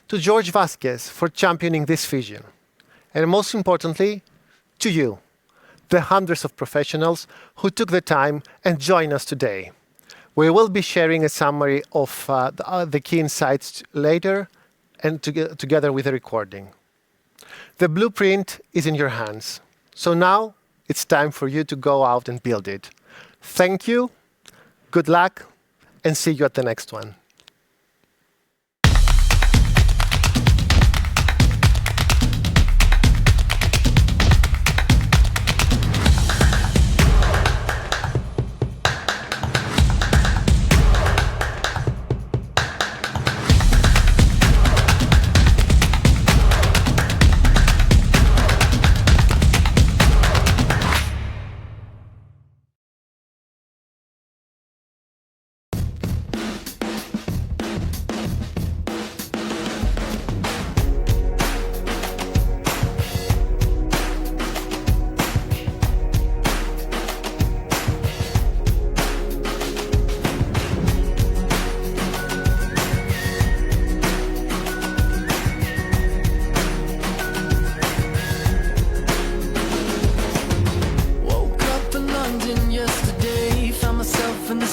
To George Vasquez for championing this vision. And most importantly, to you, the hundreds of professionals who took the time and joined us today. We will be sharing a summary of the key insights later and together with the recording. The blueprint is in your hands. So now it's time for you to go out and build it. Thank you, good luck, and see you at the next one.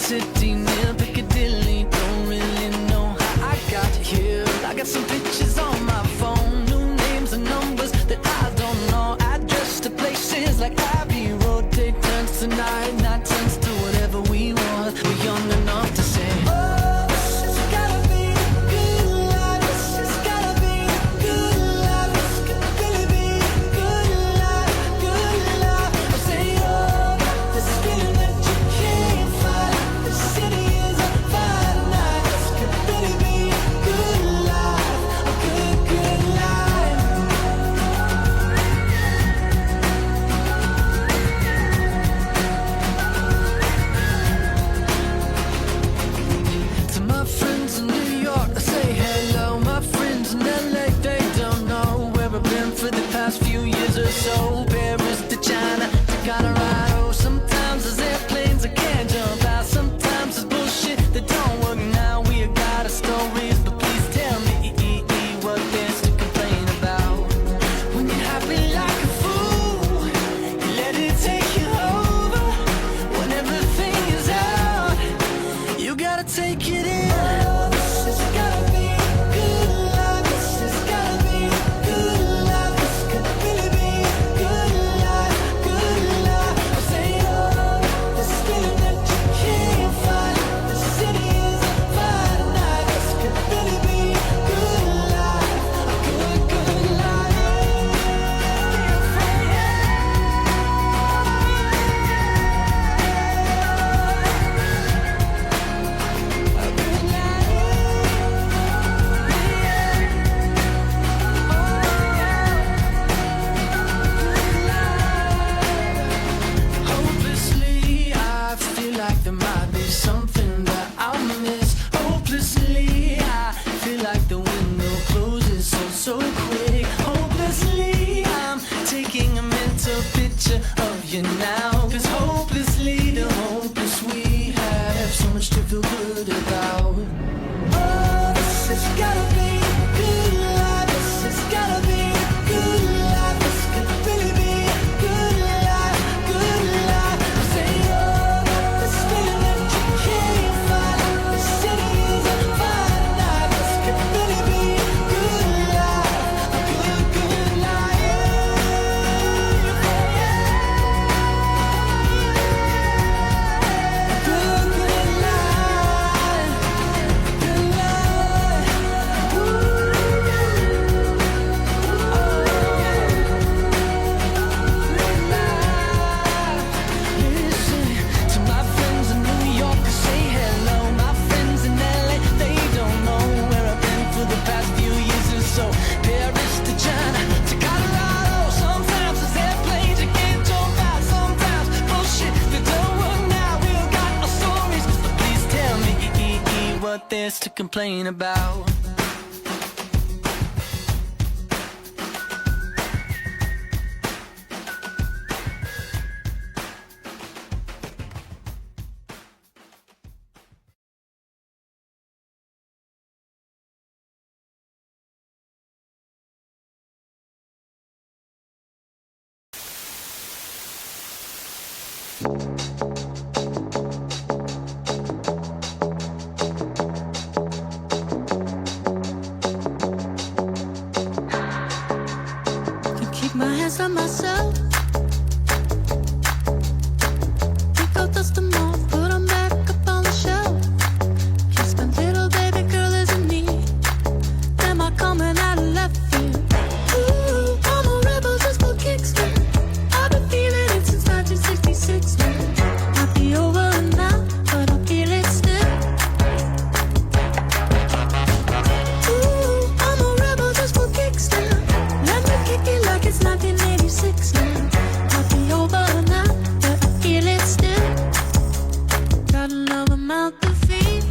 city near Piccadilly. Don't really know how I got here. I got some pictures on my phone, new names and numbers that I don't know. Address to places like Abbey Road. Day turns to night, night turns to whatever we want. We're young enough to say, oh, it's gotta be a good life. It's gotta be a good life. It's gotta really be a good life, good life. I say, oh, this feeling that you can't fight. The city is a fire night. This could really be a good life, a good, good life. To my friends in New York, I say hello. My friends in LA, they don't know where I've been for the past few years or so. Paris to China, to Colorado. to complain about. Keep my hands on myself. Pick out dust them off, put them back up on the shelf. Kiss my little baby girl isn't me. Am I coming out of left field? Ooh, I'm a rebel just for kicks now. I've been feeling it since 1966 now. Might be over now, but I feel it still. Ooh, I'm a rebel just for kicks now. Let me kick it like it's 1986 now. Might be over now, but I feel it still. Got another mouth to feed.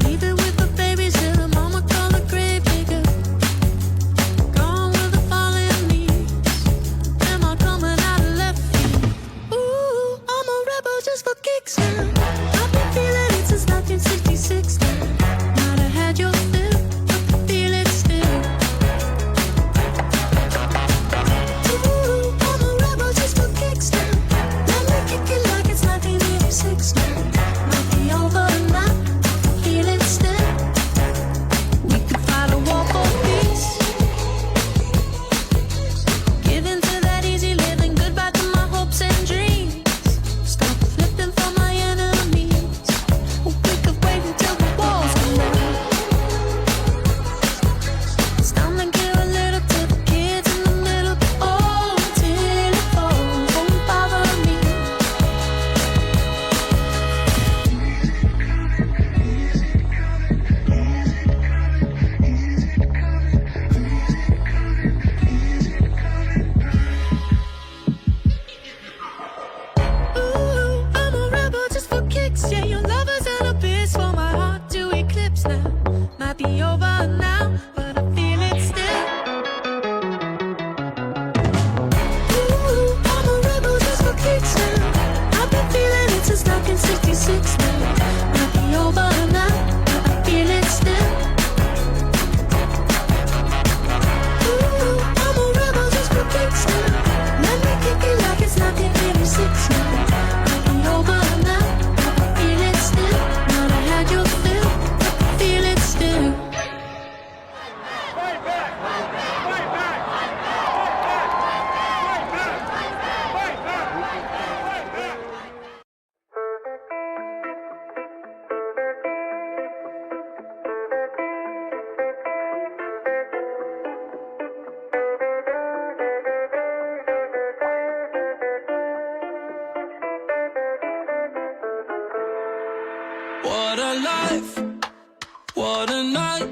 Leave it with the babies till the mama call the grave digger. Gone with the fallen leaves. Am I coming out of left field? Ooh, I'm a rebel just for kicks now. I've been feeling it since 1966 now. Might have had your fill, but I feel it still. Ooh, I'm a rebel just for kicks now. Let me kick it like it's 1986 now. Might be over now, but I feel it still. We could fight a war for peace. Give in to that easy living, goodbye to my hopes and dreams. Stop flipping for my enemies. We could wait until the walls come down. It's time to give a little to the kids in the middle. Oh, till it falls, won't bother me. Ooh, I'm a rebel just for kicks. Yeah, your lover's an abyss for my heart to eclipse now. Might be over now, but I feel it still. Ooh, I'm a rebel just for kicks now. I've been feeling it since 1966 now. Might be over now, but I feel it still. Ooh, I'm a rebel just for kicks now. Let me kick it like it's 1986 now. Might be over now, but I feel it still. Might have had your fill, but I feel it still. What a life, what a night,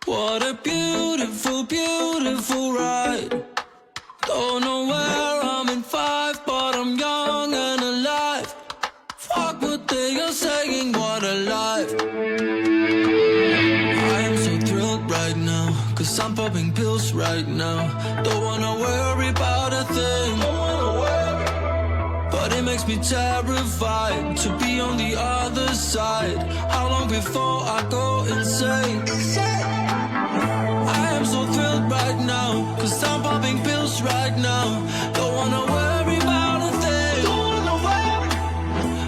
what a beautiful, beautiful ride. Don't know where I'm in 5, but I'm young and alive. Fuck what they are saying, what a life. I am so thrilled right now, cause I'm popping pills right now. Don't wanna worry about a thing, but it makes me terrified to be on the other side. How long before I go insane? I am so thrilled right now, cause I'm popping pills right now. Don't wanna worry about a thing,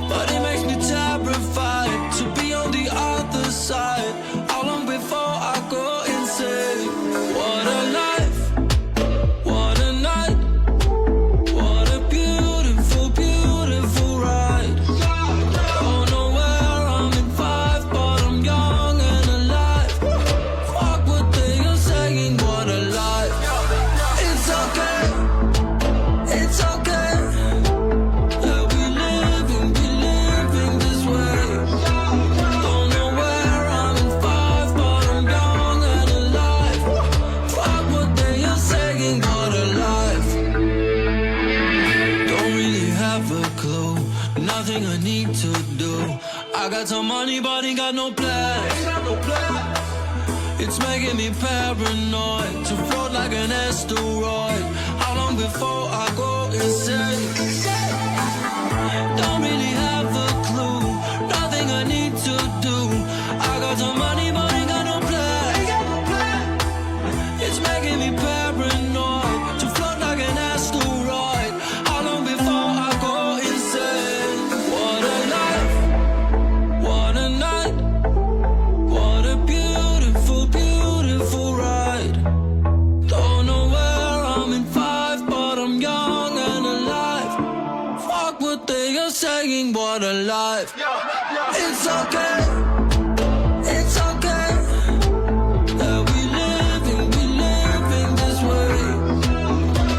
but it makes me terrified to be on the other side. How long before I go insane? What a life, what a night, what a beautiful, beautiful ride. Don't know where I'm in 5, but I'm young and alive. Fuck what they are saying, what a life. It's okay, it's okay. Yeah, we living this way. Don't know where I'm in 5, but I'm young and alive. Fuck what they are saying, what a life. Don't really have a clue, nothing I need to do. I I got some money, but ain't got no plans. It's making me paranoid to float like an asteroid. How long before I go insane? Don't really have a clue. Nothing I need to do. I got some money, but ain't got no plans. It's making me paranoid to float like an asteroid. How long before I go insane? What a life, what a night, what a beautiful, beautiful ride. Don't know where I'm in 5, but I'm young and alive. Fuck what they are saying, what a life. It's okay, it's okay that we living this way.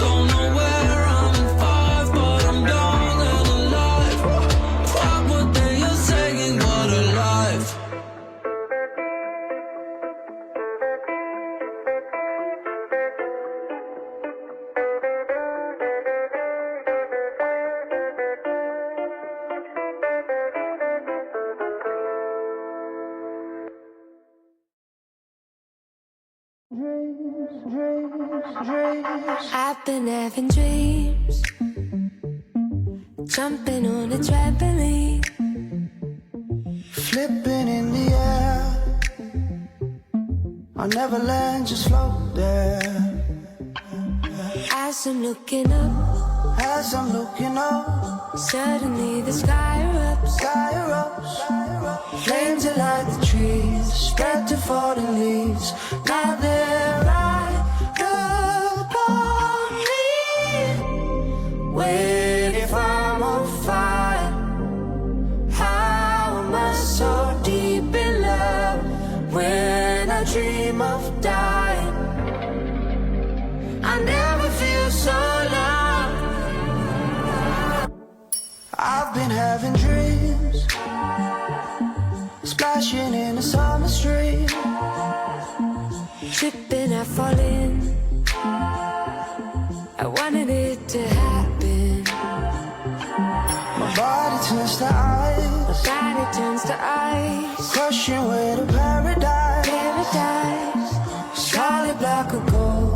Don't know where I'm in 5, but I'm young and alive. Fuck what they are saying, what a life. I've been having dreams, jumping on a trampoline, Flipping in the air, I'll never land, just float there. as I'm looking up, suddenly the sky erupts, Flames that light the trees, spread to falling leaves. Now they're right upon me. Wait, if I'm on fire, how am I so deep in love? When I dream of dying, I never feel so low. I've been having dreams, splashing in a summer stream, tripping, I fall in. I wanted it to happen. my body turns to ice. My body turns to ice.